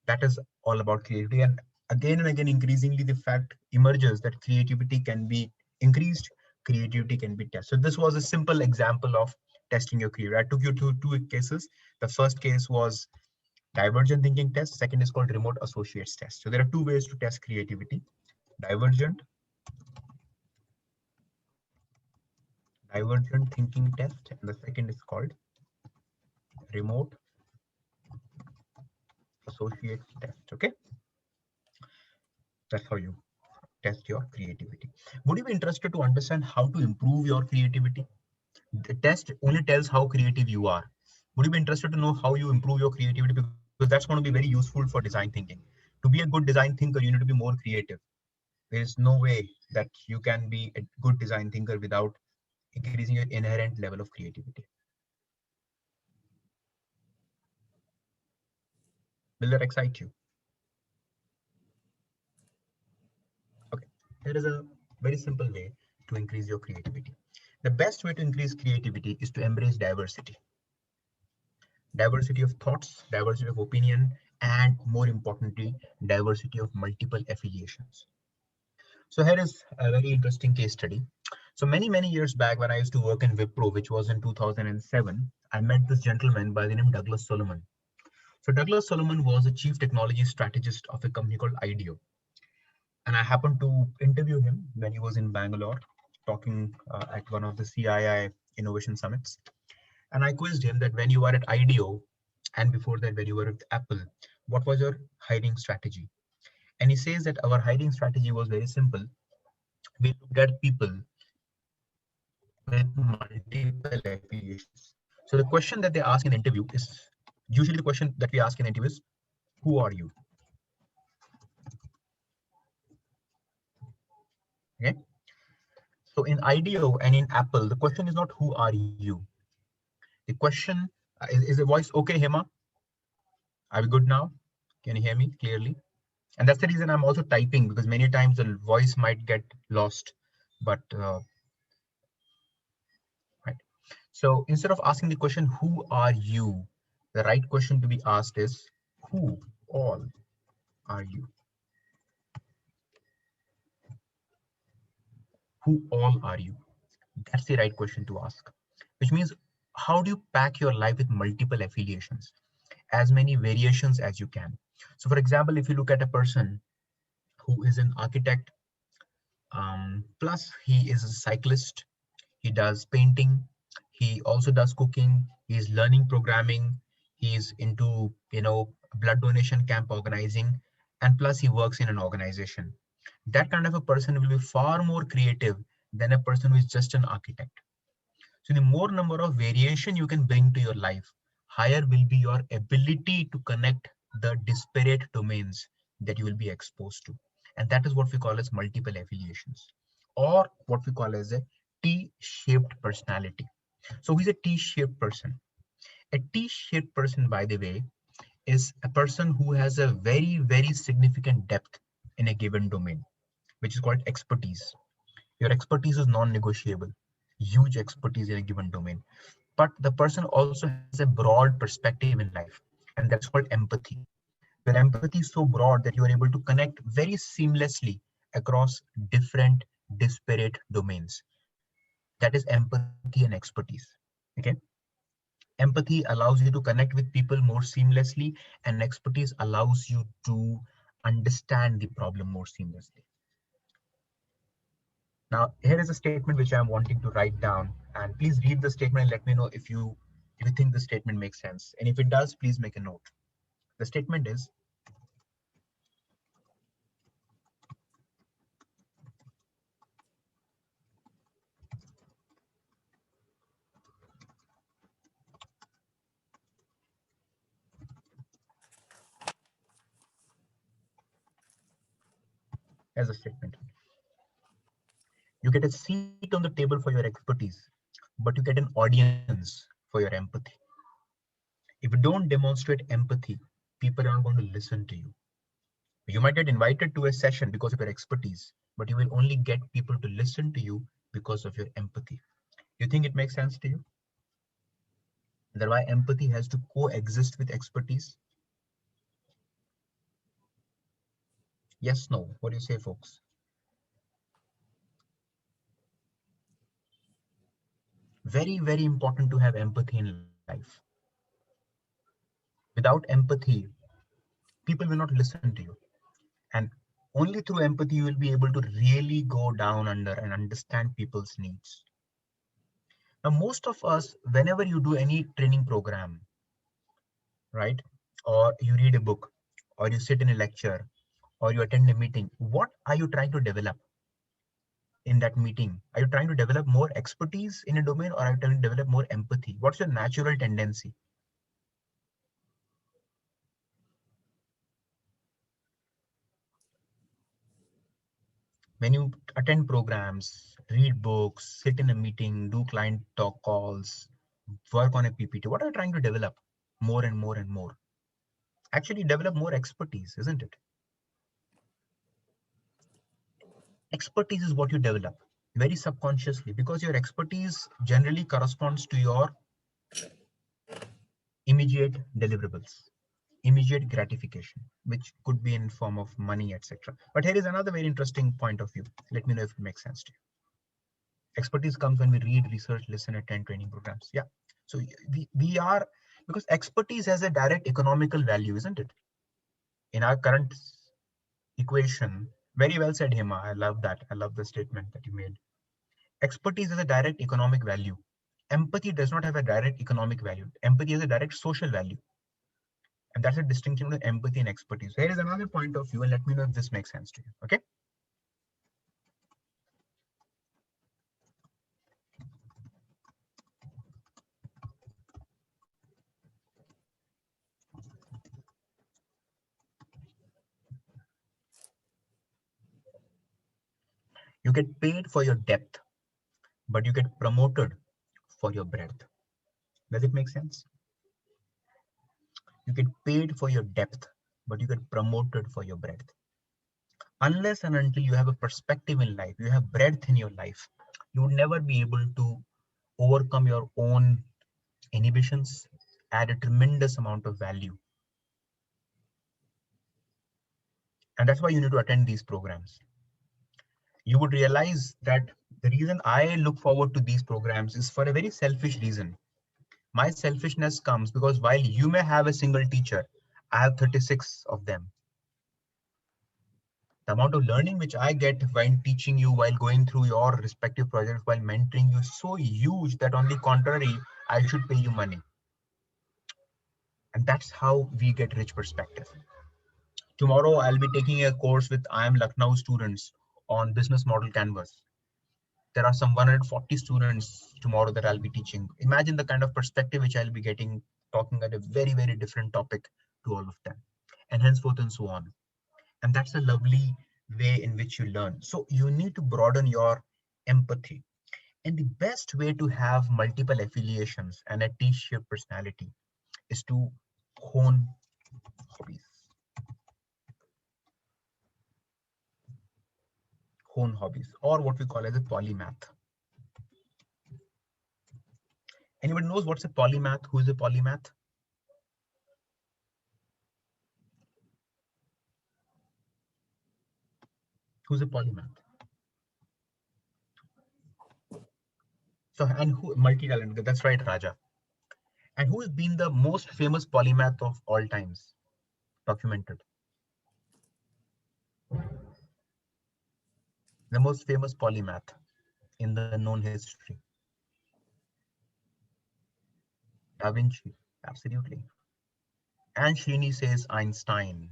That is all about creativity. And again, increasingly, the fact emerges that creativity can be increased, creativity can be tested. So this was a simple example of testing your creativity. I took you to two cases. The first case was divergent thinking test. Second is called remote associates test. So there are two ways to test creativity: divergent thinking test, and the second is called remote associates test. Okay, that's how you test your creativity. Would you be interested to understand how to improve your creativity? The test only tells how creative you are. Would you be interested to know how you improve your creativity? Because that's going to be very useful for design thinking. To be a good design thinker, you need to be more creative. There is no way that you can be a good design thinker without increasing your inherent level of creativity. Will that excite you? Okay, there is a very simple way to increase your creativity. The best way to increase creativity is to embrace diversity. Diversity of thoughts, diversity of opinion, and more importantly, diversity of multiple affiliations. So here is a very interesting case study. So many years back when I used to work in Wipro, which was in 2007, I met this gentleman by the name Douglas Solomon. So Douglas Solomon was the chief technology strategist of a company called IDEO. And I happened to interview him when he was in Bangalore, talking at one of the CII innovation summits. And I quizzed him that when you were at IDEO and before that when you were at Apple, what was your hiring strategy? And he says that our hiring strategy was very simple. We looked at people with multiple affiliations. So the question that they ask in the interview is, usually the question that we ask in the interview is, who are you? Okay. So in IDEO and in Apple, the question is not who are you? The question is the voice okay, Hema? Are we good now? Can you hear me clearly? And that's the reason I'm also typing, because many times the voice might get lost. But right. So instead of asking the question, who are you? The right question to be asked is, who all are you? Who all are you? That's the right question to ask. Which means, how do you pack your life with multiple affiliations? As many variations as you can. So for example, if you look at a person who is an architect, plus he is a cyclist, he does painting, he also does cooking, he's learning programming, he's into, blood donation camp organizing, and plus he works in an organization. That kind of a person will be far more creative than a person who is just an architect. So the more number of variation you can bring to your life, higher will be your ability to connect the disparate domains that you will be exposed to. And that is what we call as multiple affiliations, or what we call as a T-shaped personality. So who is a T-shaped person? A T-shaped person, by the way, is a person who has a very significant depth in a given domain, which is called expertise. Your expertise is non-negotiable, huge expertise in a given domain. But the person also has a broad perspective in life, and that's called empathy. Your empathy is so broad that you are able to connect very seamlessly across different disparate domains. That is empathy and expertise. Okay. Empathy allows you to connect with people more seamlessly, and expertise allows you to understand the problem more seamlessly. Now, here is a statement which I'm wanting to write down, and please read the statement and let me know if you think the statement makes sense. And if it does, please make a note. The statement is, as a statement, you get a seat on the table for your expertise, but you get an audience for your empathy. If you don't demonstrate empathy, people aren't going to listen to you. You might get invited to a session because of your expertise, but you will only get people to listen to you because of your empathy. You think it makes sense to you? That's why empathy has to coexist with expertise. Yes, no. What do you say, folks? Very, very important to have empathy in life. Without empathy, people will not listen to you. And only through empathy, you will be able to really go down under and understand people's needs. Now, most of us, whenever you do any training program, right, or you read a book, or you sit in a lecture, or you attend a meeting, what are you trying to develop in that meeting? Are you trying to develop more expertise in a domain, or are you trying to develop more empathy? What's your natural tendency? When you attend programs, read books, sit in a meeting, do client talk calls, work on a PPT, what are you trying to develop more and more and more? Actually develop more expertise, isn't it? Expertise is what you develop very subconsciously, because your expertise generally corresponds to your immediate deliverables, immediate gratification, which could be in form of money, etc. But here is another very interesting point of view. Let me know if it makes sense to you. Expertise comes when we read, research, listen, attend training programs. Yeah. So we are, because expertise has a direct economical value, isn't it? In our current equation, very well said, Hema. I love that. I love the statement that you made. Expertise has a direct economic value. Empathy does not have a direct economic value. Empathy has a direct social value. And that's a distinction between empathy and expertise. Here is another point of view, and let me know if this makes sense to you. Okay. You get paid for your depth, but you get promoted for your breadth. Does it make sense? You get paid for your depth, but you get promoted for your breadth. Unless and until you have a perspective in life, you have breadth in your life, you would never be able to overcome your own inhibitions, add a tremendous amount of value. And that's why you need to attend these programs. You would realize that the reason I look forward to these programs is for a very selfish reason. My selfishness comes because while you may have a single teacher, I have 36 of them. The amount of learning which I get while teaching you, while going through your respective projects, while mentoring you is so huge that on the contrary, I should pay you money. And that's how we get rich perspective. Tomorrow, I'll be taking a course with IIM Lucknow students on business model canvas. There are some 140 students tomorrow that I'll be teaching. Imagine the kind of perspective which I'll be getting, talking at a very, very different topic to all of them, and henceforth and so on. And that's a lovely way in which you learn. So you need to broaden your empathy. And the best way to have multiple affiliations and a T-shaped personality is to hone hobbies. Hone hobbies, or what we call as a polymath. Anybody knows what's a polymath? Who is a polymath? Who's a polymath? So, and who, multi-talented, that's right, Raja. And who has been the most famous polymath of all times, documented? The most famous polymath in the known history. Da Vinci, absolutely. And Srini says Einstein.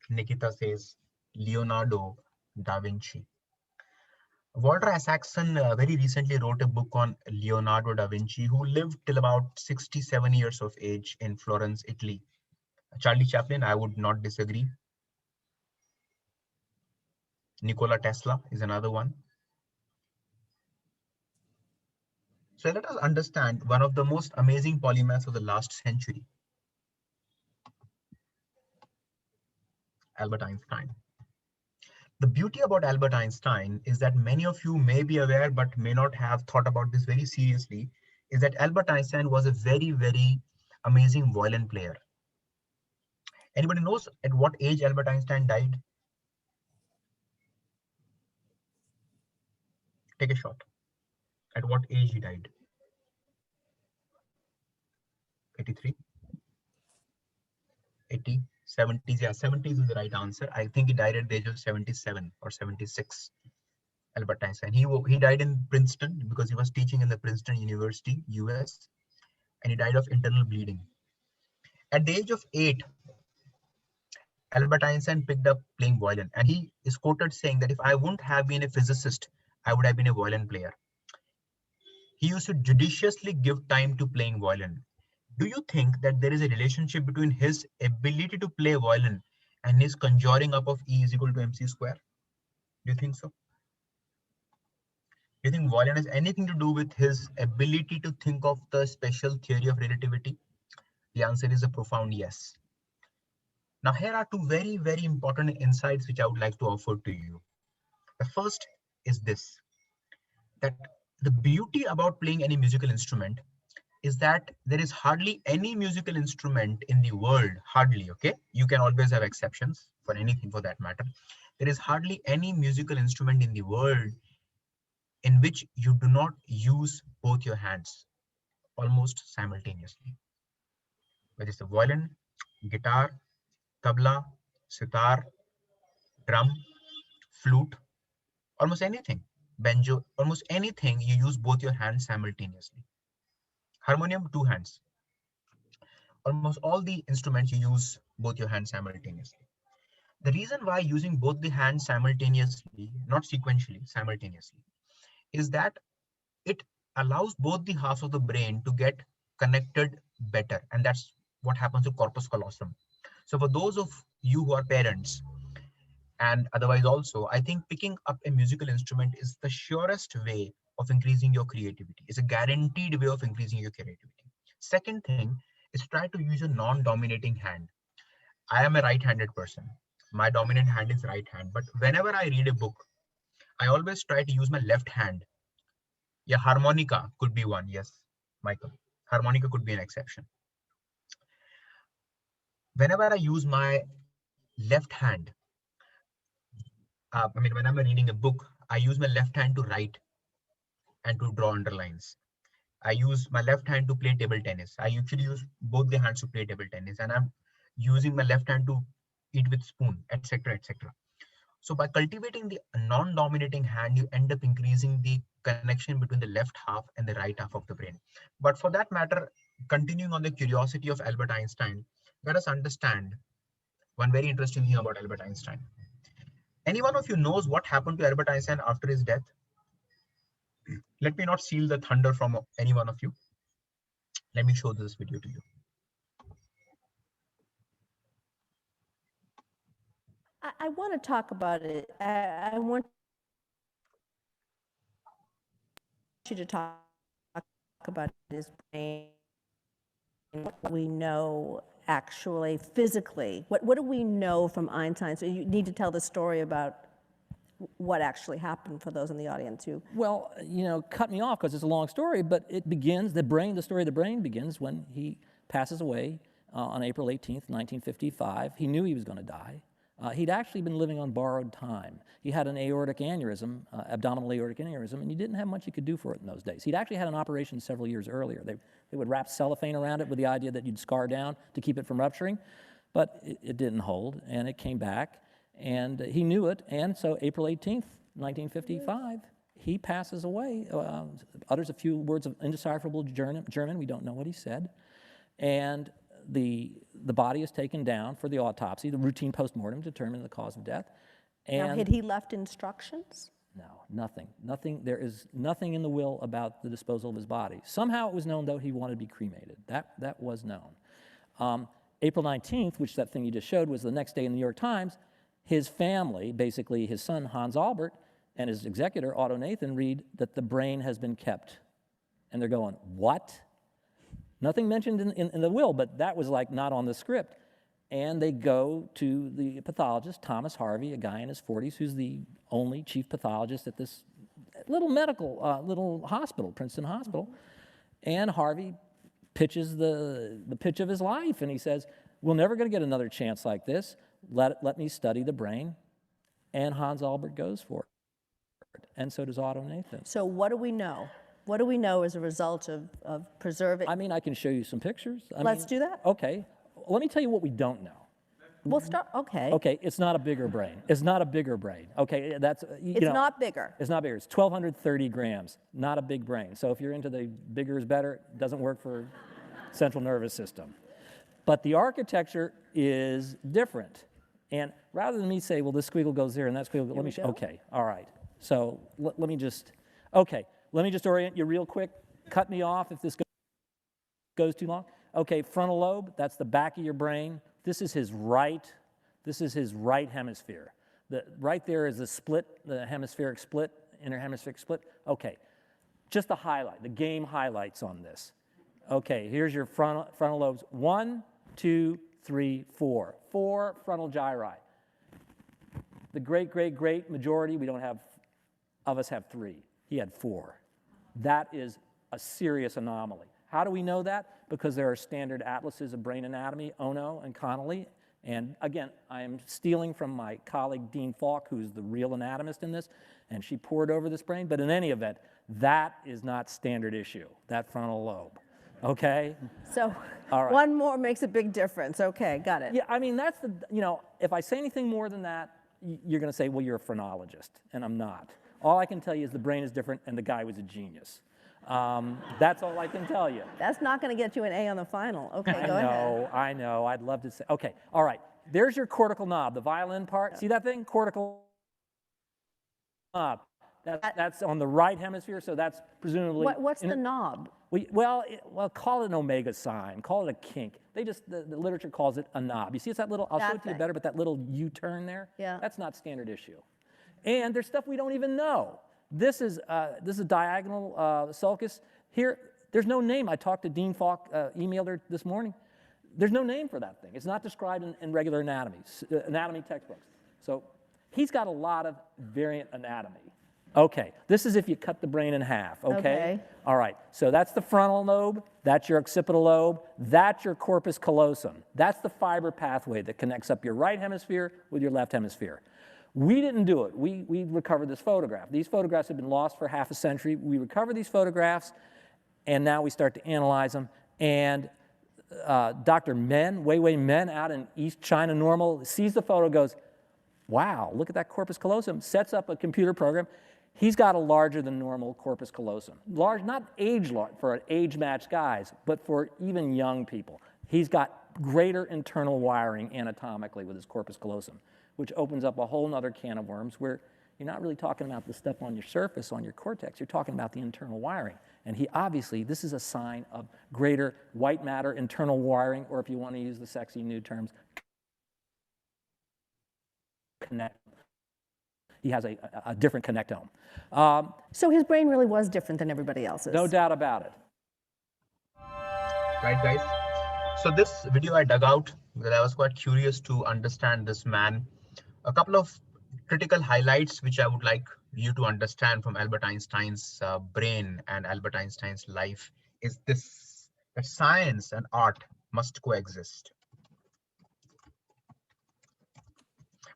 Nikita says Leonardo da Vinci. Walter Isaacson very recently wrote a book on Leonardo da Vinci, who lived till about 67 years of age in Florence, Italy. Charlie Chaplin, I would not disagree. Nikola Tesla is another one. So let us understand one of the most amazing polymaths of the last century. Albert Einstein. The beauty about Albert Einstein is that many of you may be aware but may not have thought about this very seriously, is that Albert Einstein was a very, very amazing violin player. Anybody knows at what age Albert Einstein died? Take a shot. At what age he died? 83? 80? 70s? Yeah, 70s is the right answer. I think he died at the age of 77 or 76. Albert Einstein. He died in Princeton because he was teaching in the Princeton University, US, and he died of internal bleeding. At the age of 8, Albert Einstein picked up playing violin, and he is quoted saying that if I wouldn't have been a physicist, I would have been a violin player. He used to judiciously give time to playing violin. Do you think that there is a relationship between his ability to play violin and his conjuring up of E is equal to mc square? Do you think so? Do you think violin has anything to do with his ability to think of the special theory of relativity? The answer is a profound yes. Now, here are two very, very important insights which I would like to offer to you. The first is this, that the beauty about playing any musical instrument is that there is hardly any musical instrument in the world, hardly, okay? You can always have exceptions for anything for that matter. There is hardly any musical instrument in the world in which you do not use both your hands almost simultaneously. Whether it's the violin, guitar, tabla, sitar, drum, flute, almost anything, banjo, almost anything, you use both your hands simultaneously. Harmonium, 2 hands. Almost all the instruments you use both your hands simultaneously. The reason why using both the hands simultaneously, not sequentially, simultaneously, is that it allows both the halves of the brain to get connected better. And that's what happens to corpus callosum. So for those of you who are parents, and otherwise also, I think picking up a musical instrument is the surest way of increasing your creativity. It's a guaranteed way of increasing your creativity. Second thing is try to use a non-dominating hand. I am a right-handed person. My dominant hand is right hand. But whenever I read a book, I always try to use my left hand. Yeah, harmonica could be one. Yes, Michael. Harmonica could be an exception. Whenever I use my left hand, when I'm reading a book, I use my left hand to write and to draw underlines. I use my left hand to play table tennis. I usually use both the hands to play table tennis, and I'm using my left hand to eat with spoon, etc., etc. So by cultivating the non-dominating hand, you end up increasing the connection between the left half and the right half of the brain. But for that matter, continuing on the curiosity of Albert Einstein, let us understand one very interesting thing about Albert Einstein. Any one of you knows what happened to Albert Einstein after his death? Let me not steal the thunder from any one of you. Let me show this video to you. I want to talk about it. I want you to talk about his brain, what we know actually physically. What do we know from Einstein? So you need to tell the story about what actually happened for those in the audience who... Well, you know, cut me off because it's a long story, but it begins, the story of the brain begins when he passes away on April 18th, 1955. He knew he was going to die. He'd actually been living on borrowed time. He had an aortic aneurysm, abdominal aortic aneurysm, and you didn't have much you could do for it in those days. He'd actually had an operation several years earlier. They would wrap cellophane around it with the idea that you'd scar down to keep it from rupturing, but it didn't hold, and it came back, and he knew it, and so April 18th, 1955, he passes away, utters a few words of indecipherable German, we don't know what he said, and the body is taken down for the autopsy, the routine postmortem to determine the cause of death. And now, had he left instructions? No, nothing. There is nothing in the will about the disposal of his body. Somehow it was known, though, he wanted to be cremated. That was known. April 19th, which that thing you just showed was the next day in the New York Times, his family, basically his son Hans Albert and his executor Otto Nathan, read that the brain has been kept. And they're going, what? Nothing mentioned in the will, but that was like not on the script. and they go to the pathologist, Thomas Harvey, a guy in his 40s, who's the only chief pathologist at this little little hospital, Princeton Hospital. And Harvey pitches the pitch of his life, and he says, we're never going to get another chance like this. Let me study the brain. And Hans Albert goes for it, and so does Otto Nathan. So what do we know? What do we know as a result of preserving? I mean, I can show you some pictures. Let's do that. Okay. Let me tell you what we don't know. We'll start, okay. Okay, it's not a bigger brain. It's not a bigger brain. Okay, that's, It's not bigger. It's not bigger. It's 1,230 grams, not a big brain. So if you're into the bigger is better, it doesn't work for central nervous system. But the architecture is different. And rather than me say, well, this squiggle goes there and that squiggle, let me, okay, all right. So let me just orient you real quick. Cut me off if this goes too long. Okay, frontal lobe, that's the back of your brain. This is his right hemisphere. Right there is the split, the hemispheric split, inner hemispheric split. Okay, just the highlight, the game highlights on this. Okay, here's your frontal lobes. 1, 2, 3, 4. 4 frontal gyri. The great majority, of us have 3. He had 4. That is a serious anomaly. How do we know that? Because there are standard atlases of brain anatomy, Ono and Connolly. And again, I am stealing from my colleague Dean Falk, who's the real anatomist in this, and she pored over this brain. But in any event, that is not standard issue, that frontal lobe. Okay? So all right. One more makes a big difference. Okay, got it. Yeah, I mean, that's the, if I say anything more than that, you're going to say, well, you're a phrenologist, and I'm not. All I can tell you is the brain is different, and the guy was a genius. That's all I can tell you. That's not going to get you an A on the final. Okay, go ahead. I know. I'd love to say. Okay, all right. There's your cortical knob, the violin part. See that thing? Cortical knob. That's on the right hemisphere, so that's presumably. What's the knob? Well, call it an omega sign. Call it a kink. The literature calls it a knob. You see, it's that little. I'll show it to you better, but that little U-turn there. Yeah. That's not standard issue. And there's stuff we don't even know. This is a diagonal sulcus. Here, there's no name. I talked to Dean Falk, emailed her this morning. There's no name for that thing. It's not described in regular anatomy textbooks. So he's got a lot of variant anatomy. Okay, this is if you cut the brain in half, okay? All right, so that's the frontal lobe, that's your occipital lobe, that's your corpus callosum. That's the fiber pathway that connects up your right hemisphere with your left hemisphere. We didn't do it. We recovered this photograph. These photographs have been lost for half a century. We recovered these photographs, and now we start to analyze them. And Dr. Men, Wei Men out in East China Normal, sees the photo, goes, wow, look at that corpus callosum, sets up a computer program. He's got a larger than normal corpus callosum. Large, not for age-matched guys, but for even young people. He's got greater internal wiring anatomically with his corpus callosum, which opens up a whole other can of worms where you're not really talking about the stuff on your surface, on your cortex, you're talking about the internal wiring. And this is a sign of greater white matter internal wiring, or if you want to use the sexy new terms, connect. He has a different connectome. So his brain really was different than everybody else's. No doubt about it. Right, guys? So this video I dug out because I was quite curious to understand this man. A couple of critical highlights which I would like you to understand from Albert Einstein's brain and Albert Einstein's life is this: that science and art must coexist.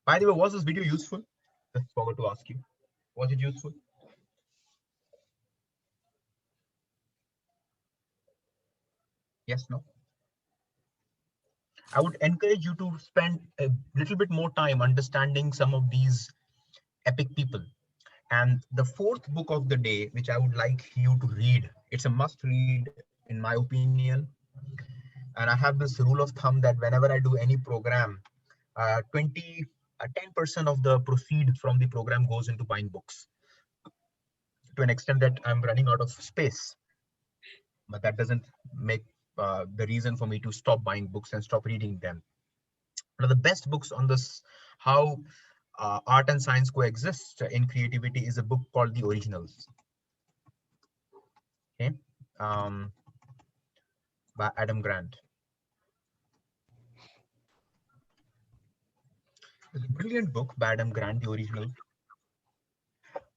By the way, was this video useful? Just forgot to ask you. Was it useful? Yes, no? I would encourage you to spend a little bit more time understanding some of these epic people. And the fourth book of the day, which I would like you to read, it's a must read in my opinion. And I have this rule of thumb that whenever I do any program, 10% of the proceeds from the program goes into buying books, to an extent that I'm running out of space. But that doesn't make the reason for me to stop buying books and stop reading them. One of the best books on this, how art and science coexist in creativity, is a book called The Originals. Okay, by Adam Grant. It's a brilliant book by Adam Grant, the original.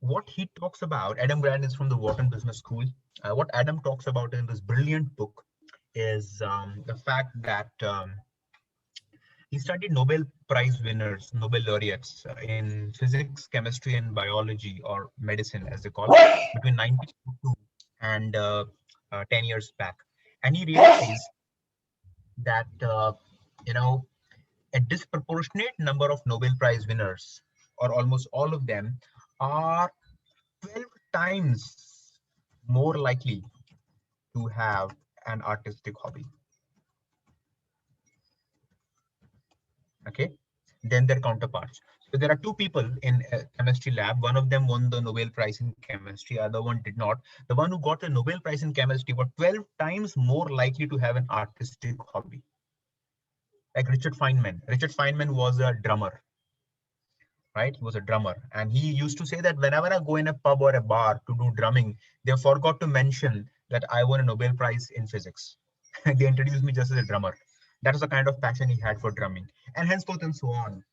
What he talks about, Adam Grant is from the Wharton Business School. What Adam talks about in this brilliant book is the fact that he studied Nobel Prize winners, Nobel laureates in physics, chemistry, and biology, or medicine as they call it, between 1902 and 10 years back. And he realized that, you know, a disproportionate number of Nobel Prize winners, or almost all of them, are 12 times more likely to have an artistic hobby, okay, than their counterparts. So there are two people in a chemistry lab. One of them won the Nobel Prize in chemistry, other one did not. The one who got the Nobel Prize in chemistry was 12 times more likely to have an artistic hobby. Like Richard Feynman. Richard Feynman was a drummer, right? He was a drummer. And he used to say that whenever I go in a pub or a bar to do drumming, they forgot to mention that I won a Nobel Prize in physics. They introduced me just as a drummer. That was the kind of passion he had for drumming, and henceforth and so on.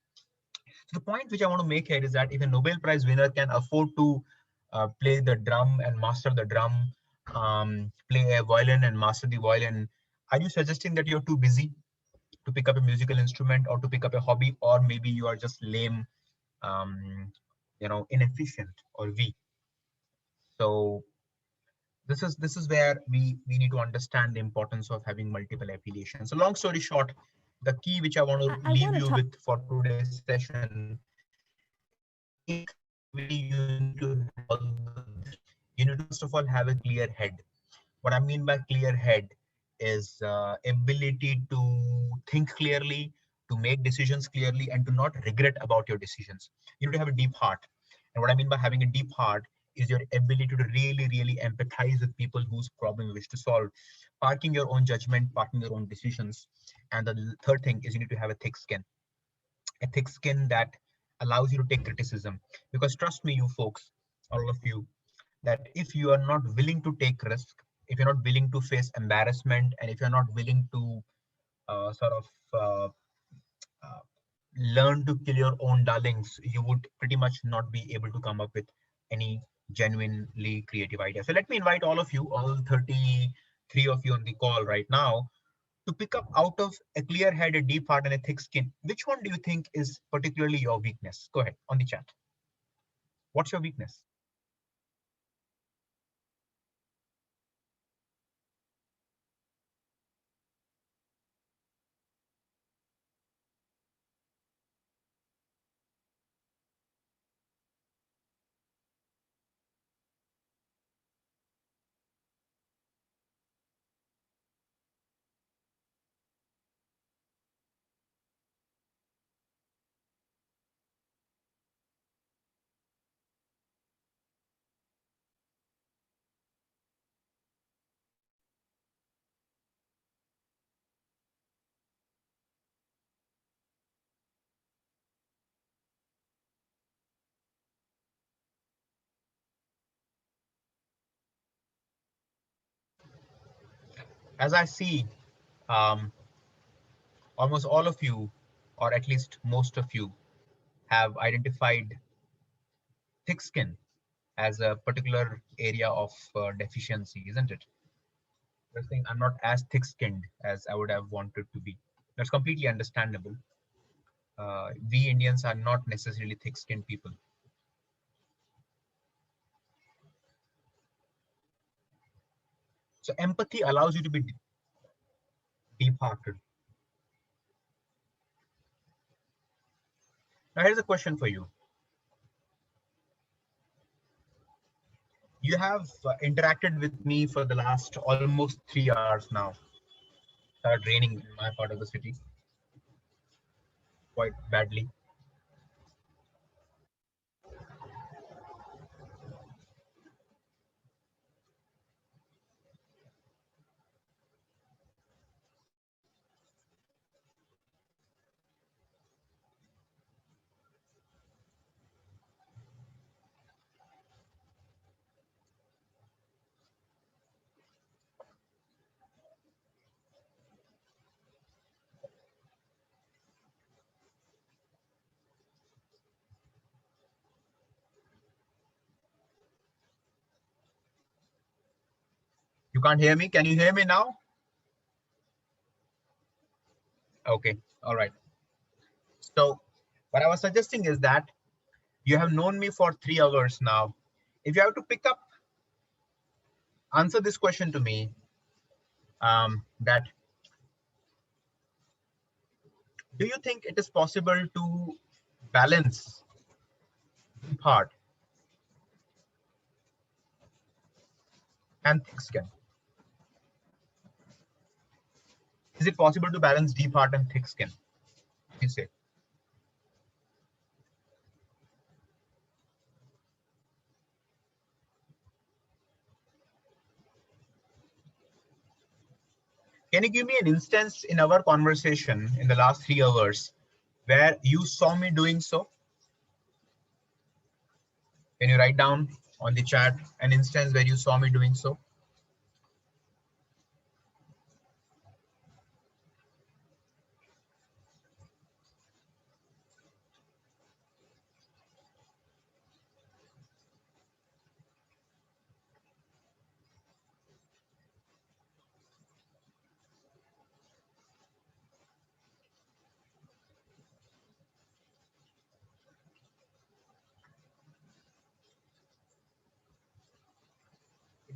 So the point which I want to make here is that if a Nobel Prize winner can afford to play the drum and master the drum, play a violin and master the violin, are you suggesting that you're too busy to pick up a musical instrument or to pick up a hobby, or maybe you are just lame, inefficient or weak? So this is where we need to understand the importance of having multiple affiliations. So long story short, the key which I want to leave you with for today's session is creativity. You need to first of all have a clear head. What I mean by clear head is ability to think clearly, to make decisions clearly, and to not regret about your decisions. You need to have a deep heart. And what I mean by having a deep heart is your ability to really, really empathize with people whose problem you wish to solve, parking your own judgment, parking your own decisions. And the third thing is you need to have a thick skin that allows you to take criticism. Because trust me, you folks, all of you, that if you are not willing to take risk, if you're not willing to face embarrassment, and if you're not willing to sort of learn to kill your own darlings, you would pretty much not be able to come up with any genuinely creative idea. So let me invite all of you, all 33 of you on the call right now, to pick up out of a clear head, a deep heart, and a thick skin. Which one do you think is particularly your weakness? Go ahead on the chat. What's your weakness? As I see, um, almost all of you, or at least most of you, have identified thick skin as a particular area of deficiency, isn't it? You're saying I'm not as thick skinned as I would have wanted to be. That's completely understandable. We Indians are not necessarily thick skinned people. So empathy allows you to be deep hearted. Now, here's a question for you. You have interacted with me for the last almost 3 hours now. Started raining in my part of the city quite badly. You can't hear me? Can you hear me now? Okay, all right. So what I was suggesting is that you have known me for 3 hours now. If you have to pick up, answer this question to me, that do you think it is possible to balance deep heart and thick skin? Is it possible to balance deep heart and thick skin? You say. Can you give me an instance in our conversation in the last 3 hours where you saw me doing so? Can you write down on the chat an instance where you saw me doing so?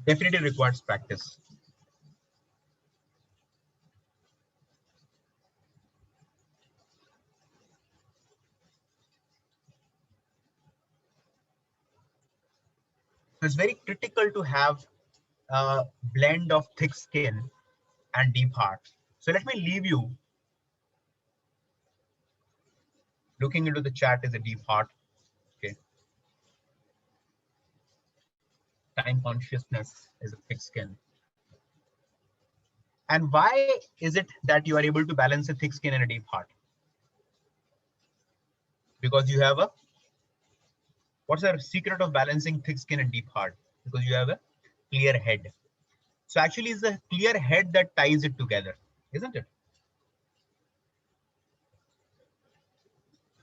It definitely requires practice. So it's very critical to have a blend of thick skin and deep heart. So let me leave you looking into the chat is a deep heart. Okay. Time consciousness is a thick skin. And why is it that you are able to balance a thick skin and a deep heart? Because you have a, what's the secret of balancing thick skin and deep heart? Because you have a clear head. So actually it's the clear head that ties it together, isn't it?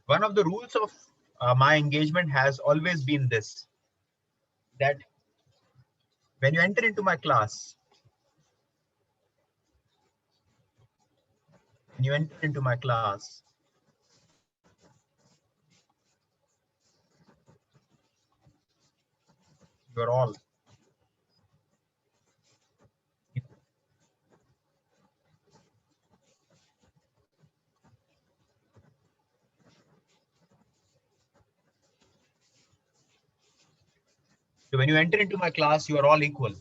One of the rules of my engagement has always been this, that when you enter into my class, you're all so when you enter into my class, you are all equal.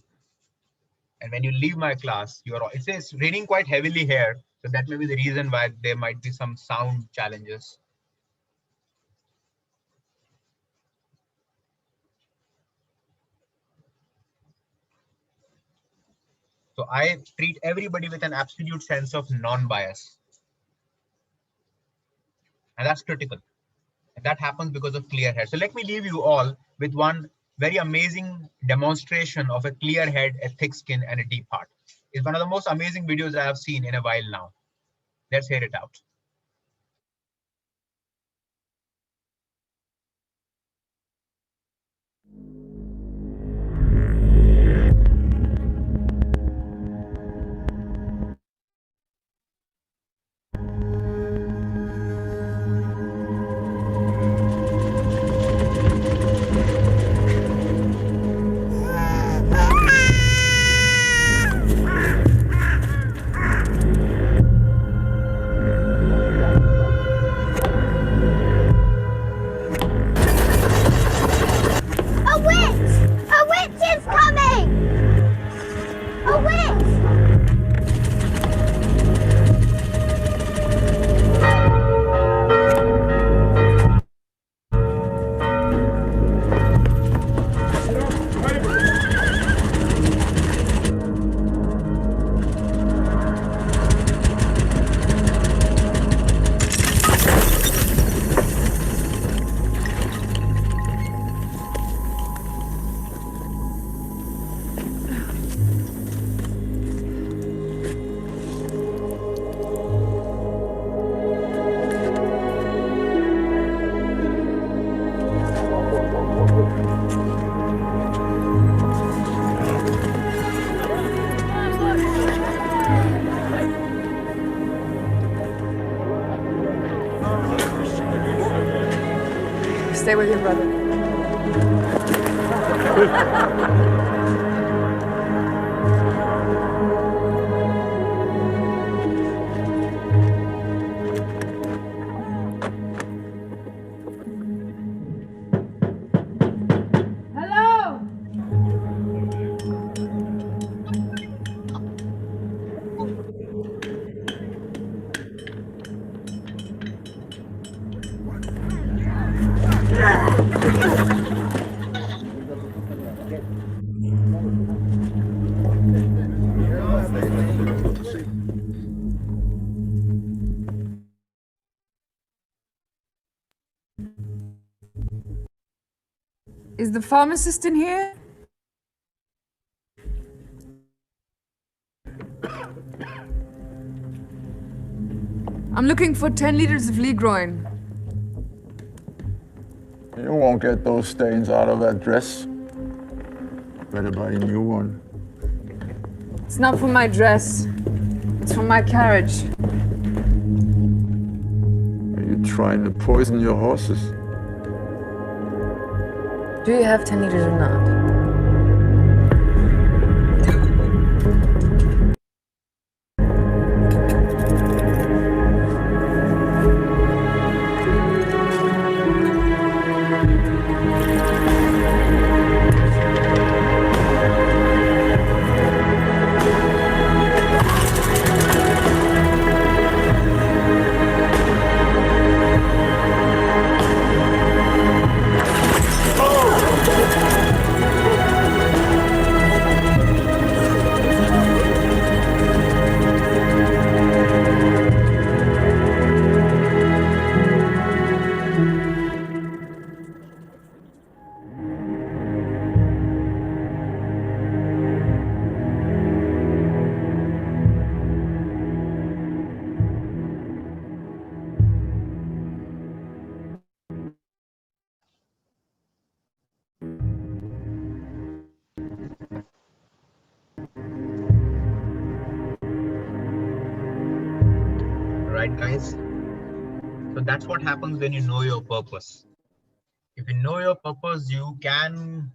And when you leave my class, you are all, it says raining quite heavily here. So that may be the reason why there might be some sound challenges. So I treat everybody with an absolute sense of non-bias. And that's critical. And that happens because of clear head. So let me leave you all with one very amazing demonstration of a clear head, a thick skin, and a deep heart. It's one of the most amazing videos I have seen in a while now. Let's hear it out. Stay with your brother. Hello? Is the pharmacist in here? I'm looking for 10 liters of Legroin. You won't get those stains out of that dress. Better buy a new one. It's not for my dress. It's for my carriage. Are you trying to poison your horses? Do you have 10 liters or not? Right, guys? So that's what happens when you know your purpose. If you know your purpose, you can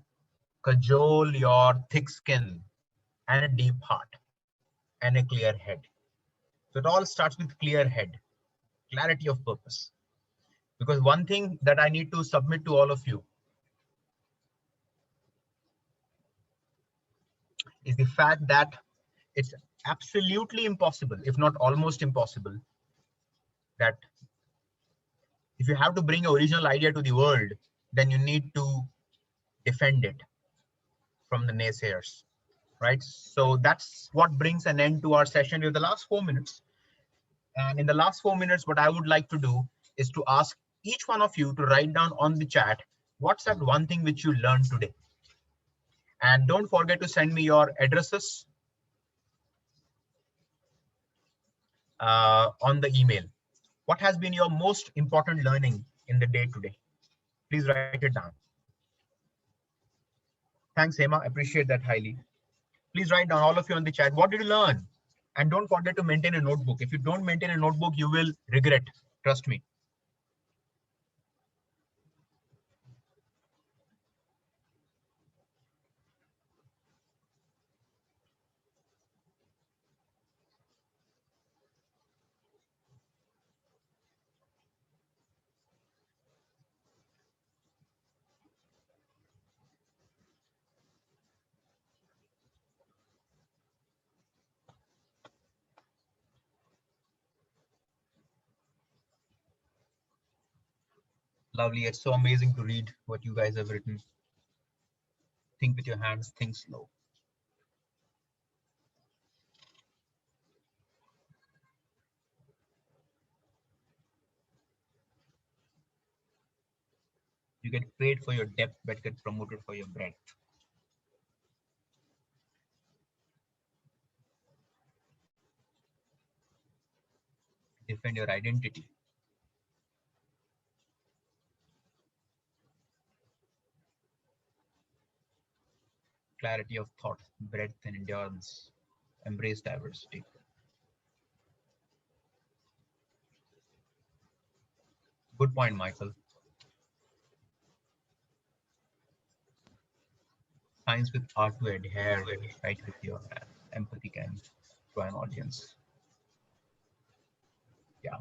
cajole your thick skin and a deep heart and a clear head. So it all starts with clear head, clarity of purpose. Because one thing that I need to submit to all of you is the fact that it's absolutely impossible, if not almost impossible, that if you have to bring your original idea to the world, then you need to defend it from the naysayers, right? So that's what brings an end to our session in the last 4 minutes. And in the last 4 minutes, what I would like to do is to ask each one of you to write down on the chat, what's that one thing which you learned today? And don't forget to send me your addresses on the email. What has been your most important learning in the day today? Please write it down. Thanks, Hema. Appreciate that highly. Please write down, all of you on the chat, what did you learn? And don't forget to maintain a notebook. If you don't maintain a notebook, you will regret. Trust me. Lovely. It's so amazing to read what you guys have written. Think with your hands, think slow. You get paid for your depth, but get promoted for your breadth. Defend your identity. Clarity of thought, breadth and endurance. Embrace diversity. Good point, Michael. Science with art to adhere, where you write with your hands. Empathy can draw an audience. Yeah.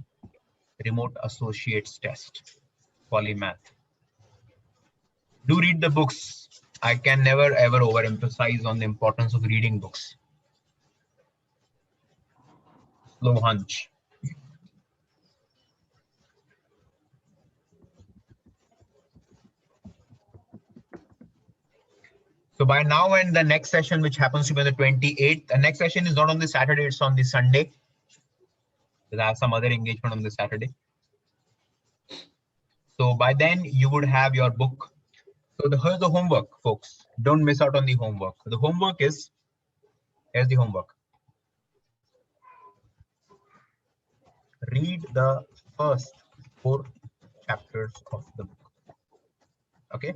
Remote associates test. Polymath. Do read the books. I can never ever overemphasize on the importance of reading books. Slow hunch. So by now and the next session, which happens to be on the 28th, the next session is not on the Saturday, it's on the Sunday. Because I have some other engagement on the Saturday. So by then you would have your book. So here's the homework, folks. Don't miss out on the homework. The homework is, here's the homework. Read the first 4 chapters of the book. Okay.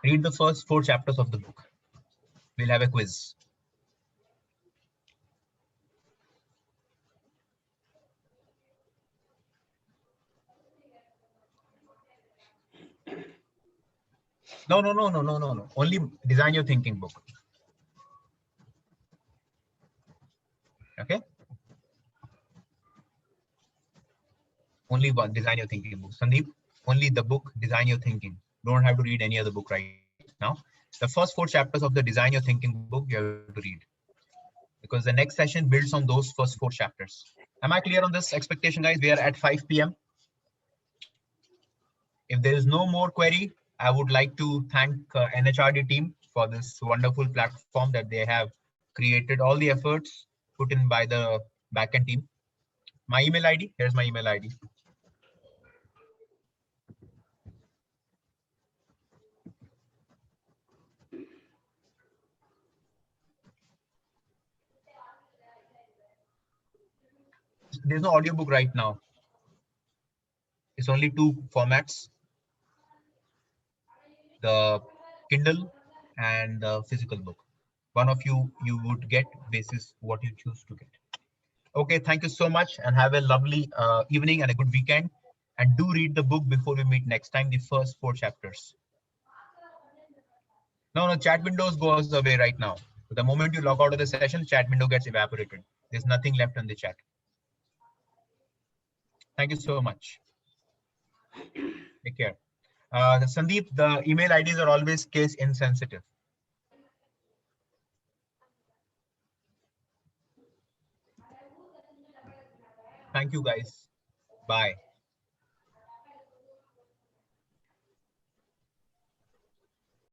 Read the first 4 chapters of the book. We'll have a quiz. No. Only design your thinking book. Okay. Only one, design your thinking book. Sandeep, only the book, design your thinking. Don't have to read any other book right now. The first 4 chapters of the design your thinking book you have to read. Because the next session builds on those first 4 chapters. Am I clear on this expectation, guys? We are at 5 p.m. If there is no more query, I would like to thank NHRD team for this wonderful platform that they have created, all the efforts put in by the backend team. My email ID, here's my email ID. There's no audiobook right now. It's only 2 formats, the Kindle and the physical book. One of you would get basis what you choose to get. Okay, thank you so much and have a lovely evening and a good weekend. And do read the book before we meet next time, the first 4 chapters. No, chat windows goes away right now. The moment you log out of the session, chat window gets evaporated. There's nothing left in the chat. Thank you so much. Take care. Sandeep, the email IDs are always case insensitive. Thank you, guys. Bye.